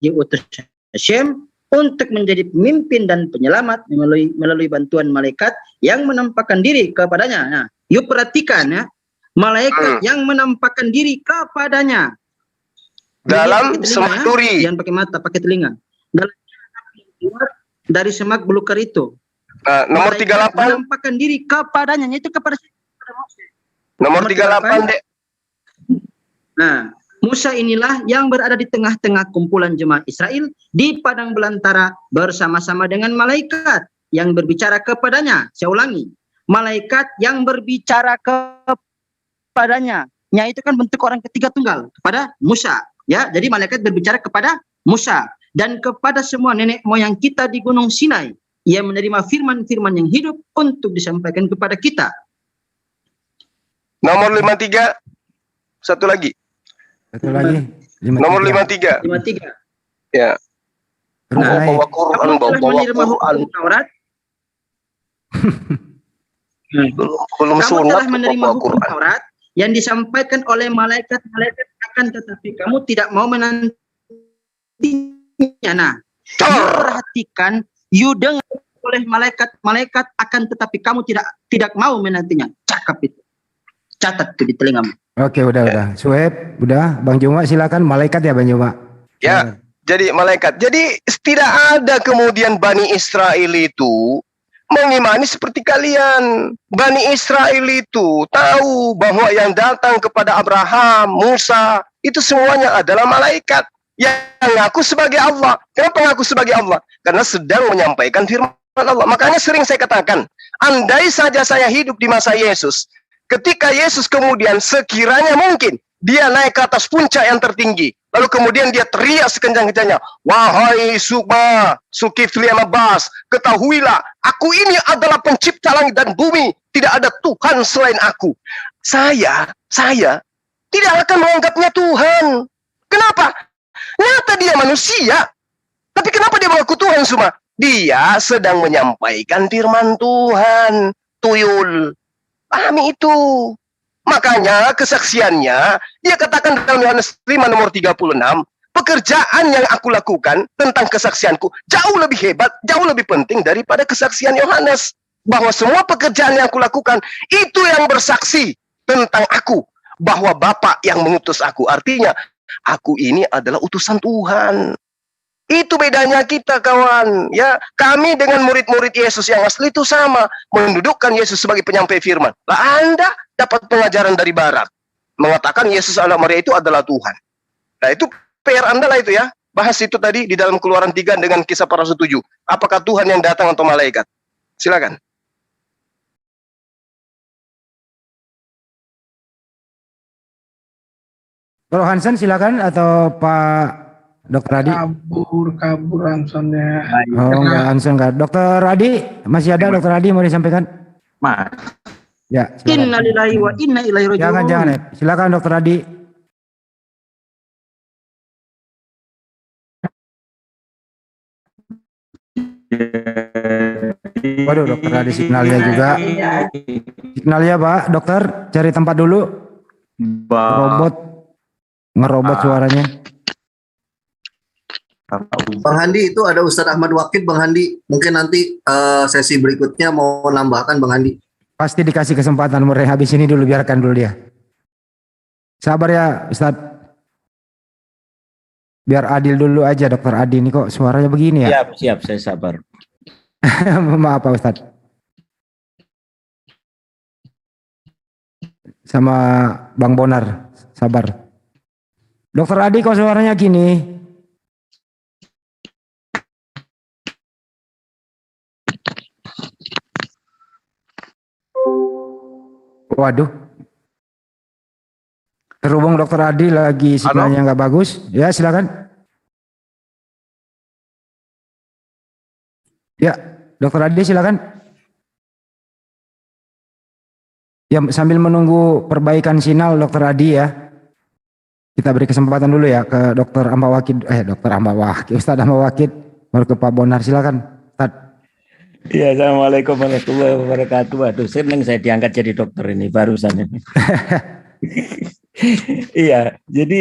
diutus Hashem untuk menjadi pemimpin dan penyelamat melalui bantuan malaikat yang menampakkan diri kepadanya. Nah, yuk perhatikan ya, malaikat yang menampakkan diri kepadanya. Dalam semak duri. Jangan pakai mata, pakai telinga. Dari semak belukar itu. Nomor 38. Menampakkan diri kepadanya, itu kepada Moses. Nomor 38, Dek. Nah, Musa inilah yang berada di tengah-tengah kumpulan jemaat Israel di padang belantara bersama-sama dengan malaikat yang berbicara kepadanya. Saya ulangi, malaikat yang berbicara kepadanya. Ya, itu kan bentuk orang ketiga tunggal kepada Musa. Ya, jadi malaikat berbicara kepada Musa dan kepada semua nenek moyang kita di Gunung Sinai. Ia menerima firman-firman yang hidup untuk disampaikan kepada kita. Nomor 53. Satu lagi. Nomor 53. Ya. Bawa Quran, bawa Quran. Taurat. Belum Kamu sunat telah menerima hukum Taurat yang disampaikan oleh malaikat-malaikat akan tetapi kamu tidak mau menantinya. Nah, you perhatikan, you dengar oleh malaikat-malaikat akan tetapi kamu tidak mau menantinya. Cakap itu. Catat itu di telingamu. Oke, udah. Sueb, udah. Bang Juma silakan. Malaikat ya Bang Juma. Ya, jadi malaikat. Jadi tidak ada kemudian Bani Israel itu mengimani seperti kalian. Bani Israel itu tahu bahwa yang datang kepada Abraham, Musa, itu semuanya adalah malaikat yang ngaku sebagai Allah. Kenapa ngaku sebagai Allah? Karena sedang menyampaikan firman Allah. Makanya sering saya katakan, andai saja saya hidup di masa Yesus, ketika Yesus kemudian sekiranya mungkin dia naik ke atas puncak yang tertinggi, lalu kemudian dia teriak sekencang-kencangnya, wahai Subha, Zulkifli Abbas, ketahuilah, aku ini adalah pencipta langit dan bumi, tidak ada Tuhan selain aku. Saya tidak akan menganggapnya Tuhan. Kenapa? Nyata dia manusia. Tapi kenapa dia mengaku Tuhan semua? Dia sedang menyampaikan firman Tuhan. Tuyul. Pahami itu. Makanya kesaksiannya, dia katakan dalam Yohanes 5 nomor 36, pekerjaan yang aku lakukan tentang kesaksianku jauh lebih hebat, jauh lebih penting daripada kesaksian Yohanes. Bahwa semua pekerjaan yang aku lakukan, itu yang bersaksi tentang aku. Bahwa Bapa yang mengutus aku. Artinya, aku ini adalah utusan Tuhan. Itu bedanya kita, kawan. Ya, kami dengan murid-murid Yesus yang asli itu sama, mendudukkan Yesus sebagai penyampai firman. Lah Anda dapat pengajaran dari barat, mengatakan Yesus anak Maria itu adalah Tuhan. Nah, itu PR Anda lah itu ya. Bahas itu tadi di dalam Keluaran 3 dengan Kisah Para Rasul 7. Apakah Tuhan yang datang atau malaikat? Silakan. Kalau Hansen silakan atau Pak Dokter Adi? Kabur Hansonnya. Oh, enggak, Hansen enggak. Dokter Adi, masih ada Dokter Adi mau disampaikan? Mas. Ya, Innalillahi wa inna ilaihi raji'un. Jangan ya. Silakan Dokter Adi. Waduh, Dokter Adi signalnya juga. Signalnya Pak, Dokter, cari tempat dulu. Ngerobot suaranya. Bang Handi, itu ada Ustadz Ahmad Wakid, Bang Handi. Mungkin nanti sesi berikutnya mau nambahkan Bang Handi. Pasti dikasih kesempatan, mulai habis ini dulu, biarkan dulu dia. Sabar ya Ustadz. Biar adil dulu aja Dokter Adi, ini kok suaranya begini ya? Siap, saya sabar. Maaf Pak Ustadz. Sama Bang Bonar, sabar. Dokter Adi kok suaranya gini? Waduh. Terhubung Dokter Adi lagi sinyalnya nggak bagus. Ya silakan. Ya Dokter Adi silakan. Ya sambil menunggu perbaikan sinyal Dokter Adi ya. Kita beri kesempatan dulu ya ke Dokter Amba Wakid. Ustadz Amba Wakid. Baru ke Pak Bonar, silakan Ustadz. Iya, assalamualaikum warahmatullahi wabarakatuh. Waduh, senang saya diangkat jadi dokter ini barusan ini. Iya, jadi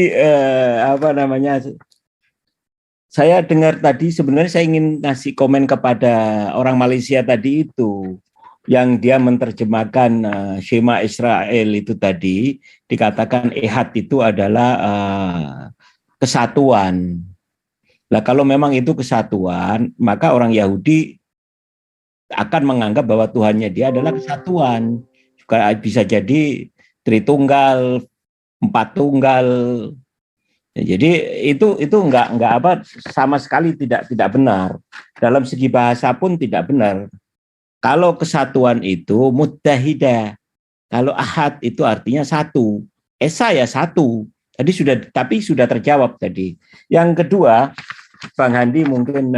saya dengar tadi, sebenarnya saya ingin ngasih komen kepada orang Malaysia tadi itu, yang dia menerjemahkan Shema Israel itu tadi, dikatakan ehad itu adalah kesatuan. Nah, kalau memang itu kesatuan, maka orang Yahudi akan menganggap bahwa Tuhannya dia adalah kesatuan. Juga bisa jadi Tritunggal, Empat Tunggal. Ya, jadi itu enggak sama sekali tidak benar. Dalam segi bahasa pun tidak benar. Kalau kesatuan itu muttahidah. Kalau ahad itu artinya satu. Esa ya satu. Tapi sudah terjawab tadi. Yang kedua, Bang Handi, mungkin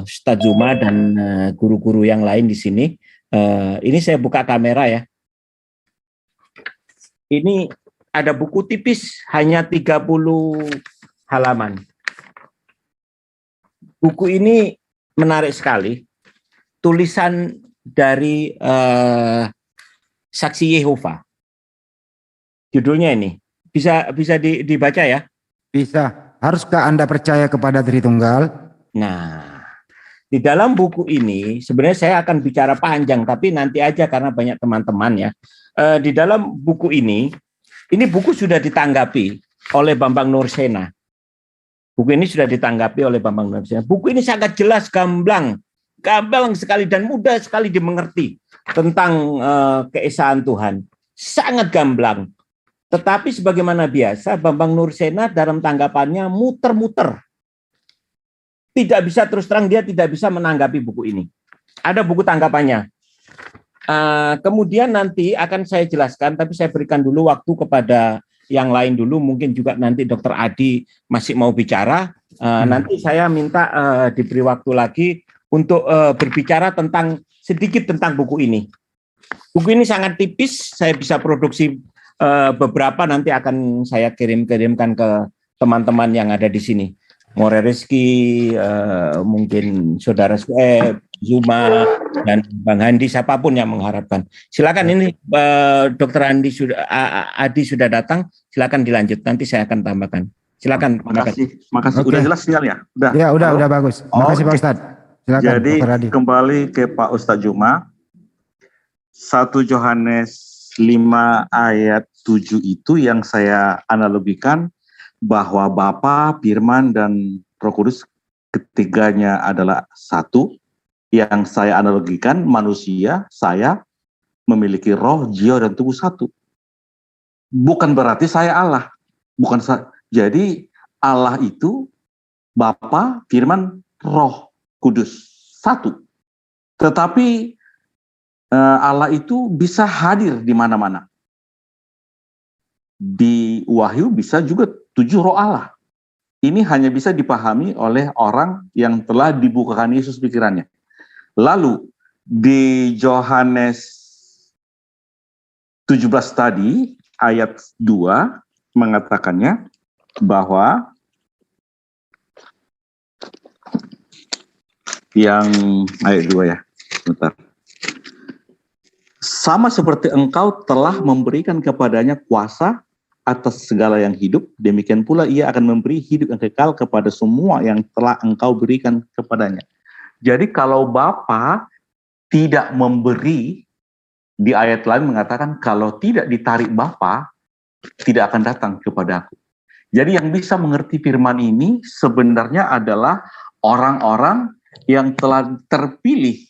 Ustadz Zuma dan guru-guru yang lain di sini. Ini saya buka kamera ya. Ini ada buku tipis, hanya 30 halaman. Buku ini menarik sekali. Tulisan dari Saksi Yehova. Judulnya ini. Bisa dibaca ya? Bisa. Haruskah Anda percaya kepada Tritunggal? Nah, di dalam buku ini sebenarnya saya akan bicara panjang, tapi nanti aja karena banyak teman-teman ya. Di dalam buku ini buku sudah ditanggapi oleh Bambang Nursena. Buku ini sudah ditanggapi oleh Bambang Nursena. Buku ini sangat jelas, gamblang sekali dan mudah sekali dimengerti tentang keesaan Tuhan. Sangat gamblang. Tetapi sebagaimana biasa, Bambang Nursena dalam tanggapannya muter-muter. Tidak bisa terus terang, dia tidak bisa menanggapi buku ini. Ada buku tanggapannya. Kemudian nanti akan saya jelaskan, tapi saya berikan dulu waktu kepada yang lain dulu, mungkin juga nanti Dr. Adi masih mau bicara. Nanti saya minta diberi waktu lagi untuk berbicara sedikit tentang buku ini. Buku ini sangat tipis, saya bisa produksi beberapa, nanti akan saya kirimkan ke teman-teman yang ada di sini. More Rizky, mungkin Saudara Sueb, Zuma, dan Bang Handi, siapapun yang mengharapkan. Silakan, ini Dr. Adi sudah datang, silakan dilanjut, nanti saya akan tambahkan. Silakan. Makasih. Oke. Udah jelas sinyalnya? Udah. Ya, udah bagus. Makasih Pak Ustadz. Silakan. Jadi Dr. Adi. kembali ke Pak Ustadz Juma. 1 Yohanes 5 ayat 7 itu yang saya analogikan bahwa Bapa, Firman, dan Roh Kudus ketiganya adalah satu. Yang saya analogikan manusia, saya memiliki roh, jiwa, dan tubuh satu. Bukan berarti saya Allah. Jadi Allah itu Bapa, Firman, Roh Kudus satu. Tetapi Allah itu bisa hadir di mana-mana. Di Wahyu bisa juga 7 roh Allah. Ini hanya bisa dipahami oleh orang yang telah dibukakan Yesus pikirannya. Lalu di Yohanes 17 tadi ayat 2 mengatakannya bahwa yang ayat 2 ya. Bentar. Sama seperti engkau telah memberikan kepadanya kuasa atas segala yang hidup, demikian pula ia akan memberi hidup yang kekal kepada semua yang telah engkau berikan kepadanya. Jadi kalau Bapa tidak memberi, di ayat lain mengatakan kalau tidak ditarik Bapa, tidak akan datang kepada aku. Jadi yang bisa mengerti firman ini sebenarnya adalah orang-orang yang telah terpilih,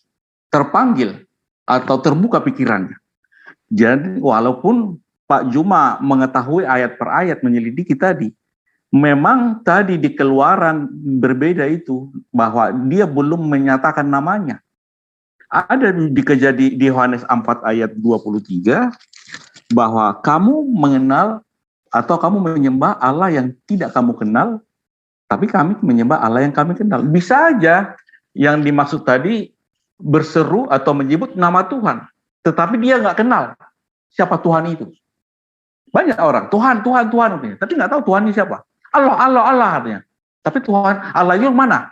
terpanggil, atau terbuka pikirannya. Jadi walaupun Pak Juma mengetahui ayat per ayat, menyelidiki tadi, memang tadi di Keluaran berbeda itu, bahwa dia belum menyatakan namanya. Ada di Yohanes 4 ayat 23, bahwa kamu mengenal atau kamu menyembah Allah yang tidak kamu kenal, tapi kami menyembah Allah yang kami kenal. Bisa aja yang dimaksud tadi berseru atau menyebut nama Tuhan, tetapi dia nggak kenal siapa Tuhan itu. Banyak orang, Tuhan, artinya, tapi nggak tahu Tuhan ini siapa. Allah artinya. Tapi Tuhan, Allah itu mana?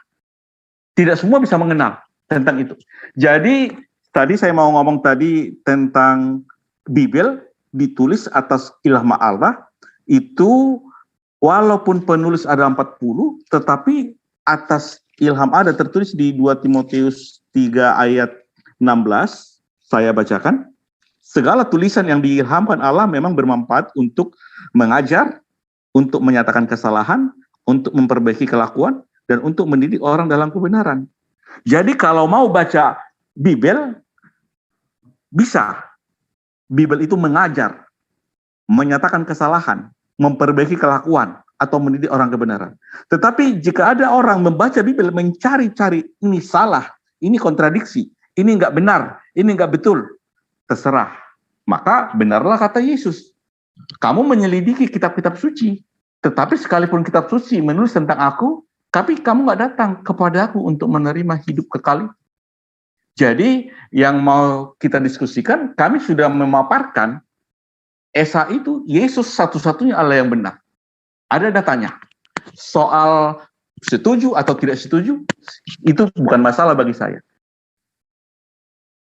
Tidak semua bisa mengenal tentang itu. Jadi, tadi saya mau ngomong tadi tentang Bible ditulis atas ilham Allah, itu walaupun penulis ada 40, tetapi atas ilham ada tertulis di 2 Timotius 3 ayat 16, saya bacakan. Segala tulisan yang diilhamkan Allah memang bermanfaat untuk mengajar, untuk menyatakan kesalahan, untuk memperbaiki kelakuan, dan untuk mendidik orang dalam kebenaran. Jadi kalau mau baca Bible, bisa. Bible itu mengajar, menyatakan kesalahan, memperbaiki kelakuan, atau mendidik orang kebenaran. Tetapi jika ada orang membaca Bible, mencari-cari, ini salah, ini kontradiksi, ini enggak benar, ini enggak betul, terserah. Maka benarlah kata Yesus, kamu menyelidiki kitab-kitab suci, tetapi sekalipun kitab suci menulis tentang aku, tapi kamu nggak datang kepada aku untuk menerima hidup kekal. Jadi yang mau kita diskusikan, kami sudah memaparkan Esa itu Yesus satu-satunya Allah yang benar. Ada datanya. Soal setuju atau tidak setuju, itu bukan masalah bagi saya.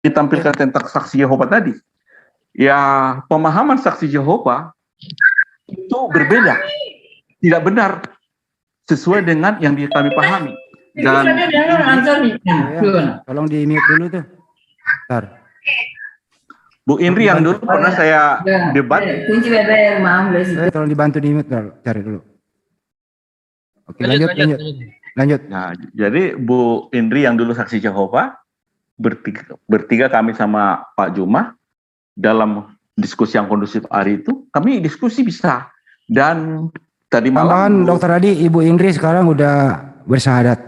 Ditampilkan tentang saksi Yehova tadi. Ya, pemahaman saksi Yehova itu berbeda, tidak benar sesuai dengan yang kami pahami. Dan tolong di mute dulu tuh. Bentar. Bu Indri yang dulu pernah saya debat. Tolong dibantu di mute, cari dulu. Oke, lanjut. Nah, jadi Bu Indri yang dulu saksi Jehovah, bertiga kami sama Pak Juma dalam diskusi yang kondusif hari itu, kami diskusi bisa. Dan tadi malam Dokter Adi, Ibu Indri sekarang udah bersahadat.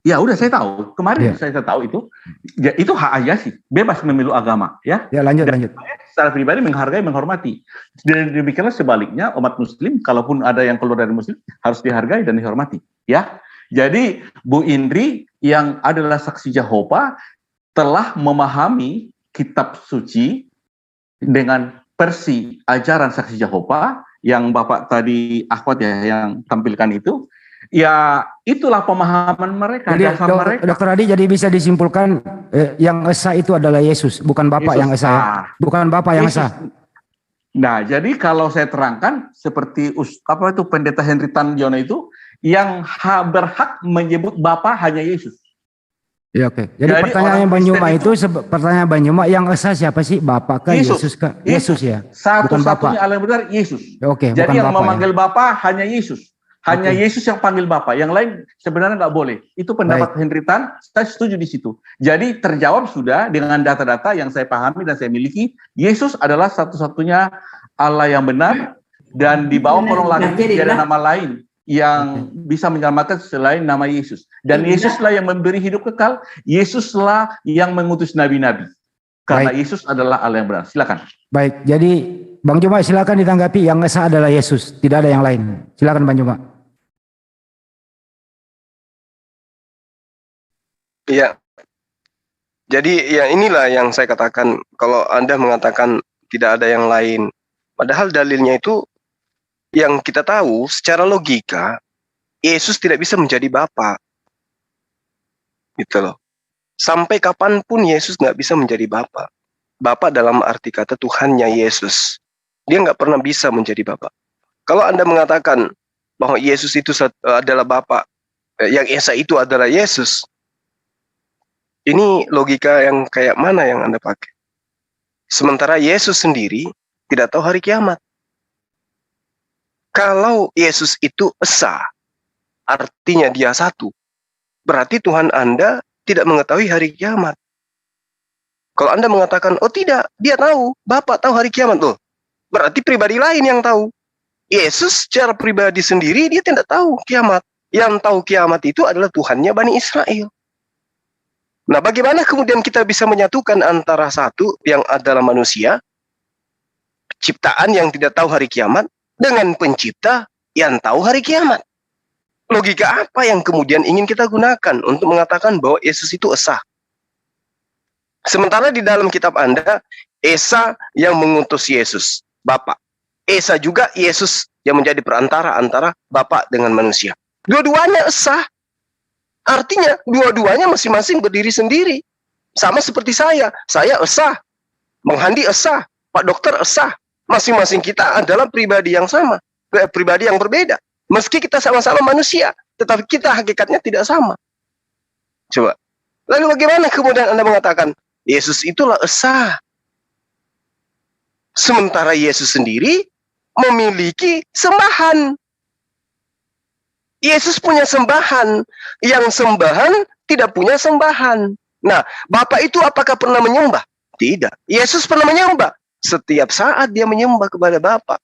Ya udah saya tahu, kemarin saya tahu itu, ya, itu hak aja sih, bebas memilih agama, ya. Ya lanjut. Saya secara pribadi menghargai, menghormati. Dan demikianlah sebaliknya umat Muslim, kalaupun ada yang keluar dari Muslim harus dihargai dan dihormati, ya. Jadi Bu Indri yang adalah saksi Jehovah telah memahami kitab suci dengan versi ajaran saksi Jehovah yang Bapak tadi Akhwat ya yang tampilkan itu. Ya itulah pemahaman mereka. Jadi Dokter Adi jadi bisa disimpulkan yang esa itu adalah Yesus, bukan Bapak yang esa, bukan Bapak yang esa. Nah, jadi kalau saya terangkan seperti Pendeta Henry Tanjono itu yang berhak menyebut Bapa hanya Yesus. Ya oke. Jadi pertanyaannya pertanyaan Banyuma yang esa siapa sih? Bapak kah Yesus kah? Yesus ya. Satu-satunya Allah yang benar Yesus. Oke. Jadi yang Bapak, memanggil Bapa hanya Yesus. Hanya Yesus yang panggil Bapa, yang lain sebenarnya nggak boleh. Itu pendapat Henry Tan, saya setuju di situ. Jadi terjawab sudah dengan data-data yang saya pahami dan saya miliki. Yesus adalah satu-satunya Allah yang benar dan di bawah kolong langit tidak ada nama lain yang bisa menyelamatkan selain nama Yesus. Dan Yesuslah yang memberi hidup kekal, Yesuslah yang mengutus nabi-nabi. Karena Yesus adalah Allah yang benar. Silakan. Baik, jadi Bang Juma silakan ditanggapi, yang esa adalah Yesus, tidak ada yang lain. Silakan Bang Juma. Iya. Jadi ya inilah yang saya katakan, kalau Anda mengatakan tidak ada yang lain, padahal dalilnya itu yang kita tahu secara logika Yesus tidak bisa menjadi Bapa, gitu loh. Sampai kapanpun Yesus nggak bisa menjadi Bapa. Bapa dalam arti kata Tuhannya Yesus, dia nggak pernah bisa menjadi Bapa. Kalau Anda mengatakan bahwa Yesus itu adalah Bapa, yang Esa itu adalah Yesus, ini logika yang kayak mana yang Anda pakai? Sementara Yesus sendiri tidak tahu hari kiamat. Kalau Yesus itu esa, artinya dia satu, berarti Tuhan Anda tidak mengetahui hari kiamat. Kalau Anda mengatakan, oh tidak, dia tahu, Bapa tahu hari kiamat, loh, berarti pribadi lain yang tahu. Yesus secara pribadi sendiri dia tidak tahu kiamat. Yang tahu kiamat itu adalah Tuhannya Bani Israel. Nah, bagaimana kemudian kita bisa menyatukan antara satu yang adalah manusia, ciptaan yang tidak tahu hari kiamat, dengan pencipta yang tahu hari kiamat? Logika apa yang kemudian ingin kita gunakan untuk mengatakan bahwa Yesus itu esa? Sementara di dalam kitab Anda, Esa yang mengutus Yesus, Bapa. Esa juga Yesus yang menjadi perantara antara Bapa dengan manusia. Dua-duanya esa. Artinya dua-duanya masing-masing berdiri sendiri. Sama seperti saya esa, Bang Handi esa, Pak Dokter esa. Masing-masing kita adalah pribadi yang sama, pribadi yang berbeda. Meski kita sama-sama manusia, tetapi kita hakikatnya tidak sama. Coba. Lalu bagaimana kemudian Anda mengatakan Yesus itulah esa? Sementara Yesus sendiri memiliki sembahan. Yesus punya sembahan, yang sembahan tidak punya sembahan. Nah, Bapa itu apakah pernah menyembah? Tidak. Yesus pernah menyembah. Setiap saat dia menyembah kepada Bapa.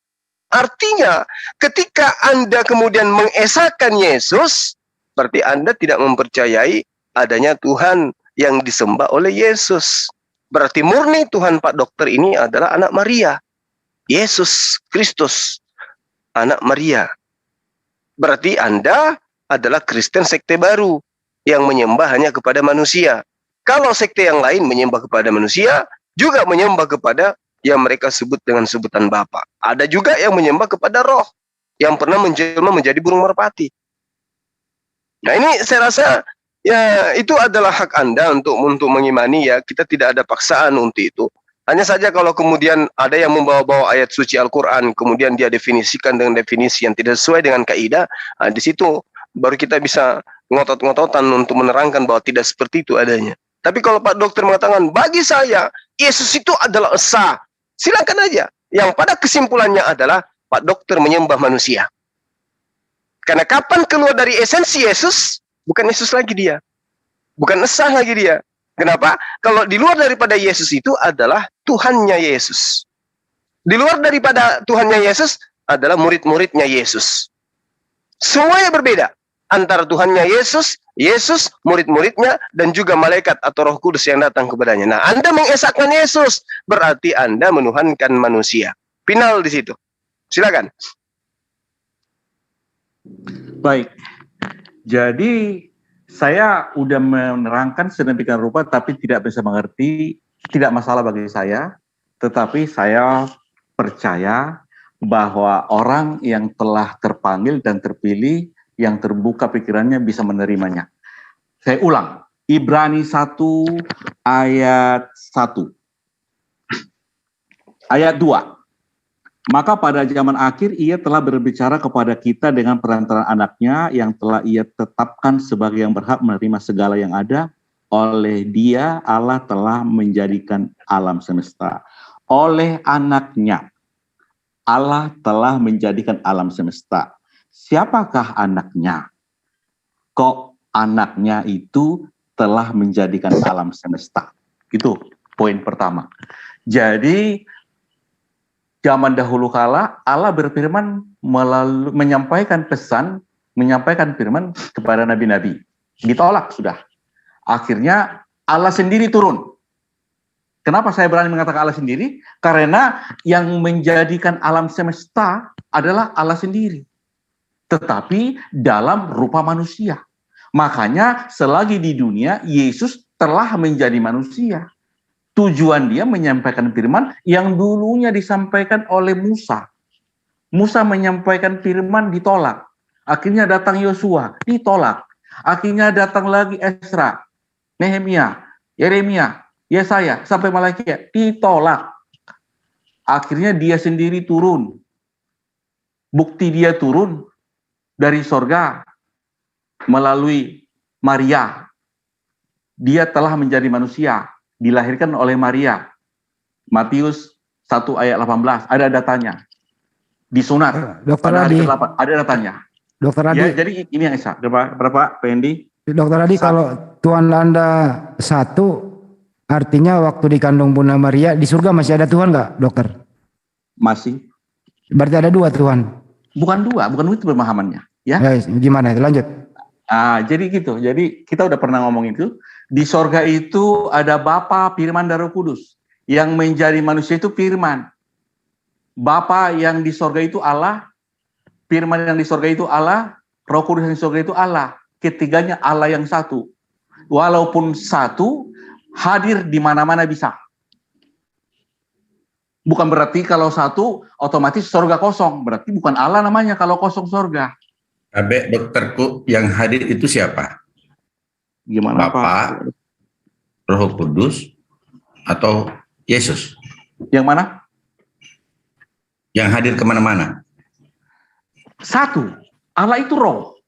Artinya, ketika Anda kemudian mengesakan Yesus, berarti Anda tidak mempercayai adanya Tuhan yang disembah oleh Yesus. Berarti murni Tuhan Pak Dokter ini adalah anak Maria. Yesus Kristus, anak Maria. Berarti Anda adalah Kristen sekte baru yang menyembah hanya kepada manusia. Kalau sekte yang lain menyembah kepada manusia, juga menyembah kepada yang mereka sebut dengan sebutan Bapa. Ada juga yang menyembah kepada roh yang pernah menjelma menjadi burung merpati. Nah, ini saya rasa ya itu adalah hak Anda untuk mengimani ya. Kita tidak ada paksaan untuk itu. Hanya saja kalau kemudian ada yang membawa-bawa ayat suci Al-Quran, kemudian dia definisikan dengan definisi yang tidak sesuai dengan kaidah, di situ baru kita bisa ngotot-ngototan untuk menerangkan bahwa tidak seperti itu adanya. Tapi kalau Pak Dokter mengatakan, bagi saya, Yesus itu adalah esa, silakan aja. Yang pada kesimpulannya adalah, Pak Dokter menyembah manusia. Karena kapan keluar dari esensi Yesus, bukan Yesus lagi dia. Bukan esa lagi dia. Kenapa? Kalau di luar daripada Yesus itu adalah Tuhannya Yesus. Di luar daripada Tuhannya Yesus adalah murid-muridnya Yesus. Semuanya berbeda. Antara Tuhannya Yesus, Yesus, murid-muridnya, dan juga malaikat atau Roh Kudus yang datang kepadanya. Nah, Anda mengesahkan Yesus, berarti Anda menuhankan manusia. Final di situ. Silakan. Baik. Jadi saya udah menerangkan sedemikian rupa tapi tidak bisa mengerti, tidak masalah bagi saya, tetapi saya percaya bahwa orang yang telah terpanggil dan terpilih, yang terbuka pikirannya bisa menerimanya. Saya ulang, Ibrani 1 ayat 1. Ayat 2. Maka pada zaman akhir ia telah berbicara kepada kita dengan perantaraan anaknya yang telah ia tetapkan sebagai yang berhak menerima segala yang ada. Oleh dia Allah telah menjadikan alam semesta. Oleh anaknya Allah telah menjadikan alam semesta. Siapakah anaknya? Kok anaknya itu telah menjadikan alam semesta? Itu poin pertama. Jadi zaman dahulu kala Allah berfirman menyampaikan pesan, menyampaikan firman kepada nabi-nabi. Ditolak sudah. Akhirnya Allah sendiri turun. Kenapa saya berani mengatakan Allah sendiri? Karena yang menjadikan alam semesta adalah Allah sendiri. Tetapi dalam rupa manusia. Makanya selagi di dunia Yesus telah menjadi manusia. Tujuan dia menyampaikan firman yang dulunya disampaikan oleh Musa. Musa menyampaikan firman ditolak. Akhirnya datang Yosua, ditolak. Akhirnya datang lagi Ezra, Nehemia, Yeremia, Yesaya, sampai Malakia, ditolak. Akhirnya dia sendiri turun. Bukti dia turun dari sorga melalui Maria. Dia telah menjadi manusia. Dilahirkan oleh Maria. Matius 1 ayat 18, ada datanya. Disunat, pada hari ke-8, ada datanya. Dokter Adi. Ya, jadi ini yang Esa. Berapa, Pak Pendi? Dokter Adi, kalau Tuhan Anda satu, artinya waktu dikandung Bunda Maria, di surga masih ada Tuhan nggak, dokter? Masih. Berarti ada dua Tuhan? Bukan dua, bukan itu pemahamannya. Ya, gimana itu? Lanjut. Jadi gitu. Jadi kita udah pernah ngomong itu. Di sorga itu ada Bapa, Firman, dan Roh Kudus. Yang menjadi manusia itu Firman. Bapa yang di sorga itu Allah. Firman yang di sorga itu Allah. Roh Kudus yang di sorga itu Allah. Ketiganya Allah yang satu. Walaupun satu, hadir di mana-mana bisa. Bukan berarti kalau satu, otomatis sorga kosong. Berarti bukan Allah namanya kalau kosong sorga. Abe, dokterku, yang hadir itu siapa? Gimana Bapak, Roh Kudus, atau Yesus? Yang mana? Yang hadir kemana-mana? Satu, Allah itu roh.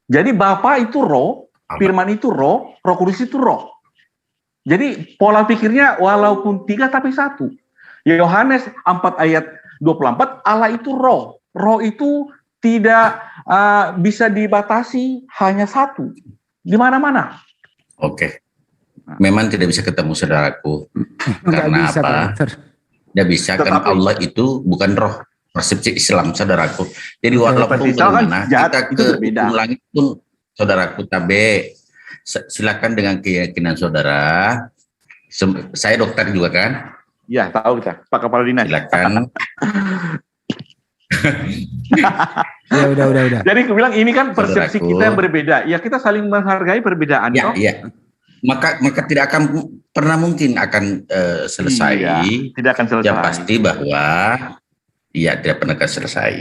Jadi Bapa itu roh, Firman itu roh, Roh Kudus itu roh. Jadi pola pikirnya walaupun tiga tapi satu. Yohanes 4 ayat 24, Allah itu roh. Roh itu tidak bisa dibatasi, hanya satu. Di mana-mana. Oke. Memang tidak bisa ketemu saudaraku. Karena bisa, apa? Tidak bisa, karena Allah itu bukan roh. Persepsi Islam, saudaraku. Jadi walaupun bagaimana, kita ke ujung langit pun, saudaraku, tabe. Silakan dengan keyakinan saudara. Saya dokter juga kan? Ya, tahu kita. Pak Kepala Dinas. Silakan. Udah. Jadi aku bilang ini kan persepsi kita yang berbeda. Ya kita saling menghargai perbedaan. Ya, iya. Maka tidak akan pernah mungkin akan selesai. Iya, tidak akan selesai. Yang pasti bahwa tidak pernah akan selesai.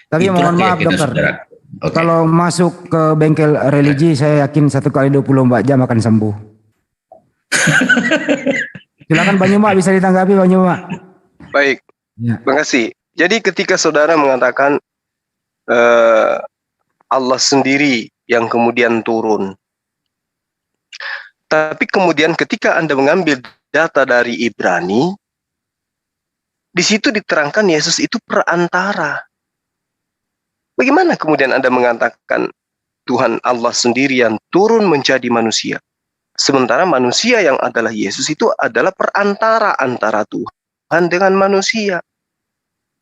Tapi itulah mohon maaf dokter. Okay. Kalau masuk ke bengkel religi, saya yakin 1 kali 24 jam akan sembuh. Silakan Banyuma, bisa ditanggapi Banyuma. Baik, Ya. terima kasih. Jadi ketika saudara mengatakan Allah sendiri yang kemudian turun, tapi kemudian ketika Anda mengambil data dari Ibrani, di situ diterangkan Yesus itu perantara. Bagaimana kemudian Anda mengatakan Tuhan Allah sendiri yang turun menjadi manusia? Sementara manusia yang adalah Yesus itu adalah perantara antara Tuhan dengan manusia.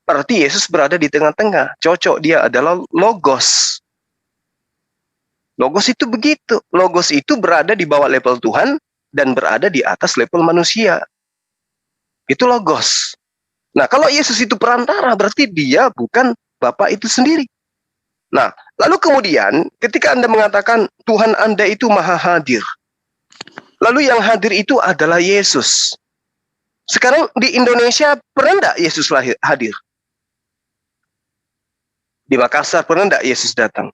Berarti Yesus berada di tengah-tengah. Cocok, dia adalah Logos. Logos itu begitu. Logos itu berada di bawah level Tuhan dan berada di atas level manusia. Itu Logos. Nah, kalau Yesus itu perantara, berarti dia bukan Bapa itu sendiri. Nah, lalu kemudian ketika Anda mengatakan Tuhan Anda itu maha hadir, lalu yang hadir itu adalah Yesus. Sekarang di Indonesia pernah enggak Yesus hadir? Di Makassar pernah enggak Yesus datang?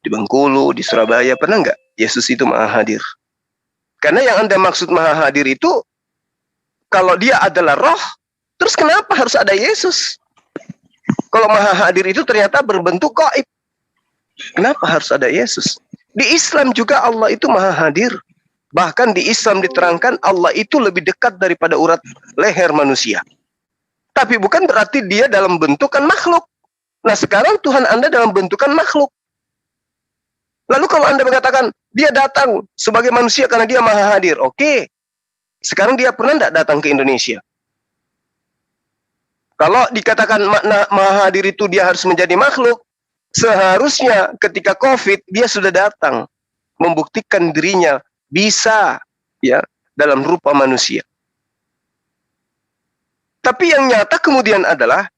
Di Bengkulu, di Surabaya pernah enggak Yesus itu maha hadir? Karena yang Anda maksud maha hadir itu, kalau dia adalah roh, terus kenapa harus ada Yesus? Kalau maha hadir itu ternyata berbentuk gaib. Kenapa harus ada Yesus? Di Islam juga Allah itu maha hadir. Bahkan di Islam diterangkan Allah itu lebih dekat daripada urat leher manusia. Tapi bukan berarti dia dalam bentukan makhluk. Nah, sekarang Tuhan Anda dalam bentukan makhluk. Lalu kalau Anda mengatakan dia datang sebagai manusia karena dia maha hadir. Oke. Sekarang dia pernah tidak datang ke Indonesia? Kalau dikatakan makna maha hadir itu dia harus menjadi makhluk, seharusnya ketika COVID dia sudah datang membuktikan dirinya bisa ya dalam rupa manusia. Tapi yang nyata kemudian adalah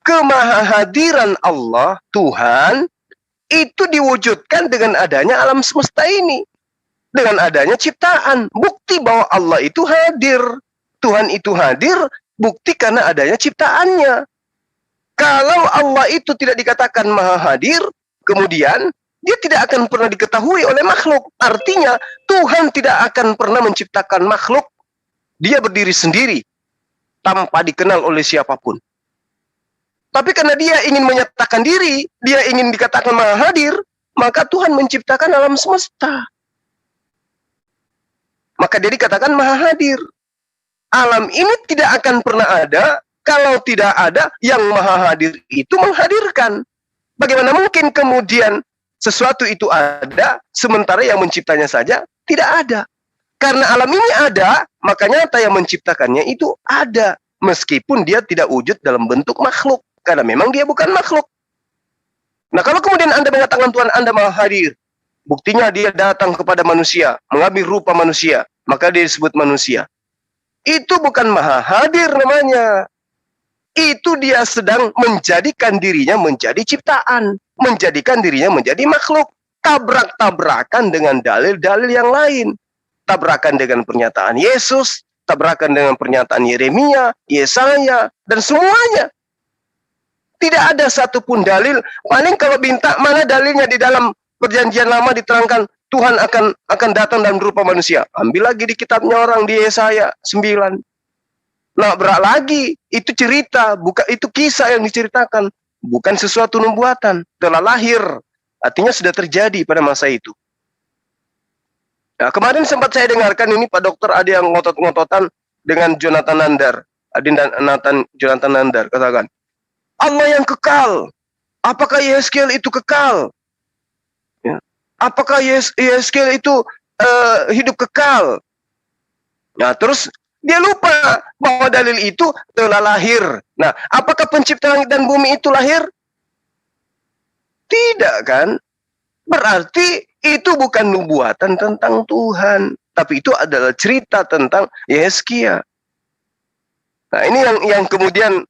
kemahahadiran Allah Tuhan itu diwujudkan dengan adanya alam semesta ini, dengan adanya ciptaan. Bukti bahwa Allah itu hadir, Tuhan itu hadir, bukti karena adanya ciptaannya. Kalau Allah itu tidak dikatakan maha hadir, kemudian dia tidak akan pernah diketahui oleh makhluk. Artinya Tuhan tidak akan pernah menciptakan makhluk. Dia berdiri sendiri tanpa dikenal oleh siapapun. Tapi karena dia ingin menyatakan diri, dia ingin dikatakan maha hadir, maka Tuhan menciptakan alam semesta. Maka dia dikatakan maha hadir. Alam ini tidak akan pernah ada kalau tidak ada yang maha hadir itu menghadirkan. Bagaimana mungkin kemudian sesuatu itu ada, sementara yang menciptanya saja tidak ada. Karena alam ini ada, makanya nyata yang menciptakannya itu ada. Meskipun dia tidak wujud dalam bentuk makhluk. Karena memang dia bukan makhluk. Nah, kalau kemudian Anda mengatakan Tuhan Anda maha hadir, buktinya dia datang kepada manusia, mengambil rupa manusia, maka dia disebut manusia. Itu bukan maha hadir namanya. Itu dia sedang menjadikan dirinya menjadi ciptaan. Menjadikan dirinya menjadi makhluk. Tabrak-tabrakan dengan dalil-dalil yang lain. Tabrakan dengan pernyataan Yesus, tabrakan dengan pernyataan Yeremia, Yesaya, dan semuanya. Tidak ada satupun dalil. Paling kalau minta mana dalilnya di dalam perjanjian lama diterangkan Tuhan akan datang dalam rupa manusia. Ambil lagi di kitabnya orang di Yesaya 9. Nah, berak lagi. Itu cerita, bukan itu kisah yang diceritakan. Bukan sesuatu nubuatan. Telah lahir. Artinya sudah terjadi pada masa itu. Nah, kemarin sempat saya dengarkan ini Pak Dokter ada yang ngotot-ngototan dengan Jonathan Nandar. Jonathan Nandar katakan, Allah yang kekal. Apakah Yeskel itu kekal? Ya. Apakah Yeskel itu hidup kekal? Nah, terus dia lupa bahwa dalil itu telah lahir. Nah, apakah pencipta langit dan bumi itu lahir? Tidak kan? Berarti itu bukan nubuatan tentang Tuhan, tapi itu adalah cerita tentang Yeskia. Nah, ini yang kemudian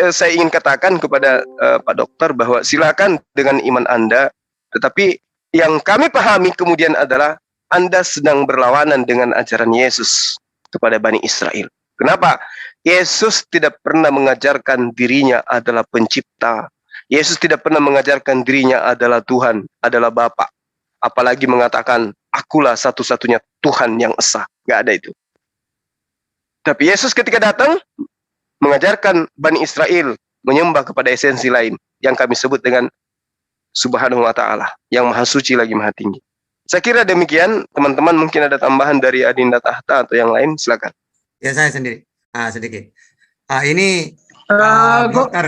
saya ingin katakan kepada Pak Dokter bahwa silakan dengan iman Anda, tetapi yang kami pahami kemudian adalah Anda sedang berlawanan dengan ajaran Yesus kepada Bani Israel. Kenapa? Yesus tidak pernah mengajarkan dirinya adalah pencipta. Yesus tidak pernah mengajarkan dirinya adalah Tuhan, adalah Bapa. Apalagi mengatakan, akulah satu-satunya Tuhan yang esa. Gak ada itu. Tapi Yesus ketika datang mengajarkan Bani Israel menyembah kepada esensi lain yang kami sebut dengan Subhanahu wa Ta'ala, yang maha suci lagi maha tinggi. Saya kira demikian. Teman-teman mungkin ada tambahan dari Adinda Tahta atau yang lain, silakan. Ya, saya sendiri. Sedikit. Ini Dokter,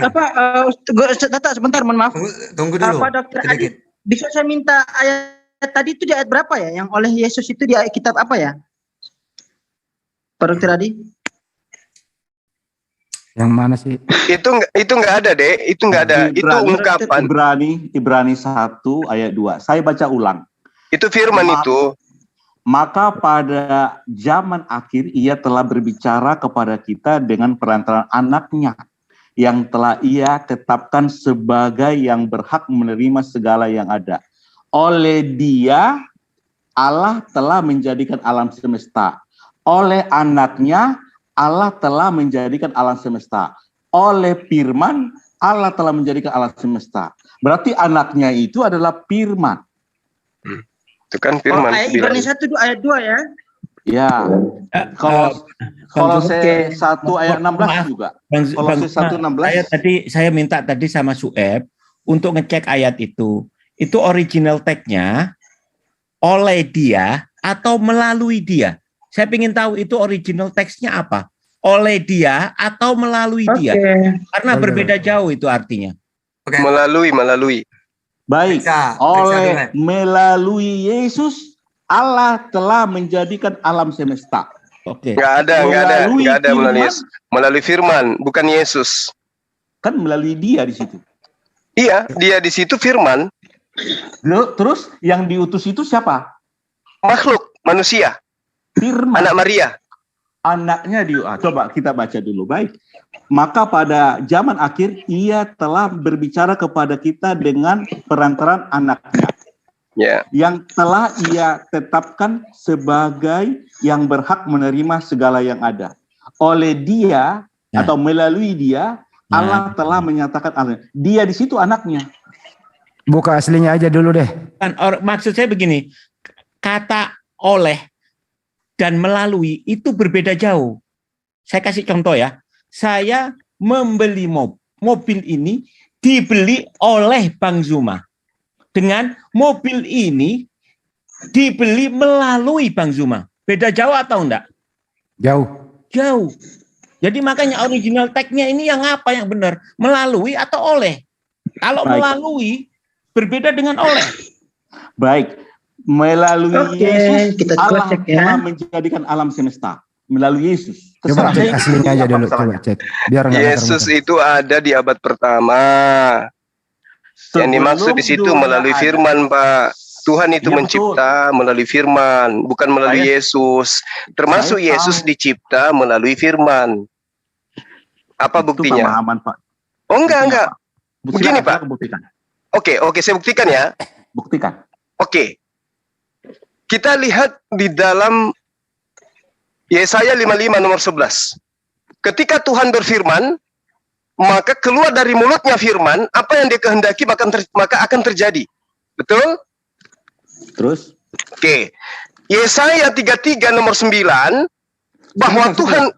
sebentar, mohon maaf. Tunggu dulu. Pak Dokter Adi, bisa saya minta ayat tadi itu di ayat berapa ya? Yang oleh Yesus itu di kitab apa ya? Pak Dokter Adi? Yang mana sih? Itu nggak ada, Dek. Itu nggak ada. Itu ungkapan. Ibrani 1 ayat 2. Saya baca ulang. Itu firman itu. Maka pada zaman akhir ia telah berbicara kepada kita dengan perantaraan anaknya yang telah ia tetapkan sebagai yang berhak menerima segala yang ada. Oleh dia Allah telah menjadikan alam semesta. Oleh anaknya Allah telah menjadikan alam semesta. Oleh firman Allah telah menjadikan alam semesta. Berarti anaknya itu adalah firman. Itu kan firman. Ayat Ibrani 1 ayat 2 ya. Ya. Kalau saya 1 ayat 16 juga. Kalau saya 1:16. Saya minta tadi sama Sueb untuk ngecek ayat itu. Itu original text-nya oleh dia atau melalui dia. Saya ingin tahu itu original text-nya apa. Oleh dia atau melalui dia. Karena berbeda jauh itu artinya. Melalui. Baik, melalui Yesus Allah telah menjadikan alam semesta. Oke. Nggak ada melalui Yesus. Melalui firman, bukan Yesus. Kan melalui dia di situ. Iya, dia di situ firman. Terus yang diutus itu siapa? Makhluk, manusia. Firman. Anak Maria. Anaknya coba kita baca dulu. Baik. Maka pada zaman akhir ia telah berbicara kepada kita dengan perantaraan anaknya. Yang telah ia tetapkan sebagai yang berhak menerima segala yang ada. Oleh dia atau melalui dia Allah telah menyatakan anaknya. Dia di situ anaknya. Buka aslinya aja dulu deh. Maksud saya begini, kata oleh dan melalui itu berbeda jauh. Saya kasih contoh ya. Saya membeli mobil ini dibeli oleh Bang Zuma. Dengan mobil ini dibeli melalui Bang Zuma. Beda jauh atau enggak? Jauh. Jadi makanya original text-nya ini yang apa yang benar? Melalui atau oleh? Kalau melalui berbeda dengan oleh. Baik. Melalui Yesus Allah telah menjadikan alam semesta. Melalui Yesus. Coba cek aslinya aja dulu, coba cek. Biar Yesus itu ada di abad pertama. Yang dimaksud di situ melalui firman, Pak. Tuhan itu mencipta melalui firman, bukan melalui Yesus. Termasuk Yesus dicipta melalui firman. Apa buktinya? Pemahaman, Pak. Oh, enggak. Begini, Pak. Oke, saya buktikan ya. Buktikan. Oke. Kita lihat di dalam Yesaya 55 nomor 11. Ketika Tuhan berfirman, maka keluar dari mulutnya firman, apa yang dia kehendaki maka akan terjadi. Betul? Terus? Oke. Yesaya 33 nomor 9, bahwa Tuhan...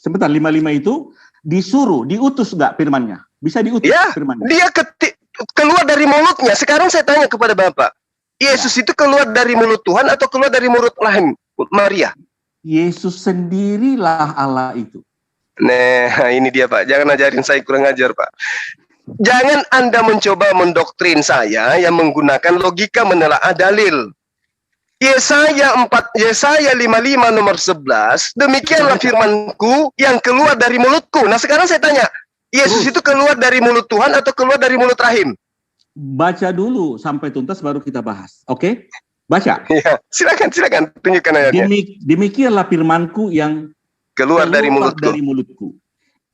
Sebentar, 55 itu disuruh, diutus enggak firmannya? Bisa diutus firmannya? Dia keluar dari mulutnya. Sekarang saya tanya kepada Bapak. Yesus itu keluar dari mulut Tuhan atau keluar dari mulut rahim Maria? Yesus sendirilah Allah itu. Nah, ini dia, Pak. Jangan ajarin saya kurang ajar, Pak. Jangan Anda mencoba mendoktrin saya yang menggunakan logika menelaah dalil. Yesaya 55 nomor 11, demikianlah firmanku yang keluar dari mulutku. Nah, sekarang saya tanya, Yesus itu keluar dari mulut Tuhan atau keluar dari mulut rahim? Baca dulu sampai tuntas baru kita bahas. Oke? Baca. Ya, silakan tunjukkan ayatnya. Demikianlah firmanku yang keluar dari mulutku.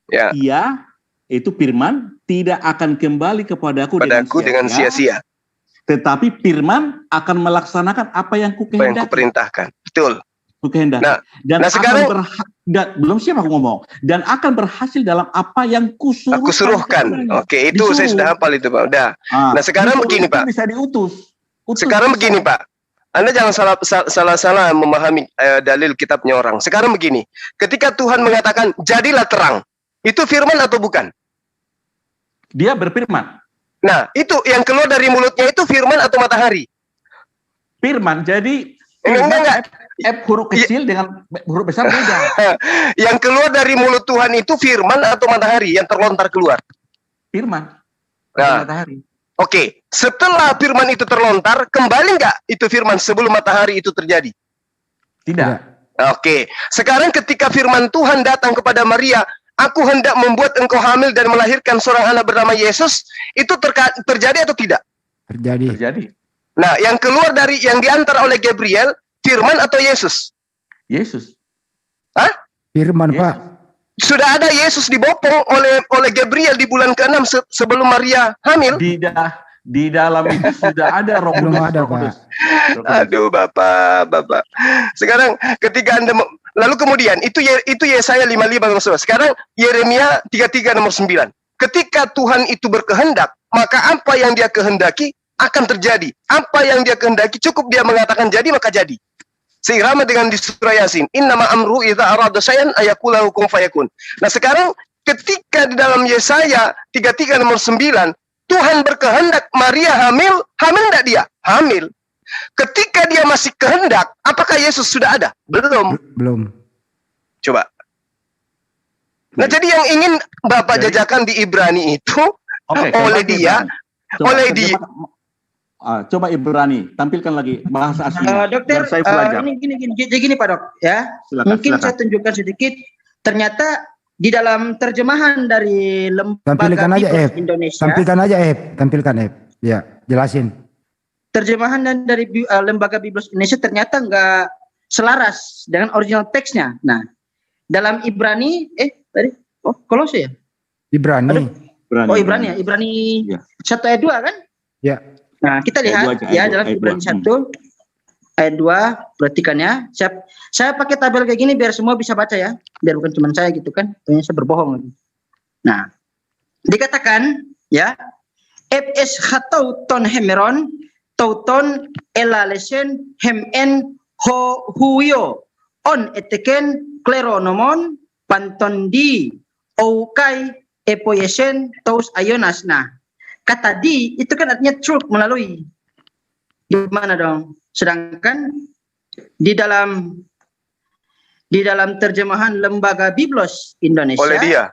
Ya. Ia itu firman tidak akan kembali kepadaku dengan sia-sia. Tetapi firman akan melaksanakan apa yang kukehendaki. Apa yang kuperintahkan. Betul. Kukehendaki. Nah, sekarang belum siapa aku ngomong. Dan akan berhasil dalam apa yang kusuruhkan. Oke, itu saya sudah hafal itu, Pak. Udah. Nah, sekarang begini, Pak. Bisa diutus. Sekarang begini, Pak. Anda jangan salah memahami dalil kitabnya orang. Sekarang begini, ketika Tuhan mengatakan jadilah terang, itu firman atau bukan? Dia berfirman. Nah, itu yang keluar dari mulutnya itu firman atau matahari? Firman. Jadi enggak. F huruf kecil dengan huruf besar beda. Yang keluar dari mulut Tuhan itu firman atau matahari yang terlontar keluar? Firman. Nah, matahari. Oke, setelah firman itu terlontar, kembali nggak itu firman sebelum matahari itu terjadi? Tidak. Oke, sekarang ketika firman Tuhan datang kepada Maria, aku hendak membuat engkau hamil dan melahirkan seorang anak bernama Yesus, itu terjadi atau tidak? Terjadi. Nah, yang keluar dari yang diantar oleh Gabriel, firman atau Yesus? Yesus. Hah? Firman, Pak. Sudah ada Yesus dibopong oleh Gabriel di bulan ke-6 sebelum Maria hamil. Di dalam itu sudah ada Roh Kudus. Belum ada, Pak. Aduh, Bapak. Sekarang ketika Anda lalu kemudian itu Yesaya 55 sekarang Yeremia 33 nomor 9. Ketika Tuhan itu berkehendak, maka apa yang Dia kehendaki akan terjadi. Apa yang Dia kehendaki cukup Dia mengatakan jadi maka jadi. Seirama dengan di surah Yasin, innama amru idza arada syai'an ayaqula hukum fayakun. Nah, sekarang ketika di dalam Yesaya 33 nomor 9, Tuhan berkehendak Maria hamil enggak dia? Hamil. Ketika dia masih kehendak, apakah Yesus sudah ada? Belum. Coba. Nah, jadi yang ingin Bapak jajakan di Ibrani itu oleh dia. Coba Ibrani, tampilkan lagi bahasa aslinya. Dokter, saya belajar. Gini Pak Dok, ya. Mungkin saya tunjukkan sedikit. Ternyata di dalam terjemahan dari Lembaga Biblos Indonesia. Tampilkan F. Ya, jelasin. Terjemahan dari Lembaga Biblos Indonesia ternyata nggak selaras dengan original teksnya. Nah, dalam Ibrani, Kolose ya? Ibrani. Ibrani ya. Ibrani 1 ayat 2 kan? Ya. Nah, kita lihat dalam Ibrani 1 ayat 2, perhatikannya. Saya pakai tabel kayak gini biar semua bisa baca ya. Biar bukan cuma saya gitu kan. Ternyata saya berbohong lagi. Nah, dikatakan ya, FS hatauton hemeron tauton elalesen hemen huyo on eteken kleronomon pantondi oukai epoyesen taus ayonas. Nah, kata di itu kan artinya truth, melalui. Gimana dong? Sedangkan di dalam terjemahan Lembaga Biblos Indonesia oleh dia.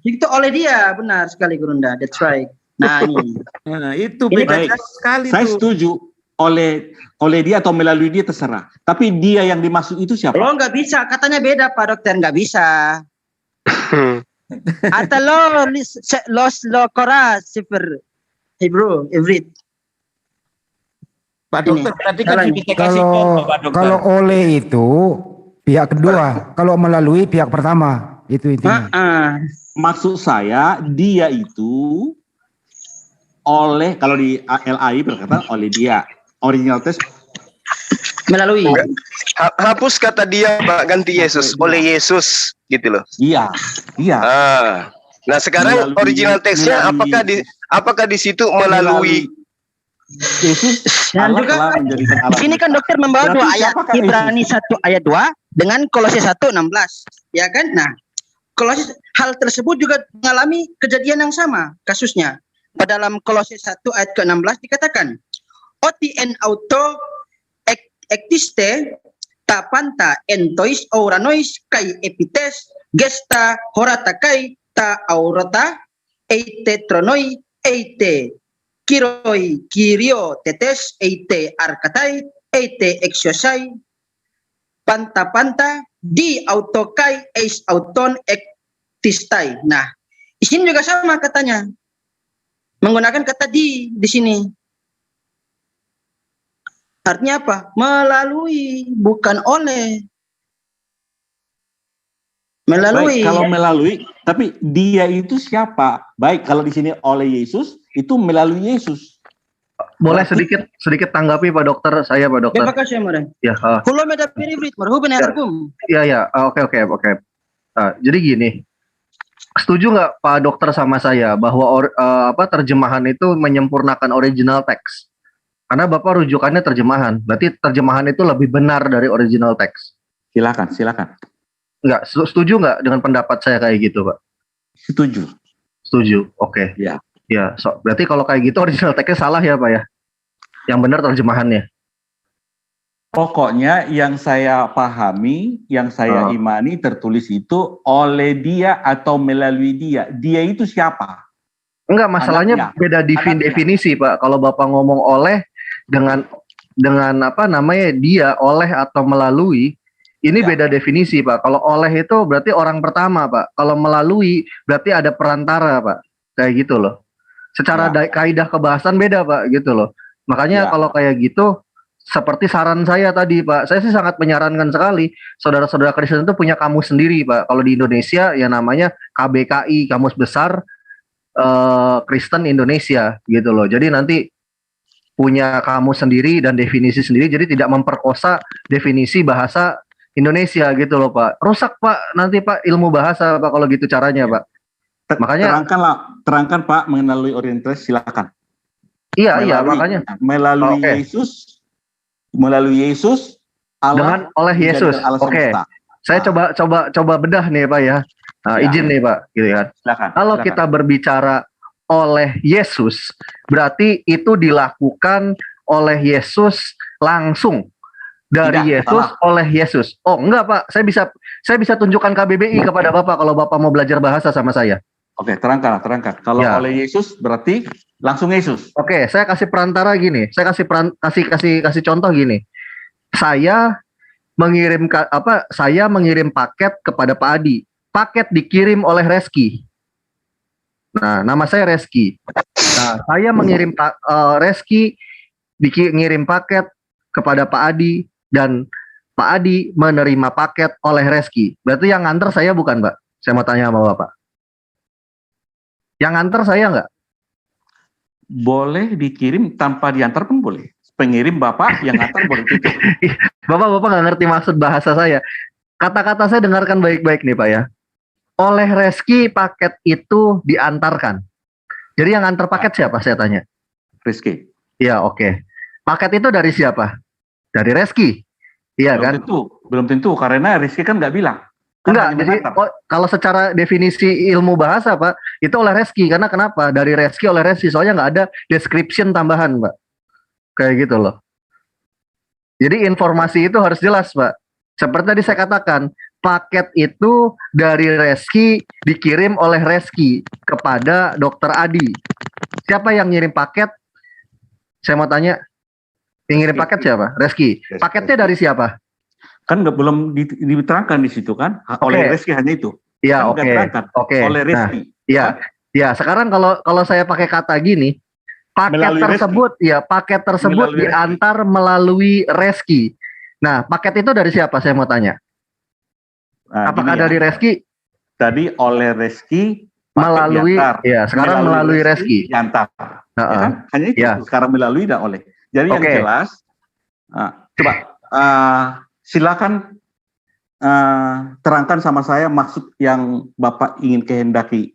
Itu oleh dia, benar sekali Gurunda. That's right. Nah, ini. Nah, itu beda sekali. Saya setuju oleh dia atau melalui dia terserah. Tapi dia yang dimaksud itu siapa? Lo nggak bisa, katanya beda Pak Dokter, nggak bisa. Atau lo kora sifir Hebrew, Ivrit. Pak Dokter, berarti kan sudah kasih contoh, Pak Dokter. Kalau oleh itu pihak kedua, kalau melalui pihak pertama, itu intinya. Maksud saya dia itu oleh, kalau di LAI berkata oleh dia, original teks melalui. Hapus kata dia, Pak, ganti Yesus, oleh Yesus gitu loh. Iya. Nah, sekarang melalui, original teksnya apakah di situ melalui Yesus? Dan juga di sini kan dokter membawa dua ayat, Ibrani 1 ayat 2 dengan Kolose 1:16, ya kan? Nah, Kolose hal tersebut juga mengalami kejadian yang sama kasusnya. Pada dalam Kolose 1 ayat ke-16 dikatakan, "Otien auto ektiste tapanta entois auranois kai epites gesta horata kai ta aurata eite tronoi eite kiroi kirio tetes eite arkatai eite exosai panta di autokai eis auton ektistai." Nah, di sini juga sama katanya. Menggunakan kata di sini. Artinya apa? Melalui, bukan oleh. Melalui. Baik, kalau melalui, tapi dia itu siapa? Baik, kalau di sini oleh Yesus, itu melalui Yesus. Boleh sedikit tanggapi Pak Dokter, saya Pak Dokter. Terima kasih, Mare. Ya. Kulo meda piribrit, marhuban ya Assalamualaikum. Iya. Oke. Jadi gini, setuju nggak Pak Dokter sama saya bahwa terjemahan itu menyempurnakan original teks? Karena Bapak rujukannya terjemahan. Berarti terjemahan itu lebih benar dari original text. Silakan, silakan. Enggak, setuju nggak dengan pendapat saya kayak gitu, Pak? Setuju. Setuju, oke. Ya. Ya, berarti kalau kayak gitu original text-nya salah ya, Pak ya? Yang benar terjemahannya. Pokoknya yang saya pahami, yang saya imani tertulis itu oleh dia atau melalui dia. Dia itu siapa? Enggak, masalahnya beda definisi, Pak. Kalau Bapak ngomong oleh dengan apa namanya dia, oleh atau melalui, ini beda definisi, Pak. Kalau oleh itu berarti orang pertama, Pak. Kalau melalui berarti ada perantara, Pak. Kayak gitu loh. Secara kaidah kebahasan beda, Pak, gitu loh. Makanya kalau kayak gitu, seperti saran saya tadi, Pak, saya sih sangat menyarankan sekali saudara-saudara Kristen itu punya kamus sendiri, Pak. Kalau di Indonesia ya namanya KBKI, Kamus Besar Kristen Indonesia, gitu loh. Jadi nanti punya kamus sendiri dan definisi sendiri, jadi tidak memperkosa definisi bahasa Indonesia, gitu loh, Pak. Rusak, Pak, nanti, Pak, ilmu bahasa, Pak, kalau gitu caranya, Pak. Makanya terangkan, Pak, melalui orientalis, silakan. Iya, makanya melalui Yesus. Melalui Yesus, Allah dengan oleh Yesus. Oke. Saya coba bedah nih, Pak ya. Nah, izin nih, Pak, gitu kan. Kalau kita berbicara oleh Yesus, berarti itu dilakukan oleh Yesus langsung dari Yesus oleh Yesus. Oh, enggak, Pak. Saya bisa tunjukkan KBBI kepada Bapak kalau Bapak mau belajar bahasa sama saya. Oke, terangkan. Kalau oleh Yesus berarti langsung Yesus. Oke, saya kasih perantara gini. Saya kasih contoh gini. Saya mengirim paket kepada Pak Adi. Paket dikirim oleh Reski. Nah, nama saya Reski. Nah, saya mengirim Reski ngirim paket kepada Pak Adi dan Pak Adi menerima paket oleh Reski. Berarti yang nganter saya bukan, Pak? Saya mau tanya sama Bapak. Yang nganter saya nggak? Boleh dikirim tanpa diantar pun boleh. Pengirim Bapak yang ngantar boleh juga. Bapak nggak ngerti maksud bahasa saya. Kata-kata saya dengarkan baik-baik nih, Pak ya. Oleh Reski paket itu diantarkan. Jadi yang nganter paket siapa, saya tanya? Reski. Iya, oke. Paket itu dari siapa? Dari Reski. Iya kan? Belum tentu karena Reski kan nggak bilang. Enggak, jadi kalau secara definisi ilmu bahasa, Pak, itu oleh Reski. Karena kenapa? Dari Reski oleh Reski. Soalnya nggak ada description tambahan, Pak. Kayak gitu loh. Jadi informasi itu harus jelas, Pak. Seperti tadi saya katakan, paket itu dari Reski dikirim oleh Reski kepada Dokter Adi. Siapa yang ngirim paket? Saya mau tanya, yang ngirim paket siapa? Reski. Paketnya dari siapa? Kan belum diterangkan di situ kan? Oleh Reski hanya itu. Iya, kan oke. Oleh Reski. Nah, iya. Sekarang kalau saya pakai kata gini, paket tersebut diantar melalui Reski. Nah, paket itu dari siapa? Saya mau tanya. Nah, apakah dari Reski? Tadi oleh Reski melalui diantar. Ya, sekarang melalui Reski diantar. Ya kan? Hanya itu. Sekarang melalui dan oleh. Jadi yang jelas, coba silakan terangkan sama saya maksud yang Bapak ingin kehendaki.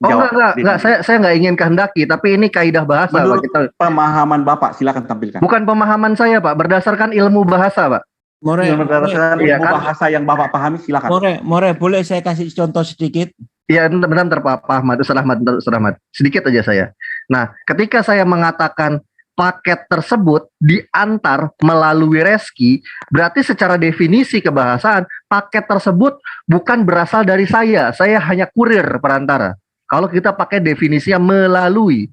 Enggak. Saya nggak ingin kehendaki, tapi ini kaidah bahasa. Menurut pemahaman Bapak, silakan tampilkan. Bukan pemahaman saya, Pak. Berdasarkan ilmu bahasa, Pak. Berdasarkan ilmu bahasa yang Bapak pahami, silakan. More, boleh saya kasih contoh sedikit? Iya, bentar, Pak Ahmad. Ustaz Ahmad. Sedikit aja saya. Nah, ketika saya mengatakan paket tersebut diantar melalui Reski, berarti secara definisi kebahasaan, paket tersebut bukan berasal dari saya. Saya hanya kurir perantara. Kalau kita pakai definisinya melalui.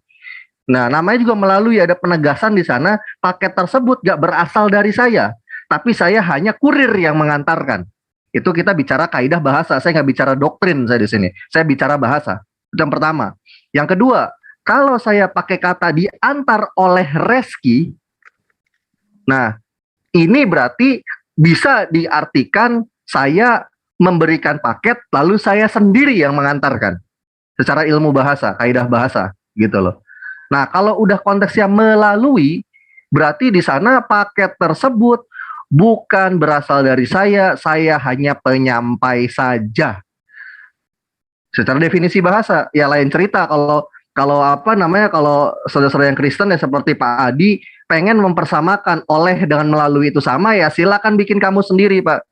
Nah, namanya juga melalui, ada penegasan di sana, paket tersebut gak berasal dari saya. Tapi saya hanya kurir yang mengantarkan. Itu kita bicara kaidah bahasa. Saya nggak bicara doktrin saya di sini. Saya bicara bahasa. Itu yang pertama. Yang kedua, kalau saya pakai kata diantar oleh Reski, nah ini berarti bisa diartikan saya memberikan paket lalu saya sendiri yang mengantarkan. Secara ilmu bahasa, kaidah bahasa, gitu loh. Nah, kalau udah konteksnya melalui, berarti di sana paket tersebut bukan berasal dari saya hanya penyampai saja. Secara definisi bahasa, ya lain cerita kalau kalau kalau saudara-saudara yang Kristen ya seperti Pak Adi pengen mempersamakan oleh dengan melalui itu sama, ya silakan bikin kamu sendiri Pak,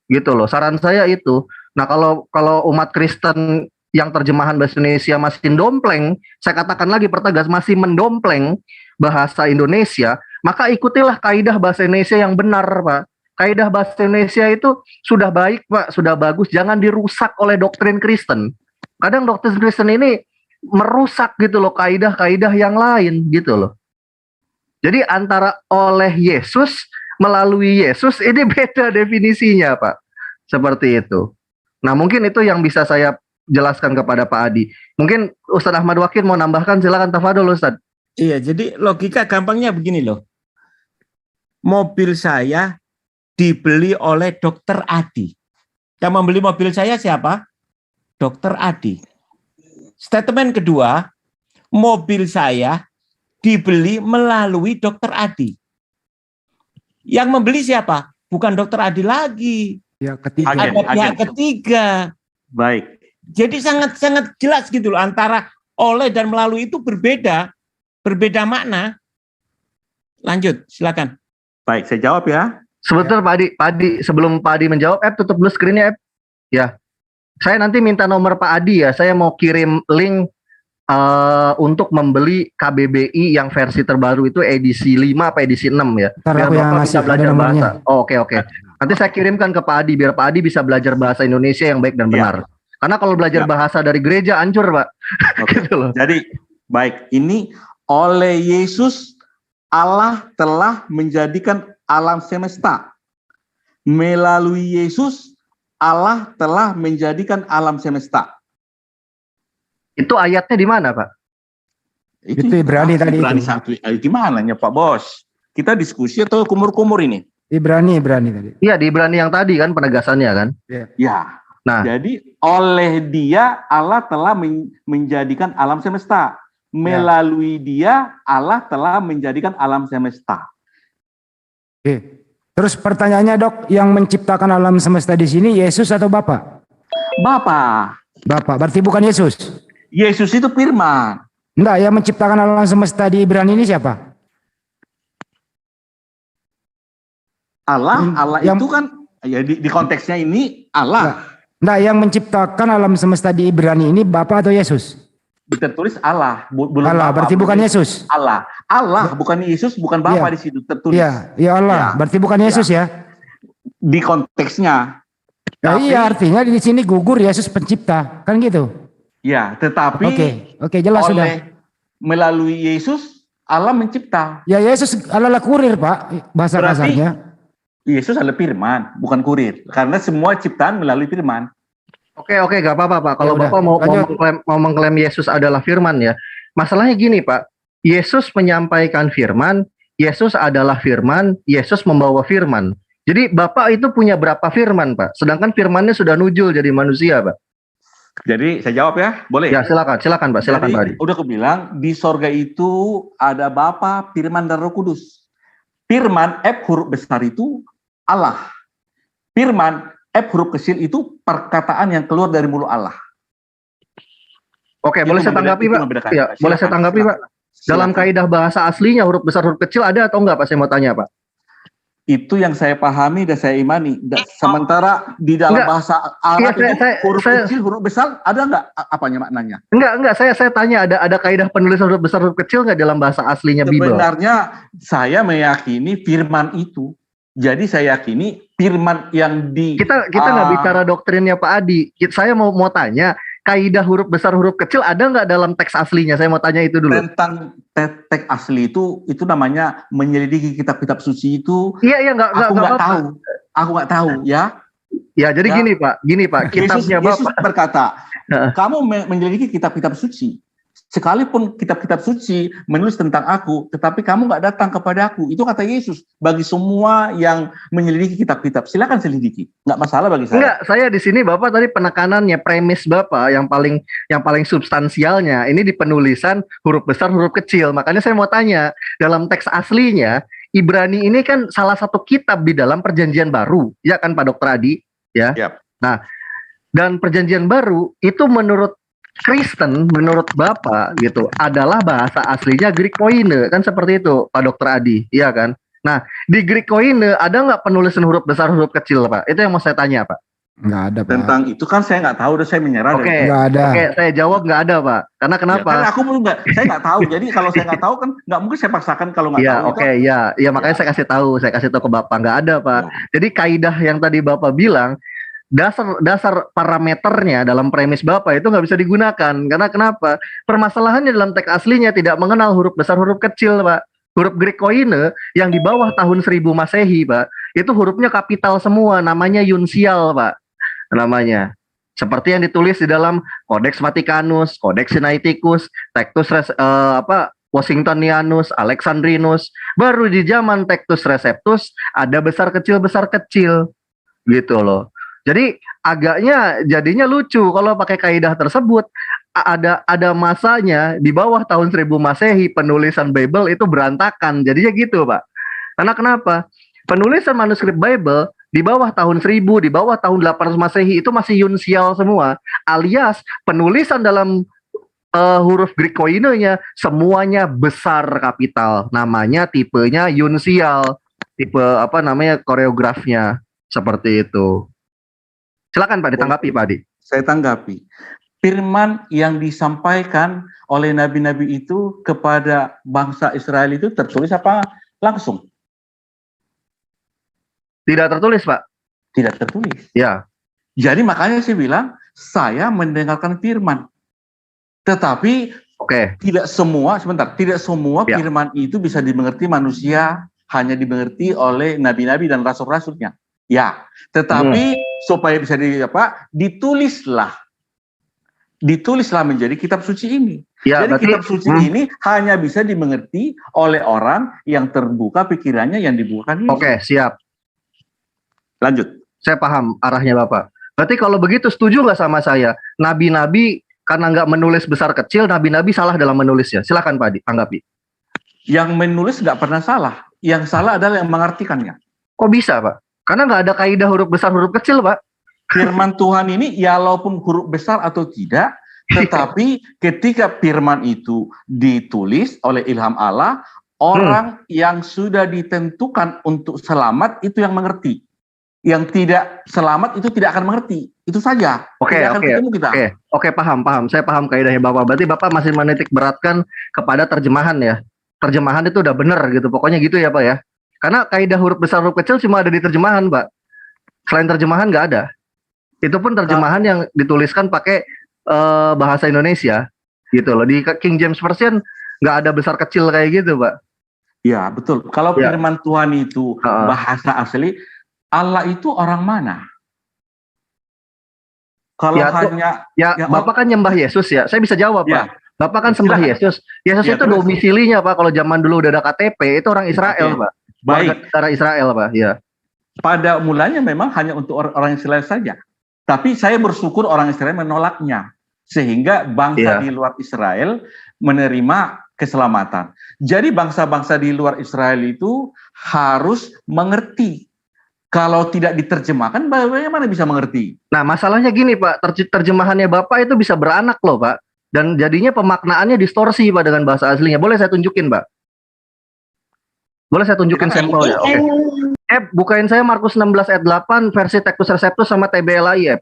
gitu loh. Saran saya itu. Nah kalau umat Kristen yang terjemahan bahasa Indonesia masih dompleng, saya katakan lagi pertegas, masih mendompleng bahasa Indonesia, maka ikutilah kaidah bahasa Indonesia yang benar Pak. Kaidah bahasa Indonesia itu sudah baik Pak, sudah bagus, jangan dirusak oleh doktrin Kristen. Kadang doktrin Kristen ini merusak gitu loh kaidah-kaidah yang lain gitu loh. Jadi antara oleh Yesus, melalui Yesus, ini beda definisinya Pak. Seperti itu. Nah mungkin itu yang bisa saya jelaskan kepada Pak Adi. Mungkin Ustadz Ahmad Wakil mau nambahkan, silakan tafadhol Ustadz. Iya, jadi logika gampangnya begini loh. Mobil saya dibeli oleh Dokter Adi. Yang membeli mobil saya siapa? Dokter Adi. Statement kedua, mobil saya dibeli melalui Dokter Adi. Yang membeli siapa? Bukan Dokter Adi lagi. Ya, ketiga. Ada pihak ketiga. Baik. Jadi sangat jelas gitu loh, antara oleh dan melalui itu berbeda makna. Lanjut, silakan. Baik, saya jawab ya. Sebentar Pak Adi, sebelum Pak Adi menjawab, tutup dulu screen-nya, ya. Saya nanti minta nomor Pak Adi ya, saya mau kirim link untuk membeli KBBI yang versi terbaru itu edisi 5 apa edisi 6 ya. Biar Bapak bisa belajar bahasa. Oh, oke. Nanti saya kirimkan ke Pak Adi, biar Pak Adi bisa belajar bahasa Indonesia yang baik dan benar. Karena kalau belajar bahasa dari gereja hancur Pak. Gitu loh. Jadi, baik, ini oleh Yesus Allah telah menjadikan alam semesta. Melalui Yesus Allah telah menjadikan alam semesta. Itu ayatnya di mana, Pak? Itu Ibrani tadi. Ibrani itu. 1. Gimana ya, Pak Bos? Kita diskusi atau kumur-kumur ini? Ibrani tadi. Iya, di Ibrani yang tadi kan penegasannya kan? Ya. Nah, jadi oleh Dia Allah telah menjadikan alam semesta. Melalui Dia Allah telah menjadikan alam semesta. Oke. Terus pertanyaannya Dok, yang menciptakan alam semesta di sini Yesus atau Bapa? Bapa. Berarti bukan Yesus. Yesus itu firman. Enggak, yang menciptakan alam semesta di Ibrani ini siapa? Allah itu kan ya di konteksnya ini Allah. Enggak, yang menciptakan alam semesta di Ibrani ini Bapa atau Yesus? Tertulis Allah, belum Allah, Bapa, berarti bukan Yesus. Allah bukan Yesus, bukan Bapa di situ tertulis. Iya Allah, berarti bukan Yesus ya. Di konteksnya. Iya, artinya di sini gugur Yesus pencipta, kan gitu. Ya, tetapi Oke, jelas sudah. Melalui Yesus Allah mencipta. Ya, Yesus adalah kurir, Pak, bahasa kasarnya. Yesus adalah firman, bukan kurir. Karena semua ciptaan melalui firman. Oke, gak apa-apa Pak. Kalau Bapak mau mengklaim Yesus adalah firman ya. Masalahnya gini Pak, Yesus menyampaikan firman, Yesus adalah firman, Yesus membawa firman. Jadi Bapak itu punya berapa firman Pak? Sedangkan firmannya sudah nujul jadi manusia Pak. Jadi saya jawab ya, boleh? Ya silakan Pak, silakan Pak Adi. Udah aku bilang, di sorga itu ada Bapa, Firman dan Roh Kudus. Firman F huruf besar itu Allah. Firman F huruf kecil itu perkataan yang keluar dari mulut Allah. Oke, boleh saya tanggapi Pak? Ya, boleh saya tanggapi Pak? Dalam kaidah bahasa aslinya huruf besar huruf kecil ada atau enggak Pak? Saya mau tanya Pak. Itu yang saya pahami dan saya imani. Sementara di dalam bahasa Arab huruf kecil huruf besar ada enggak apanya maknanya? Enggak. Saya tanya ada kaidah penulisan huruf besar huruf kecil enggak dalam bahasa aslinya Bible? Sebenarnya saya meyakini firman itu. Jadi saya yakini firman yang kita nggak bicara doktrinnya Pak Adi. Saya mau tanya kaidah huruf besar huruf kecil ada nggak dalam teks aslinya? Saya mau tanya itu dulu. Tentang teks asli itu namanya menyelidiki kitab-kitab suci itu. Iya aku nggak tahu ya. Ya jadi gini Pak kitabnya Yesus Bapak berkata, kamu menyelidiki kitab-kitab suci. Sekalipun kitab-kitab suci menulis tentang aku, tetapi kamu nggak datang kepada aku. Itu kata Yesus bagi semua yang menyelidiki kitab-kitab. Silakan selidiki, nggak masalah bagi saya. Enggak, saya di sini Bapak tadi penekanannya premis Bapak yang paling substansialnya ini di penulisan huruf besar huruf kecil. Makanya saya mau tanya, dalam teks aslinya Ibrani ini kan salah satu kitab di dalam Perjanjian Baru, ya kan Pak Dr. Adi, ya. Yep. Nah, dan Perjanjian Baru itu menurut Kristen menurut Bapak gitu adalah bahasa aslinya Greek Koine, kan seperti itu Pak Dokter Adi, iya kan? Nah, di Greek Koine ada nggak penulisan huruf besar huruf kecil Pak? Itu yang mau saya tanya Pak. Nggak ada Pak. Tentang itu kan saya nggak tahu, udah saya menyerah. Oke, Nggak ada. Oke, saya jawab nggak ada Pak. Karena kenapa? Ya, kan aku belum saya nggak tahu. Jadi kalau saya nggak tahu kan nggak mungkin saya paksakan kalau nggak Iya, tahu. oke, ya makanya saya kasih tahu ke Bapak, nggak ada Pak. Jadi kaidah yang tadi Bapak bilang, dasar parameternya dalam premis Bapak itu nggak bisa digunakan. Karena kenapa? Permasalahannya dalam teks aslinya tidak mengenal huruf besar huruf kecil Pak. Huruf Greek Koine yang di bawah tahun 1000 Masehi Pak, itu hurufnya kapital semua, namanya Yunsial Pak. Namanya. Seperti yang ditulis di dalam Codex Vaticanus, Codex Sinaiticus, Textus Washingtonianus, Alexandrinus. Baru di zaman Textus Receptus ada besar kecil gitu loh. Jadi agaknya jadinya lucu kalau pakai kaidah tersebut. Ada masanya di bawah tahun 1000 Masehi penulisan Bible itu berantakan. Jadinya gitu, Pak. Karena kenapa? Penulisan manuskrip Bible di bawah tahun 1000, di bawah tahun 800 Masehi itu masih Yunsial semua. Alias penulisan dalam huruf Greek Koine-nya semuanya besar kapital. Namanya tipenya Yunsial. Tipe koreografnya seperti itu. Silakan Pak ditanggapi Pak Adi. Saya tanggapi. Firman yang disampaikan oleh nabi-nabi itu kepada bangsa Israel itu tertulis apa langsung? Tidak tertulis, Pak. Tidak tertulis. Ya. Jadi makanya saya bilang, saya mendengarkan firman. Tetapi tidak semua firman itu bisa dimengerti manusia, hanya dimengerti oleh nabi-nabi dan rasul-rasulnya. Ya, tetapi supaya bisa ditulislah menjadi kitab suci ini. Ya, jadi kitab suci ini hanya bisa dimengerti oleh orang yang terbuka pikirannya, yang dibukakan ini. Oke, siap. Lanjut. Saya paham arahnya Bapak. Berarti kalau begitu setuju nggak sama saya? Nabi-nabi karena nggak menulis besar kecil, nabi-nabi salah dalam menulisnya. Silakan Pak Adi, tanggapi. Yang menulis nggak pernah salah. Yang salah adalah yang mengartikannya. Kok bisa Pak? Karena nggak ada kaidah huruf besar huruf kecil Pak. Firman Tuhan ini walaupun huruf besar atau tidak, tetapi ketika firman itu ditulis oleh ilham Allah, orang yang sudah ditentukan untuk selamat itu yang mengerti. Yang tidak selamat itu tidak akan mengerti. Itu saja. Oke, paham. Saya paham kaidahnya Bapak. Berarti Bapak masih menitik beratkan kepada terjemahan ya. Terjemahan itu udah benar gitu. Pokoknya gitu ya Pak ya. Karena kaidah huruf besar huruf kecil cuma ada di terjemahan Pak. Selain terjemahan nggak ada. Itu pun terjemahan yang dituliskan pakai bahasa Indonesia gitu loh. Di King James Version nggak ada besar kecil kayak gitu Pak. Ya betul. Kalau firman Tuhan itu bahasa asli, Allah itu orang mana? Kalau Bapak kan nyembah Yesus ya. Saya bisa jawab Pak. Bapak kan sembah Yesus. Yesus itu domisilinya Pak. Kalau zaman dulu udah ada KTP itu orang Israel Pak. Baik. Negara Israel Pak. Ya. Pada mulanya memang hanya untuk orang Israel saja. Tapi saya bersyukur orang Israel menolaknya. Sehingga bangsa di luar Israel menerima keselamatan. Jadi bangsa-bangsa di luar Israel itu harus mengerti. Kalau tidak diterjemahkan, bagaimana bisa mengerti? Nah, masalahnya gini Pak, terjemahannya Bapak itu bisa beranak loh Pak. Dan jadinya pemaknaannya distorsi Pak dengan bahasa aslinya. Boleh saya tunjukin Pak? Boleh saya tunjukin sampelnya? Oke. Bukain saya Markus 16 ayat 8 versi Textus Receptus sama TBLI.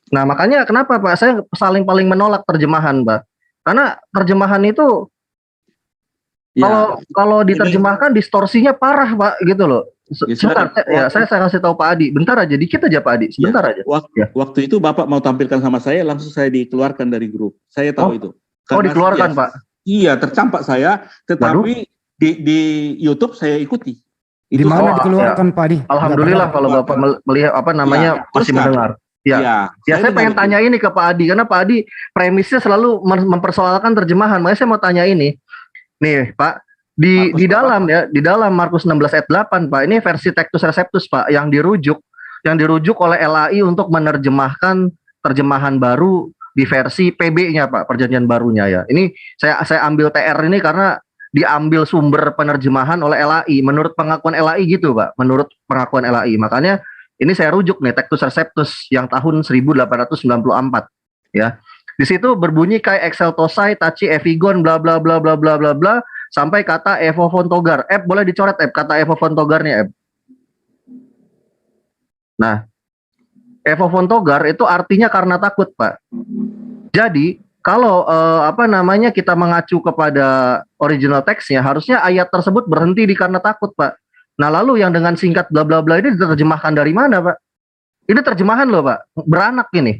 Nah, makanya kenapa Pak? Saya paling menolak terjemahan Pak. Karena terjemahan itu kalau diterjemahkan distorsinya parah Pak gitu loh. Sebentar, saya kasih tahu Pak Adi. Bentar aja, dikit aja Pak Adi. Sebentar aja. Waktu itu Bapak mau tampilkan sama saya, langsung saya dikeluarkan dari grup. Saya tahu itu. Karena dikeluarkan Pak? Iya, tercampak saya. Tetapi di YouTube saya ikuti. Di mana dikeluarkan Pak Adi? Alhamdulillah kalau Bapak melihat masih mendengar. Saya pengen tanya ini ke Pak Adi karena Pak Adi premisnya selalu mempersoalkan terjemahan. Makanya saya mau tanya ini. Nih, Pak, di dalam Markus 16 ayat 8, Pak, ini versi Textus Receptus, Pak, yang dirujuk oleh LAI untuk menerjemahkan terjemahan baru di versi PB-nya, Pak, perjanjian barunya ya. Ini saya ambil TR ini karena diambil sumber penerjemahan oleh LAI menurut pengakuan LAI gitu, Pak, menurut pengakuan LAI. Makanya Ini saya rujuk nih Textus Receptus yang tahun 1894 ya. Di situ berbunyi kai exceltosai taci evigon bla bla bla bla bla bla bla sampai kata Evo Fontogar. Boleh dicoret kata Evo Fontogarnya Nah, Evo Fontogar itu artinya karena takut, Pak. Jadi kalau kita mengacu kepada original teksnya, harusnya ayat tersebut berhenti di karena takut, Pak. Nah, lalu yang dengan singkat bla bla bla ini diterjemahkan dari mana, Pak? Ini terjemahan loh, Pak. Beranak ini.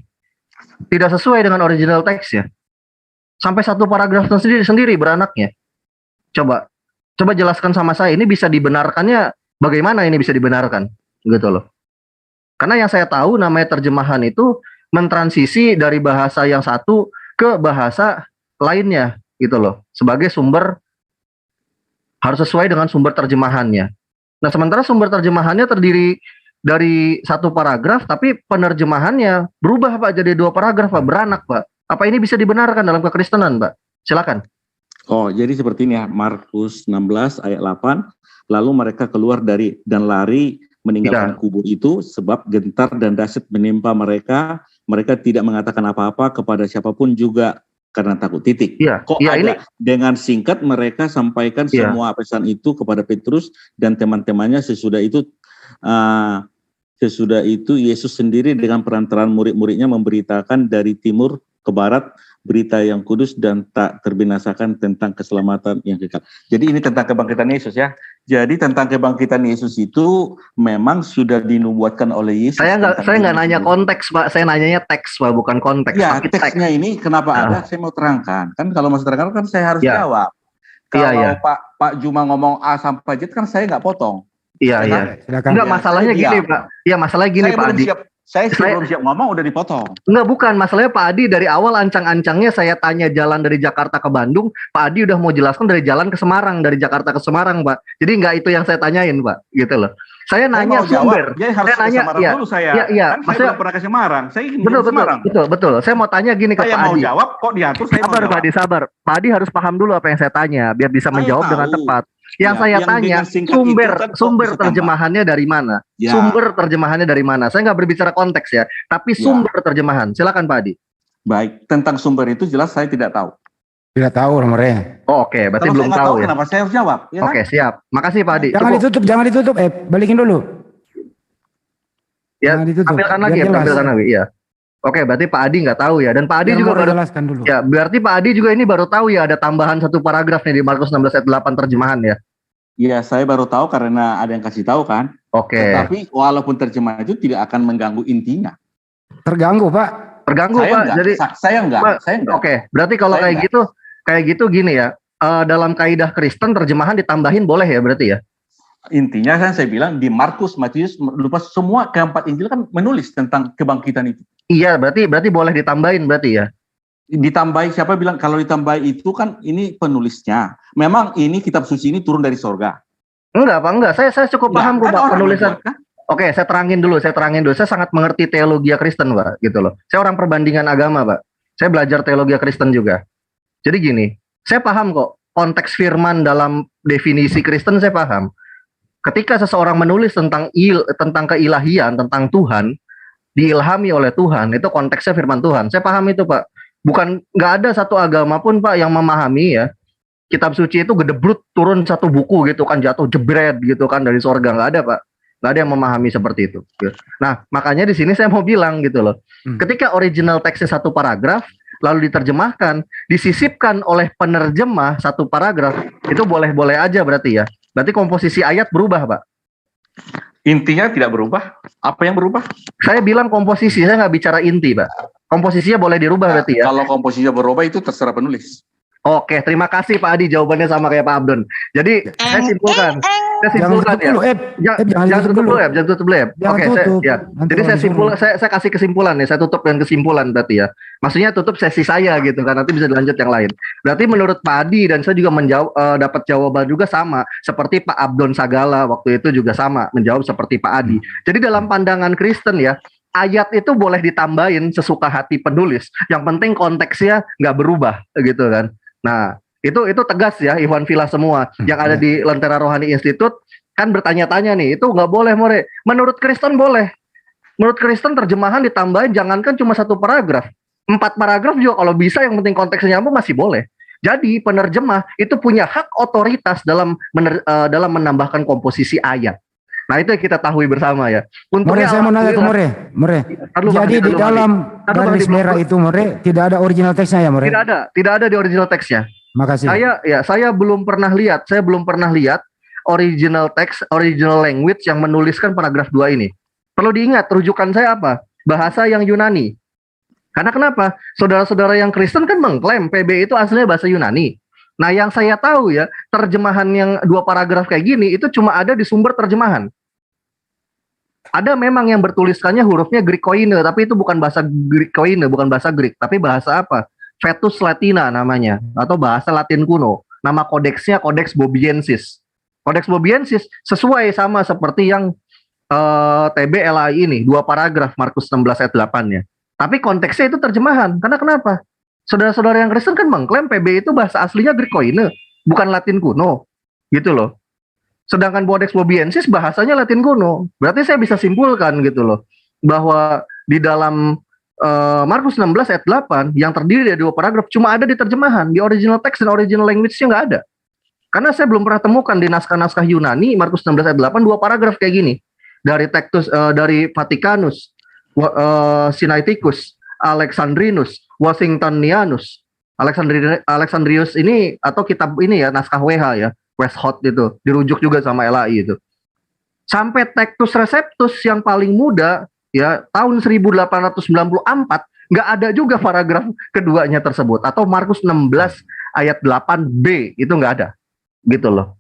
Tidak sesuai dengan original teksnya. Sampai satu paragraf sendiri beranaknya. Coba jelaskan sama saya, ini bisa dibenarkannya bagaimana ini bisa dibenarkan? Gitu loh. Karena yang saya tahu namanya terjemahan itu mentransisi dari bahasa yang satu ke bahasa lainnya gitu loh. Sebagai sumber harus sesuai dengan sumber terjemahannya. Nah, sementara sumber terjemahannya terdiri dari satu paragraf, tapi penerjemahannya berubah, Pak, jadi 2 paragraf, Pak, beranak, Pak. Apa ini bisa dibenarkan dalam kekristenan, Pak? Silakan. Oh, jadi seperti ini ya, Markus 16 ayat 8, lalu mereka keluar dari dan lari meninggalkan kubur itu sebab gentar dan dahsyat menimpa mereka. Mereka tidak mengatakan apa-apa kepada siapapun juga karena takut. Titik. Kok ada ini dengan singkat mereka sampaikan semua pesan itu kepada Petrus dan teman-temannya. Sesudah itu Yesus sendiri dengan perantaraan murid-muridnya memberitakan dari timur ke barat berita yang kudus dan tak terbinasakan tentang keselamatan yang kekal. Jadi ini tentang kebangkitan Yesus ya. Jadi tentang kebangkitan Yesus itu memang sudah dinubuatkan oleh Yesus. Saya nggak nanya konteks, Pak. Saya nanyanya teks, Pak, bukan konteks. Ya, teksnya ini kenapa ada? Saya mau terangkan. Kan kalau mau terangkan kan saya harus jawab. Kalau Pak Juma ngomong A sampai Z kan saya nggak potong. Iya. Enggak, masalahnya gini, Pak. Iya, masalahnya gini, Pak Adi. Saya belum siap ngomong udah dipotong. Enggak, bukan. Masalahnya Pak Adi dari awal ancang-ancangnya saya tanya jalan dari Jakarta ke Bandung, Pak Adi udah mau jelaskan dari jalan ke Semarang, dari Jakarta ke Semarang, Pak. Jadi enggak itu yang saya tanyain, Pak. Gitu loh. Saya nanya sumber. Dia harus saya nanya Semarang dulu saya. Iya. Kan saya belum pernah ke Semarang. Saya ingin Semarang. Betul. Saya mau tanya gini ke Pak Adi. Saya mau jawab kok diatur saya sabar, Pak Adi, sabar. Pak Adi harus paham dulu apa yang saya tanya biar bisa menjawab dengan tepat. Yang saya tanya sumber terjemahannya dari mana? Sumber terjemahannya dari mana? Saya nggak berbicara konteks ya, tapi sumber terjemahan. Silakan Pak Adi. Baik, tentang sumber itu jelas saya tidak tahu. Tidak tahu nomornya. Oke, berarti belum tahu ya. Kenapa saya harus jawab? Ya Oke, siap. Makasih Pak Adi. Jangan ditutup. Balikin dulu. Ya, tampilkan lagi. Iya. Oke, berarti Pak Adi nggak tahu ya. Dan Pak Adi juga baru jelaskan dulu. Ya, berarti Pak Adi juga ini baru tahu ya ada tambahan satu paragraf nih di Markus 16 ayat 8 terjemahan ya. Iya, saya baru tahu karena ada yang kasih tahu kan. Oke. Tetapi walaupun terjemahan itu tidak akan mengganggu intinya. Terganggu, Pak. Terganggu, Pak. Jadi saya enggak. Oke, berarti kalau kayak gitu gini ya. Dalam kaidah Kristen terjemahan ditambahin boleh ya berarti ya? Intinya kan saya bilang di Markus, Matius, Lukas semua keempat Injil kan menulis tentang kebangkitan itu. Iya, berarti boleh ditambahin berarti ya. Ditambahi, siapa bilang kalau ditambahi itu kan ini penulisnya. Memang ini kitab suci ini turun dari sorga. Enggak. Saya cukup paham kok Pak penulisan. Oke, saya terangin dulu. Saya sangat mengerti teologi Kristen, Pak, gitu loh. Saya orang perbandingan agama, Pak. Saya belajar teologi Kristen juga. Jadi gini, saya paham kok konteks firman dalam definisi Kristen saya paham. Ketika seseorang menulis tentang keilahian, tentang Tuhan, diilhami oleh Tuhan, itu konteksnya firman Tuhan. Saya paham itu, Pak. Bukan, nggak ada satu agama pun Pak yang memahami ya kitab suci itu gedebrut turun satu buku gitu kan, jatuh jebret gitu kan dari sorga. Nggak ada, Pak. Nggak ada yang memahami seperti itu. Nah, makanya di sini saya mau bilang gitu loh. Ketika original teksnya satu paragraf lalu diterjemahkan, disisipkan oleh penerjemah satu paragraf, itu boleh-boleh aja berarti ya. Berarti komposisi ayat berubah, Pak. Intinya tidak berubah. Apa yang berubah? Saya bilang komposisi, saya nggak bicara inti, Pak. Komposisinya boleh dirubah berarti ya? Kalau komposisinya berubah itu terserah penulis. Oke, terima kasih Pak Adi. Jawabannya sama kayak Pak Abdon. Jadi saya simpulkan ya. Jangan tutup dulu. Oke, jadi saya kasih kesimpulan nih. Saya tutup dengan kesimpulan berarti ya. Maksudnya tutup sesi saya gitu kan. Nanti bisa dilanjut yang lain. Berarti menurut Pak Adi dan saya juga dapat jawaban juga sama seperti Pak Abdon Sagala waktu itu juga sama menjawab seperti Pak Adi. Jadi dalam pandangan Kristen ya, ayat itu boleh ditambahin sesuka hati penulis. Yang penting konteksnya nggak berubah gitu kan. Nah, itu tegas ya Ikhwan Villa semua yang ada di Lentera Rohani Institute kan bertanya-tanya nih, itu nggak boleh More. Menurut Kristen boleh. Menurut Kristen terjemahan ditambahin jangankan cuma 1 paragraf, 4 paragraf juga kalau bisa, yang penting konteksnya nyambung masih boleh. Jadi penerjemah itu punya hak otoritas dalam menambahkan komposisi ayat. Nah itu yang kita tahu bersama ya. More, saya mau nanya ke More. Jadi di dalam garis merah itu More tidak ada original teksnya ya More? Tidak ada di original teksnya. Makasih. Saya belum pernah lihat original teks, original language yang menuliskan paragraf 2 ini. Perlu diingat rujukan saya apa? Bahasa yang Yunani. Karena kenapa? Saudara-saudara yang Kristen kan mengklaim PB itu aslinya bahasa Yunani. Nah yang saya tahu ya, terjemahan yang 2 paragraf kayak gini itu cuma ada di sumber terjemahan. Ada memang yang bertuliskannya hurufnya Greek Koine, tapi itu bukan bahasa Greek Koine, bukan bahasa Greek, tapi bahasa apa? Vetus Latina namanya, atau bahasa Latin kuno. Nama kodeksnya Codex Bobiensis. Codex Bobiensis sesuai sama seperti yang TB LAI ini, 2 paragraf Markus 16 ayat 8-nya. Tapi konteksnya itu terjemahan. Karena kenapa? Saudara-saudara yang Kristen kan mengklaim PB itu bahasa aslinya Greek Koine, bukan Latin kuno. Gitu loh. Sedangkan Codex Bobiensis bahasanya Latin kuno. Berarti saya bisa simpulkan gitu loh, bahwa di dalam Markus 16 ayat 8 yang terdiri dari 2 paragraf cuma ada di terjemahan, di original text dan original language-nya nggak ada. Karena saya belum pernah temukan di naskah-naskah Yunani Markus 16 ayat 8 2 paragraf kayak gini. Dari dari Vaticanus, Sinaiticus, Alexandrinus, Washingtonianus. Alexandrius ini atau kitab ini ya, naskah WH ya, Westcott itu dirujuk juga sama LAI itu. Sampai Textus Receptus yang paling muda ya tahun 1894 nggak ada juga paragraf keduanya tersebut, atau Markus 16 ayat 8b itu nggak ada gitu loh.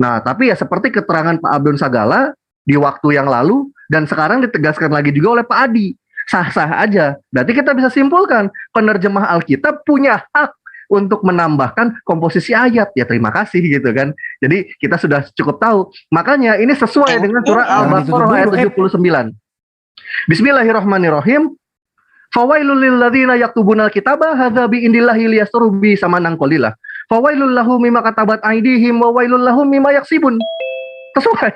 Nah tapi ya seperti keterangan Pak Abdon Sagala di waktu yang lalu dan sekarang ditegaskan lagi juga oleh Pak Adi, sah-sah aja. Berarti kita bisa simpulkan penerjemah Alkitab punya hak untuk menambahkan komposisi ayat. Ya terima kasih gitu kan. Jadi kita sudah cukup tahu. Makanya ini sesuai dengan surah Al-Baqarah ayat 79. Bismillahirrahmanirrahim. Fawailul lil ladzina yaktubunal kitaba hadza bi indillahi liyasturu bi samanan qalilah. Fawailul lahum mimma katabat aydihim wa wailul lahum mimma yaksibun. Sesuai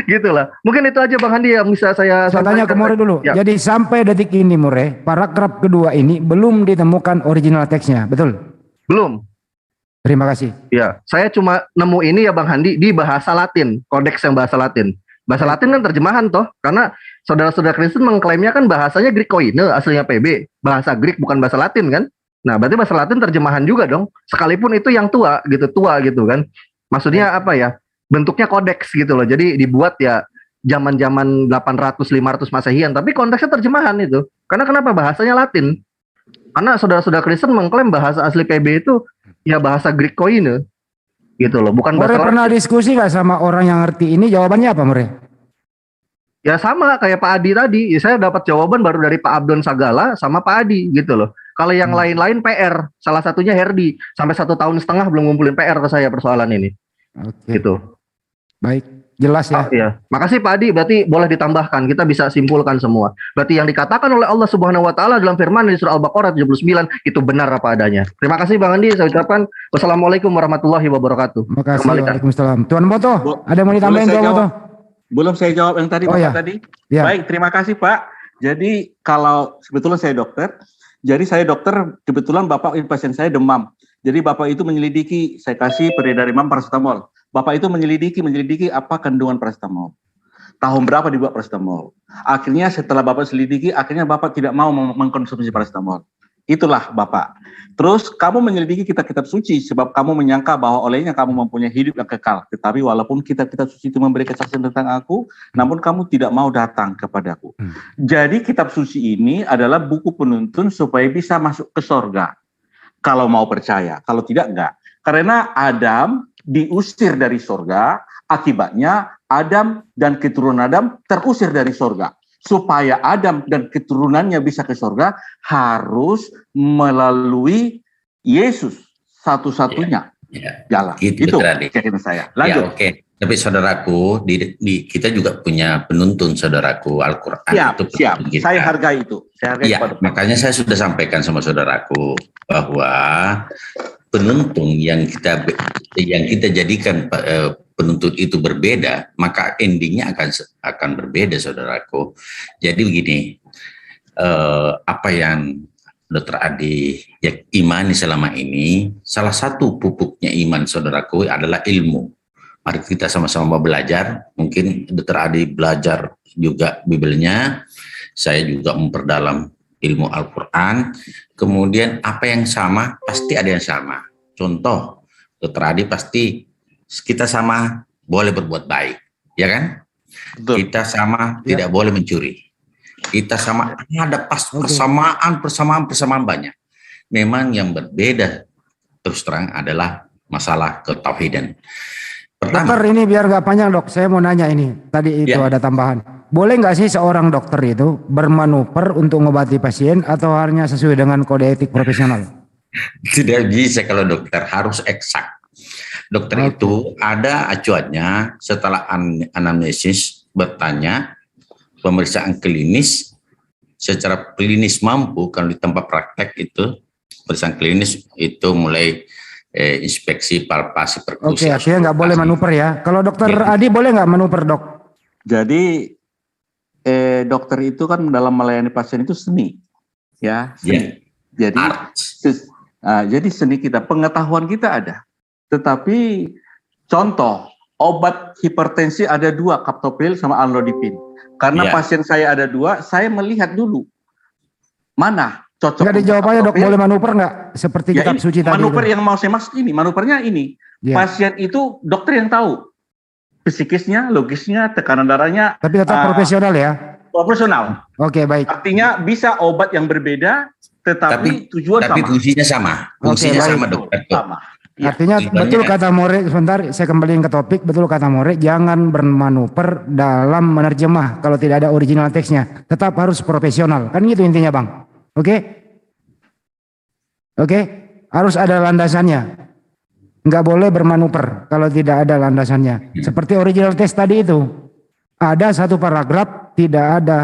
gitulah. Mungkin itu aja Bang Handi yang bisa saya tanya ke More dulu. Ya. Jadi sampai detik ini More, paragraf kedua ini belum ditemukan original teksnya, betul? Belum. Terima kasih. Ya, saya cuma nemu ini ya Bang Handi di bahasa Latin, kodeks yang bahasa Latin. Bahasa Latin kan terjemahan toh, karena saudara-saudara Kristen mengklaimnya kan bahasanya Greek Koine, aslinya PB, bahasa Greek bukan bahasa Latin kan? Nah, berarti bahasa Latin terjemahan juga dong. Sekalipun itu yang tua gitu kan. Maksudnya apa ya? Bentuknya kodeks gitu loh. Jadi dibuat ya zaman-zaman 800-500 Masehian, tapi konteksnya terjemahan itu. Karena kenapa? Bahasanya Latin. Karena saudara-saudara Kristen mengklaim bahasa asli PB itu ya bahasa Greek Koine. Gitu loh, bukan bahasa Latin. Pernah diskusi nggak sama orang yang ngerti ini? Jawabannya apa, More? Ya sama kayak Pak Adi tadi. Ya, saya dapat jawaban baru dari Pak Abdon Sagala sama Pak Adi gitu loh. Kalau yang lain-lain PR, salah satunya Herdi. Sampai 1,5 tahun belum ngumpulin PR ke saya persoalan ini. Oke. Gitu. Baik, jelas ya. Iya. Makasih Pak Adi, berarti boleh ditambahkan, kita bisa simpulkan semua. Berarti yang dikatakan oleh Allah Subhanahu wa taala dalam firman di surah Al-Baqarah 79 itu benar apa adanya. Terima kasih Bang Andi, saya ucapkan wassalamualaikum warahmatullahi wabarakatuh. Terima kasih. Waalaikumsalam. Tuan Moto, ada yang mau ditambahin Tuan Moto? Belum saya jawab yang tadi Bapak tadi. Ya. Baik, terima kasih Pak. Jadi kalau sebetulnya saya dokter, jadi saya dokter, kebetulan Bapak pasien saya demam. Jadi Bapak itu menyelidiki, saya kasih beredar demam paracetamol. Bapak itu menyelidiki apa kandungan paracetamol. Tahun berapa dibuat paracetamol. Akhirnya setelah Bapak selidiki, akhirnya Bapak tidak mau mengkonsumsi paracetamol. Itulah Bapak. Terus kamu menyelidiki kitab-kitab suci sebab kamu menyangka bahwa olehnya kamu mempunyai hidup yang kekal. Tetapi walaupun kitab-kitab suci itu memberi kesaksian tentang aku, namun kamu tidak mau datang kepadaku. Jadi kitab suci ini adalah buku penuntun supaya bisa masuk ke sorga. Kalau mau percaya, kalau tidak enggak. Karena Adam diusir dari sorga, akibatnya Adam dan keturunan Adam terusir dari sorga. Supaya Adam dan keturunannya bisa ke sorga, harus melalui Yesus satu-satunya jalan. Itu keyakinan saya. Lanjut. Ya, oke. Tapi saudaraku, kita juga punya penuntun saudaraku Al-Quran. Siap. Saya hargai itu. Makanya saya sudah sampaikan sama saudaraku bahwa penuntun yang kita jadikan penuntut itu berbeda, maka endingnya akan berbeda, saudaraku. Jadi begini, apa yang Dr. Adi imani selama ini, salah satu pupuknya iman, saudaraku, adalah ilmu. Mari kita sama-sama belajar. Mungkin Dr. Adi belajar juga Bibelnya, saya juga memperdalam ilmu Al-Quran. Kemudian apa yang sama, pasti ada yang sama. Contoh, Dr. Adi pasti kita sama boleh berbuat baik, ya kan? Betul. Kita sama tidak boleh mencuri. Kita sama ada persamaan banyak. Memang yang berbeda terus terang adalah masalah ketauhidan. Pertama, dokter, ini biar nggak panjang dok, saya mau nanya ini. Tadi itu ada tambahan. Boleh nggak sih seorang dokter itu bermanuver untuk mengobati pasien atau hanya sesuai dengan kode etik profesional? Tidak bisa kalau dokter, harus eksak. Dokter itu ada acuannya setelah anamnesis bertanya, pemeriksaan klinis, secara klinis mampu kalau di tempat praktek itu, pemeriksaan klinis itu mulai inspeksi, palpasi, perkusi. Oke, artinya nggak boleh manuver ya. Kalau dokter Adi boleh nggak manuver dok? Jadi dokter itu kan dalam melayani pasien itu seni, ya. Seni. Jadi seni kita, pengetahuan kita ada. Tetapi contoh obat hipertensi ada 2, captopril sama amlodipin. Karena pasien saya ada 2, saya melihat dulu mana cocok. Nggak dijawab aja dok, boleh manuver nggak? Seperti kitab suci tadi. Manuver yang mau saya maksud ini, manuvernya ini. Pasien itu dokter yang tahu psikisnya, logisnya, tekanan darahnya. Tapi tetap profesional ya? Profesional. Oke, baik. Artinya bisa obat yang berbeda, tetapi tujuan sama. Tapi fungsinya sama. Fungsinya sama dokter. Sama. Artinya betul kata More, sebentar saya kembaliin ke topik, betul kata More, jangan bermanuver dalam menerjemah kalau tidak ada original teksnya. Tetap harus profesional, kan gitu intinya Bang. Oke? Harus ada landasannya. Nggak boleh bermanuver kalau tidak ada landasannya. Seperti original teks tadi itu. Ada satu paragraf tidak ada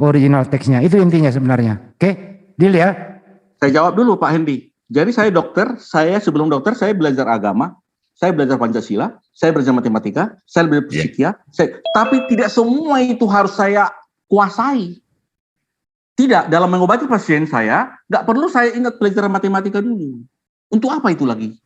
original teksnya. Itu intinya sebenarnya. Oke? Deal ya? Saya jawab dulu Pak Hendy. Jadi saya dokter, sebelum dokter saya belajar agama, saya belajar Pancasila, saya belajar matematika, saya belajar psikia, tapi tidak semua itu harus saya kuasai. Tidak, dalam mengobati pasien saya, nggak perlu saya ingat pelajaran matematika dulu. Untuk apa itu lagi?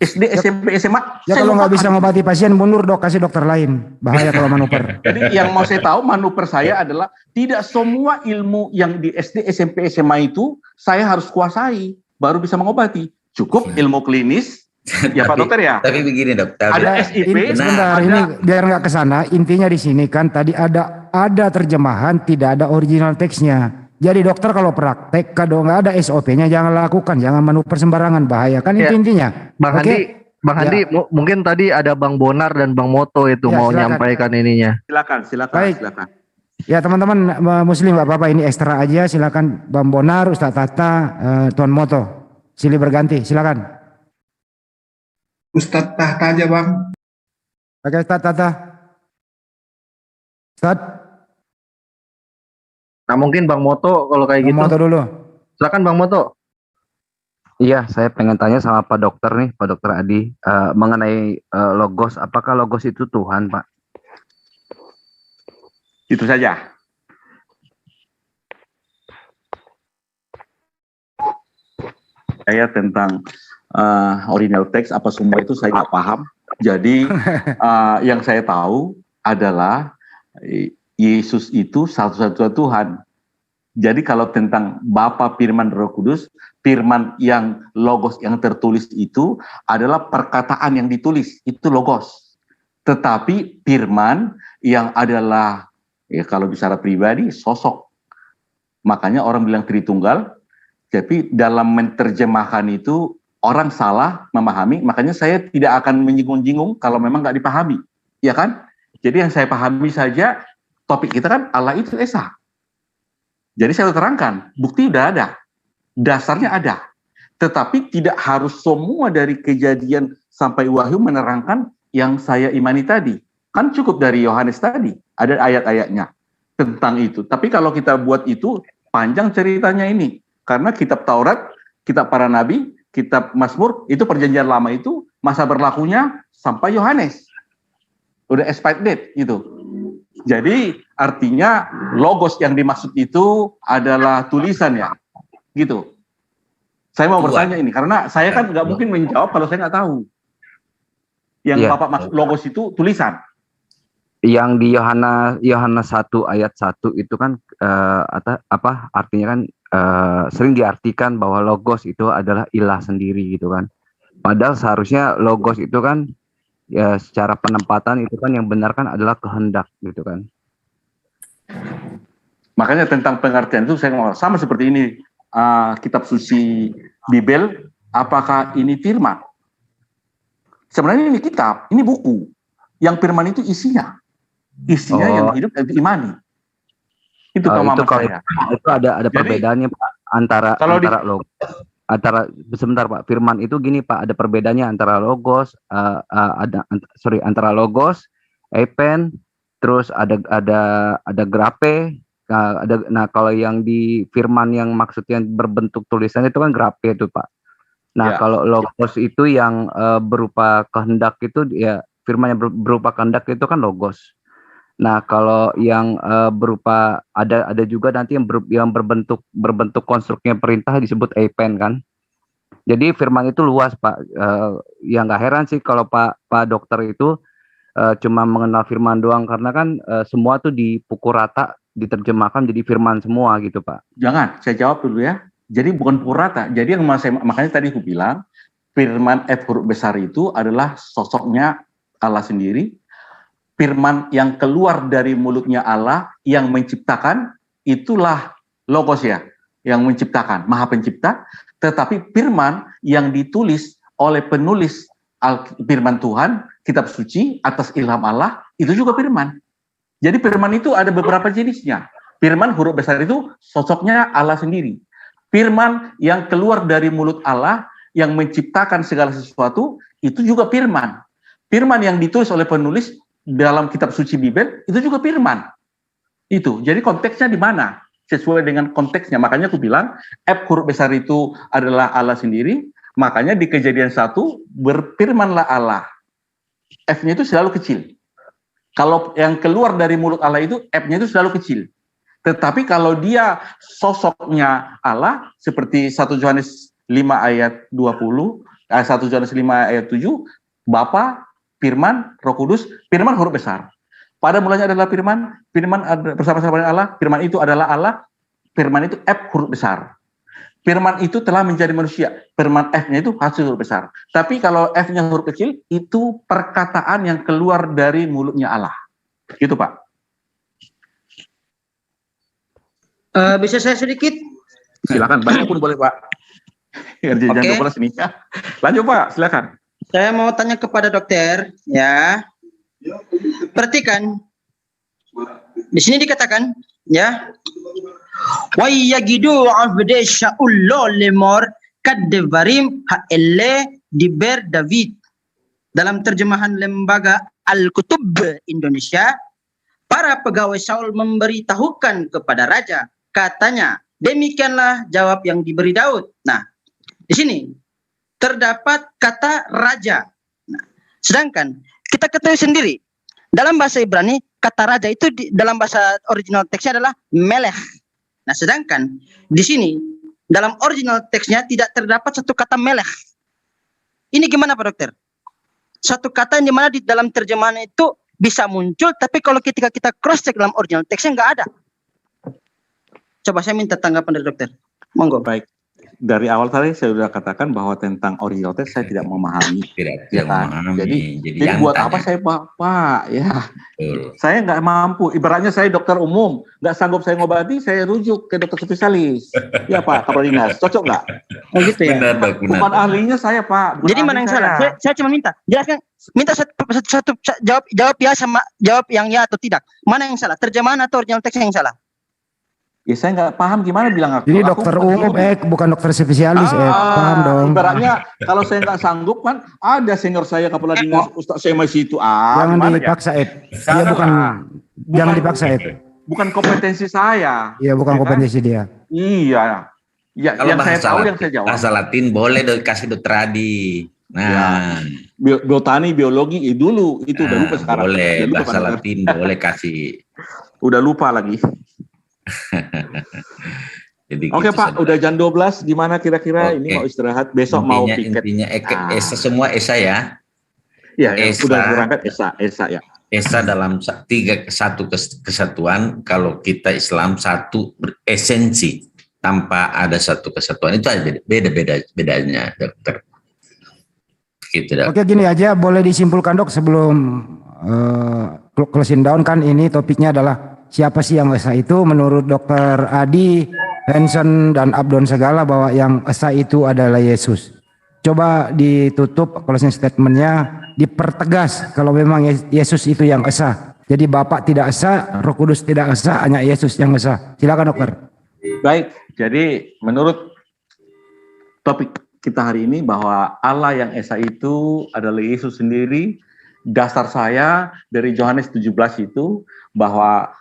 SD, SMP, SMA. Ya kalau nggak bisa mengobati pasien, mundur dok, kasih dokter lain. Bahaya kalau manuver. Jadi yang mau saya tahu, manuver saya adalah tidak semua ilmu yang di SD, SMP, SMA itu saya harus kuasai. Baru bisa mengobati. Cukup ilmu klinis, ya Pak Dokter ya. Tapi begini dok. Ada SIP. Sebentar, ini biar nggak kesana. Intinya di sini kan tadi ada terjemahan, tidak ada original teksnya. Jadi dokter kalau praktek, kalau nggak ada SOP-nya jangan lakukan, jangan manuver sembarangan, bahaya kan itu intinya. Bang Handi, mungkin tadi ada Bang Bonar dan Bang Moto itu mau nyampaikan ininya. Silakan. Baik. Ya teman-teman muslim nggak apa-apa, ini ekstra aja, silakan Bang Bonar, Ustadz Tata, Tuan Moto, silih berganti, silakan. Ustadz Tata aja Bang. Oke Ustadz Tata. Ustadz. Nah mungkin Bang Moto kalau kayak gitu. Bang Moto dulu. Silakan Bang Moto. Iya, saya pengen tanya sama Pak Dokter nih, Pak Dokter Adi, mengenai logos. Apakah logos itu Tuhan, Pak? Itu saja. Saya tentang original text apa semua itu saya nggak paham. Jadi yang saya tahu adalah Yesus itu satu-satunya Tuhan. Jadi kalau tentang Bapa, Firman, Roh Kudus, firman yang logos yang tertulis itu adalah perkataan yang ditulis, itu logos. Tetapi firman yang adalah kalau bicara pribadi, sosok. Makanya orang bilang Tritunggal. Tapi dalam menerjemahkan itu orang salah memahami. Makanya saya tidak akan menyinggung-jinggung kalau memang nggak dipahami, ya kan? Jadi yang saya pahami saja, topik kita kan Allah itu Esa. Jadi saya terangkan, bukti udah ada, dasarnya ada. Tetapi tidak harus semua dari Kejadian sampai Wahyu menerangkan yang saya imani tadi. Kan cukup dari Yohanes tadi, ada ayat-ayatnya tentang itu. Tapi kalau kita buat itu, panjang ceritanya ini. Karena kitab Taurat, kitab para nabi, kitab Mazmur, itu perjanjian lama itu, masa berlakunya sampai Yohanes. udah expired date gitu. Jadi artinya logos yang dimaksud itu adalah tulisan ya, gitu. Saya mau bertanya ini karena saya kan nggak mungkin menjawab kalau saya nggak tahu. Yang Bapak maksud logos itu tulisan. Yang di Yohanes 1 ayat 1 itu kan artinya kan sering diartikan bahwa logos itu adalah ilah sendiri gitu kan. Padahal seharusnya logos itu kan ya secara penempatan itu kan yang benar kan adalah kehendak gitu kan. Makanya tentang pengertian itu saya ngomong sama seperti ini, kitab suci Bible, apakah ini firman? Sebenarnya ini kitab, ini buku. Yang firman itu isinya yang hidup dan diimani. Itu pemahaman saya. Itu ada perbedaannya Pak antara logos. Sebentar Pak, firman itu gini Pak, ada perbedaannya antara logos, antara logos, epen, terus ada grape. Nah kalau yang di firman yang maksudnya berbentuk tulisan itu kan grape itu Pak. Nah kalau logos itu yang berupa kehendak itu ya firman yang berupa kehendak itu kan logos. Nah kalau yang berupa ada juga nanti yang berbentuk konstruknya perintah disebut epen kan. Jadi firman itu luas Pak. Ya nggak heran sih kalau Pak dokter itu cuma mengenal firman doang karena kan semua tuh dipukul rata diterjemahkan jadi firman semua gitu Pak. Jangan, saya jawab dulu ya. Jadi bukan pukul rata. Jadi yang makanya tadi aku bilang firman F huruf besar itu adalah sosoknya Allah sendiri. Firman yang keluar dari mulutnya Allah yang menciptakan itulah logos ya, yang menciptakan, Maha Pencipta. Tetapi firman yang ditulis oleh penulis firman Tuhan, kitab suci atas ilham Allah, itu juga firman. Jadi firman itu ada beberapa jenisnya. Firman huruf besar itu sosoknya Allah sendiri. Firman yang keluar dari mulut Allah yang menciptakan segala sesuatu itu juga firman. Firman yang ditulis oleh penulis dalam kitab suci Bible itu juga firman. Itu. Jadi konteksnya di mana? Sesuai dengan konteksnya. Makanya aku bilang F huruf besar itu adalah Allah sendiri. Makanya di Kejadian 1 berfirmanlah Allah. F-nya itu selalu kecil. Kalau yang keluar dari mulut Allah itu F-nya itu selalu kecil. Tetapi kalau dia sosoknya Allah seperti 1 Yohanes 5 ayat 20, 1 Yohanes 5 ayat 7, Bapa, Firman, Roh Kudus, Firman huruf besar. Pada mulanya adalah Firman, Firman bersama-sama dengan Allah, Firman itu adalah Allah, Firman itu F huruf besar. Firman itu telah menjadi manusia. Firman F-nya itu hasil huruf besar. Tapi kalau F-nya huruf kecil, itu perkataan yang keluar dari mulutnya Allah. Gitu Pak. Bisa saya sedikit? Silakan, banyak pun boleh Pak. Jangan lupa sini. Lanjut Pak, silakan. Saya mau tanya kepada dokter, ya. Perhatikan. Di sini dikatakan, ya. Wa yagidu avde sha'ullo lemor kaddevarim ha'elle diber David. Dalam terjemahan lembaga Al-Kutub Indonesia, para pegawai Saul memberitahukan kepada raja, katanya, demikianlah jawab yang diberi Daud. Nah, di sini terdapat kata raja. Nah, sedangkan kita ketahui sendiri, dalam bahasa Ibrani, kata raja itu dalam bahasa original teksnya adalah melech. Nah, sedangkan di sini dalam original teksnya tidak terdapat satu kata melech. Ini gimana Pak Dokter? Satu kata yang dimana di dalam terjemahan itu bisa muncul, tapi kalau ketika kita cross check dalam original teksnya nggak ada. Coba saya minta tanggapan dari dokter. Monggo. Baik. Dari awal tadi saya sudah katakan bahwa tentang original teks saya tidak memahami. Tidak memahami. Jadi buat apa saya Pak? Ya, saya nggak mampu. Ibaratnya saya dokter umum, nggak sanggup saya ngobati, saya rujuk ke dokter spesialis. Ya Pak, Kepala Dinas, cocok nggak? Oh gitu ya. Benar. Bukan ahlinya saya Pak. Jadi mana yang salah? Saya cuma minta, jelaskan, minta satu jawab ya sama jawab yang ya atau tidak. Mana yang salah? Terjemahan atau original teksnya yang salah? Ya saya nggak paham gimana bilang aku. Ini dokter umum, bukan dokter spesialis, paham dong. Ibaratnya kalau saya nggak sanggup kan ada senior saya Kepala Dinas, Ustaz saya masih itu. Jangan dipaksa, Iya bukan, jangan dipaksa, Bukan kompetensi saya. Iya bukan kompetensi dia. Iya. Ya, kalau yang saya tahu yang saya jawab. Bahasa Latin boleh kasih dokter Adi. Nah, Botani, biologi, dulu itu udah lupa sekarang. Boleh, lupa bahasa Latin boleh kasih. Udah lupa lagi. Oke gitu, Pak, udah jam 12, gimana kira-kira ini mau istirahat, besok mau piket. Intinya Esa semua Esa ya. Ya, udah berangkat Esa ya. Esa dalam satu kesatuan, kalau kita Islam satu esensi, tanpa ada satu kesatuan itu aja bedanya dokter. Gitu, dok. Oke, gini aja boleh disimpulkan dok sebelum closing down, kan ini topiknya adalah siapa sih yang Esa itu menurut dokter Adi, Hanson dan Abdon segala bahwa yang Esa itu adalah Yesus. Coba ditutup closing statementnya, dipertegas kalau memang Yesus itu yang Esa. Jadi Bapak tidak Esa, Roh Kudus tidak Esa, hanya Yesus yang Esa. Silakan dokter. Baik, jadi menurut topik kita hari ini bahwa Allah yang Esa itu adalah Yesus sendiri. Dasar saya dari Yohanes 17 itu bahwa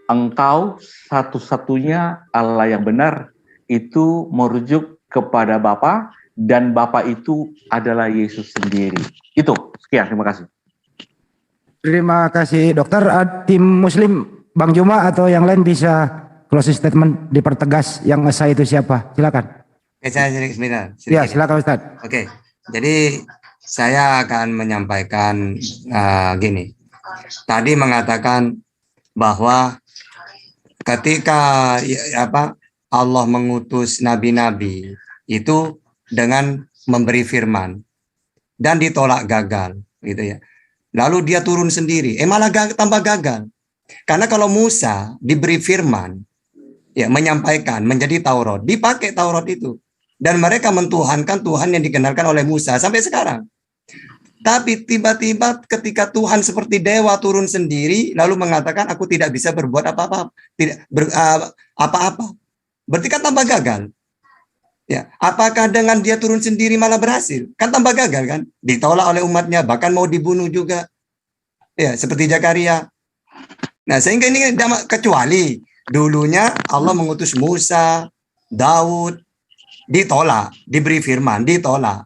engkau satu-satunya Allah yang benar itu merujuk kepada Bapa, dan Bapa itu adalah Yesus sendiri. Itu, sekian, terima kasih. Terima kasih dokter. Tim Muslim, Bang Juma atau yang lain bisa closing statement dipertegas yang Esa itu siapa? Silakan. Oke, saya sedikit. Ya, silakan Ustaz. Oke, jadi saya akan menyampaikan gini. Tadi mengatakan bahwa ketika Allah mengutus nabi-nabi itu dengan memberi firman dan ditolak gagal gitu ya. Lalu dia turun sendiri, malah tambah gagal. Karena kalau Musa diberi firman ya menyampaikan menjadi Taurat, dipakai Taurat itu dan mereka mentuhankan Tuhan yang dikenalkan oleh Musa sampai sekarang. Tapi tiba-tiba ketika Tuhan seperti dewa turun sendiri lalu mengatakan aku tidak bisa berbuat apa-apa, apa-apa. Berarti kan tambah gagal. Ya, apakah dengan dia turun sendiri malah berhasil? Kan tambah gagal kan? Ditolak oleh umatnya, bahkan mau dibunuh juga. Ya, seperti Zakaria. Nah, sehingga ini kecuali dulunya Allah mengutus Musa, Daud, ditolak, diberi firman, ditolak.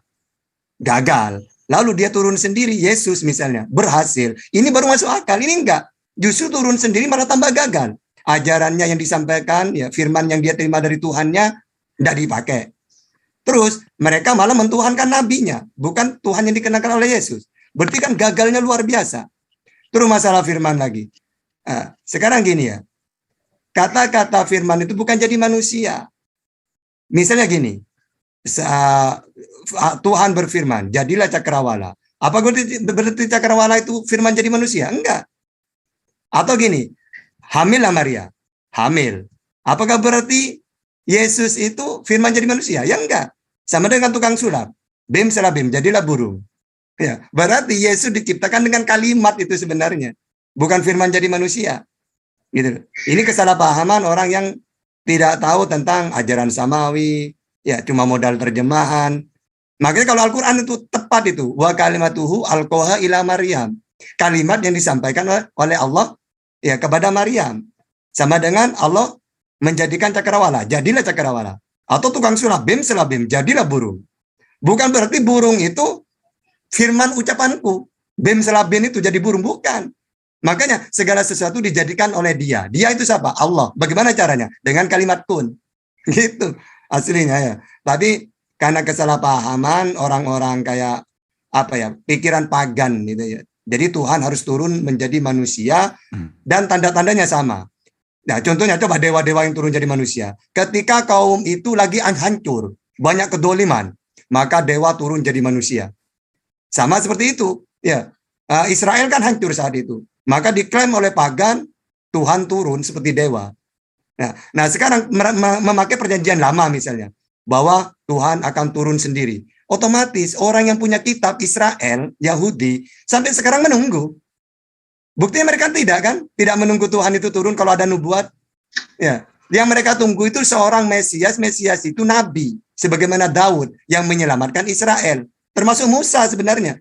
Gagal. Lalu dia turun sendiri, Yesus misalnya, berhasil. Ini baru masuk akal, ini enggak. Justru turun sendiri malah tambah gagal. Ajarannya yang disampaikan, ya firman yang dia terima dari Tuhannya, tidak dipakai. Terus mereka malah mentuhankan nabinya, bukan Tuhan yang dikenakan oleh Yesus. Berarti kan gagalnya luar biasa. Terus masalah firman lagi. Nah, sekarang gini ya, kata-kata firman itu bukan jadi manusia. Misalnya gini, Tuhan berfirman, jadilah cakrawala. Apa berarti cakrawala itu firman jadi manusia? Enggak. Atau gini, hamillah Maria, hamil. Apakah berarti Yesus itu firman jadi manusia? Ya enggak. Sama dengan tukang sulap. Bim salah bim, jadilah burung. Ya, berarti Yesus diciptakan dengan kalimat itu sebenarnya. Bukan firman jadi manusia. Gitu. Ini kesalahpahaman orang yang tidak tahu tentang ajaran samawi, ya cuma modal terjemahan. Makanya kalau Al-Quran itu tepat itu. Wa kalimatuhu alqaha ila Maryam. Kalimat yang disampaikan oleh Allah ya kepada Maryam. Sama dengan Allah menjadikan cakrawala, jadilah cakrawala. Atau tukang sulap, bim selabim, jadilah burung. Bukan berarti burung itu firman ucapanku. Bim selabim itu jadi burung, bukan. Makanya segala sesuatu dijadikan oleh dia. Dia itu siapa? Allah. Bagaimana caranya? Dengan kalimat kun. Gitu aslinya ya. Tapi karena kesalahpahaman orang-orang kayak pikiran pagan gitu ya. Jadi Tuhan harus turun menjadi manusia dan tanda-tandanya sama. Nah, contohnya coba dewa-dewa yang turun jadi manusia. Ketika kaum itu lagi hancur, banyak kedoliman, maka dewa turun jadi manusia. Sama seperti itu, ya. Israel kan hancur saat itu. Maka diklaim oleh pagan Tuhan turun seperti dewa. Nah sekarang memakai perjanjian lama misalnya bahwa Tuhan akan turun sendiri. Otomatis orang yang punya kitab Israel, Yahudi sampai sekarang menunggu. Buktinya mereka tidak menunggu Tuhan itu turun kalau ada nubuat. Ya, yang mereka tunggu itu seorang Mesias itu nabi, sebagaimana Daud yang menyelamatkan Israel, termasuk Musa sebenarnya.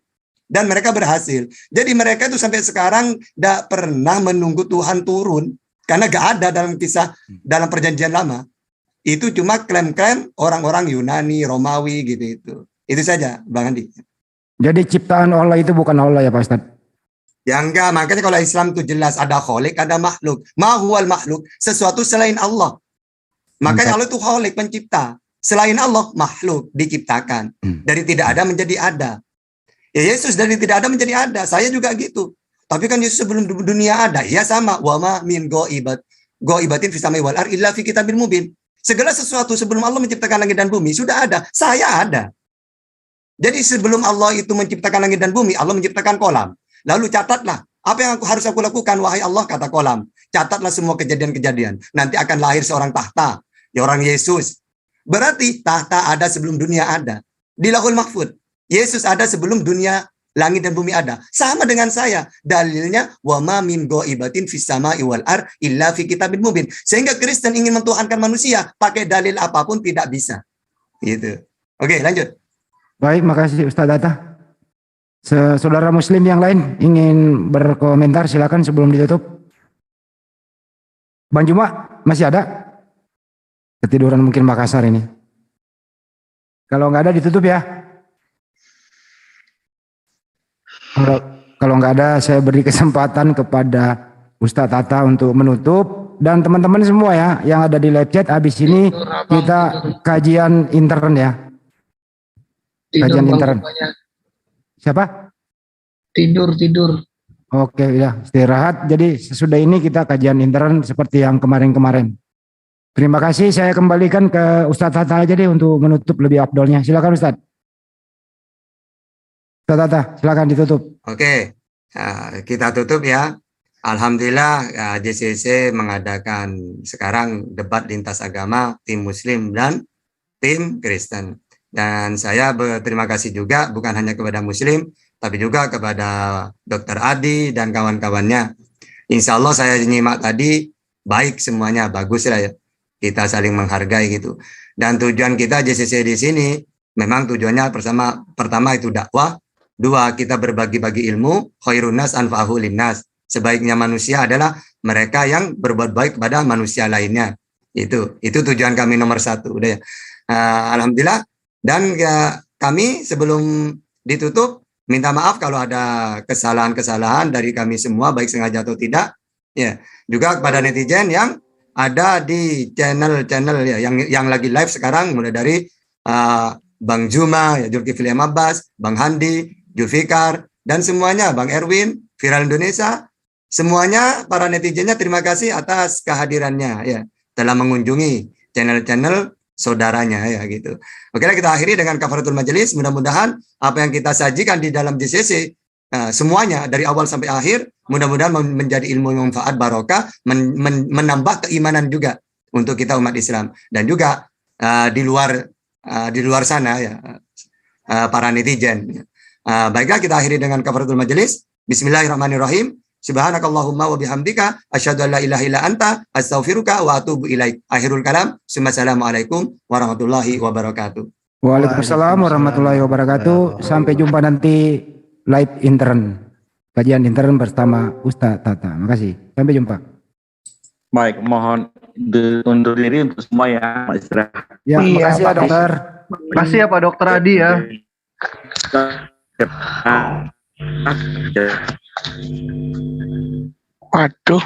Dan mereka berhasil. Jadi mereka itu sampai sekarang tidak pernah menunggu Tuhan turun karena gak ada dalam kisah dalam perjanjian lama. Itu cuma klaim-klaim orang-orang Yunani, Romawi gitu itu. Itu saja, Bang Andi. Jadi ciptaan Allah itu bukan Allah ya Pak Ustaz? Ya enggak, makanya kalau Islam itu jelas ada kholik, ada makhluk. Ma huwal makhluk, sesuatu selain Allah. Makanya Allah itu kholik, pencipta. Selain Allah, makhluk diciptakan. Dari tidak ada menjadi ada. Ya Yesus dari tidak ada menjadi ada. Saya juga gitu. Tapi kan Yesus sebelum dunia ada. Ya sama. Wa ma min go'ibatin fis samai wal ar illa fi kitabim mubin. Segala sesuatu sebelum Allah menciptakan langit dan bumi sudah ada. Saya ada. Jadi sebelum Allah itu menciptakan langit dan bumi, Allah menciptakan kolam. Lalu catatlah, apa yang harus aku lakukan, wahai Allah, kata kolam. Catatlah semua kejadian-kejadian. Nanti akan lahir seorang tahta, ya orang Yesus. Berarti tahta ada sebelum dunia ada. Di Lauhul Mahfud, Yesus ada sebelum dunia langit dan bumi ada. Sama dengan saya. Dalilnya, wa ma min go'ibatin fis samai wal ar illa fi kitabin mubin. Sehingga Kristen ingin mentuhankan manusia, pakai dalil apapun tidak bisa. Gitu. Oke, lanjut. Baik, makasih Ustaz Atta. Saudara Muslim yang lain ingin berkomentar, silakan sebelum ditutup. Bang Juma masih ada? Ketiduran mungkin Makassar ini. Kalau nggak ada ditutup ya. Kalau nggak ada, saya beri kesempatan kepada Ustaz Atta untuk menutup, dan teman-teman semua ya yang ada di live chat. Habis ini kita kajian intern ya. Kajian intern. Siapa? Tidur. Oke, ya istirahat. Jadi sesudah ini kita kajian intern seperti yang kemarin-kemarin. Terima kasih. Saya kembalikan ke Ustadz Atta aja deh untuk menutup lebih afdolnya. Silakan Ustadz. Ustadz Atta, silakan ditutup. Oke, kita tutup ya. Alhamdulillah JCC mengadakan sekarang debat lintas agama, tim Muslim dan tim Kristen. Dan saya berterima kasih juga bukan hanya kepada Muslim, tapi juga kepada Dr. Adi dan kawan-kawannya. Insya Allah saya nyimak tadi, baik semuanya, bagus lah ya. Kita saling menghargai gitu. Dan tujuan kita JCC di sini, memang tujuannya pertama itu dakwah, dua, kita berbagi-bagi ilmu, khairun nas anfa'uhu linnas. Sebaiknya manusia adalah mereka yang berbuat baik kepada manusia lainnya. Itu tujuan kami nomor satu. Udah ya. Alhamdulillah. Dan ya, kami sebelum ditutup minta maaf kalau ada kesalahan-kesalahan dari kami semua, baik sengaja atau tidak. Ya, juga kepada netizen yang ada di channel-channel ya, yang lagi live sekarang, mulai dari Bang Juma, ya, Zulkifli Abbas, Bang Handi, Julfikar, dan semuanya, Bang Erwin, Viral Indonesia, semuanya para netizennya terima kasih atas kehadirannya ya, telah mengunjungi channel-channel saudaranya ya gitu. Oke, kita akhiri dengan kafaratul majelis. Mudah-mudahan apa yang kita sajikan di dalam JCC semuanya dari awal sampai akhir mudah-mudahan menjadi ilmu yang manfaat, barokah, menambah keimanan juga untuk kita umat Islam, dan juga di luar sana ya para netizen. Baiklah, kita akhiri dengan kafaratul majelis. Bismillahirrahmanirrahim. Subhanakallahumma wa bihamdika asyhadu an la ilaha illa anta astaghfiruka wa atubu ilaik. Akhirul kalam. Assalamualaikum warahmatullahi wabarakatuh. Waalaikumsalam warahmatullahi wabarakatuh. Sampai jumpa nanti live intern. Kajian intern bersama Ustadz Atta. Makasih. Sampai jumpa. Baik, mohon undur diri untuk semua ya, Pak istirahat. Ya, makasih ya dokter. Makasih ya Pak Dokter Adi ya. Waduh.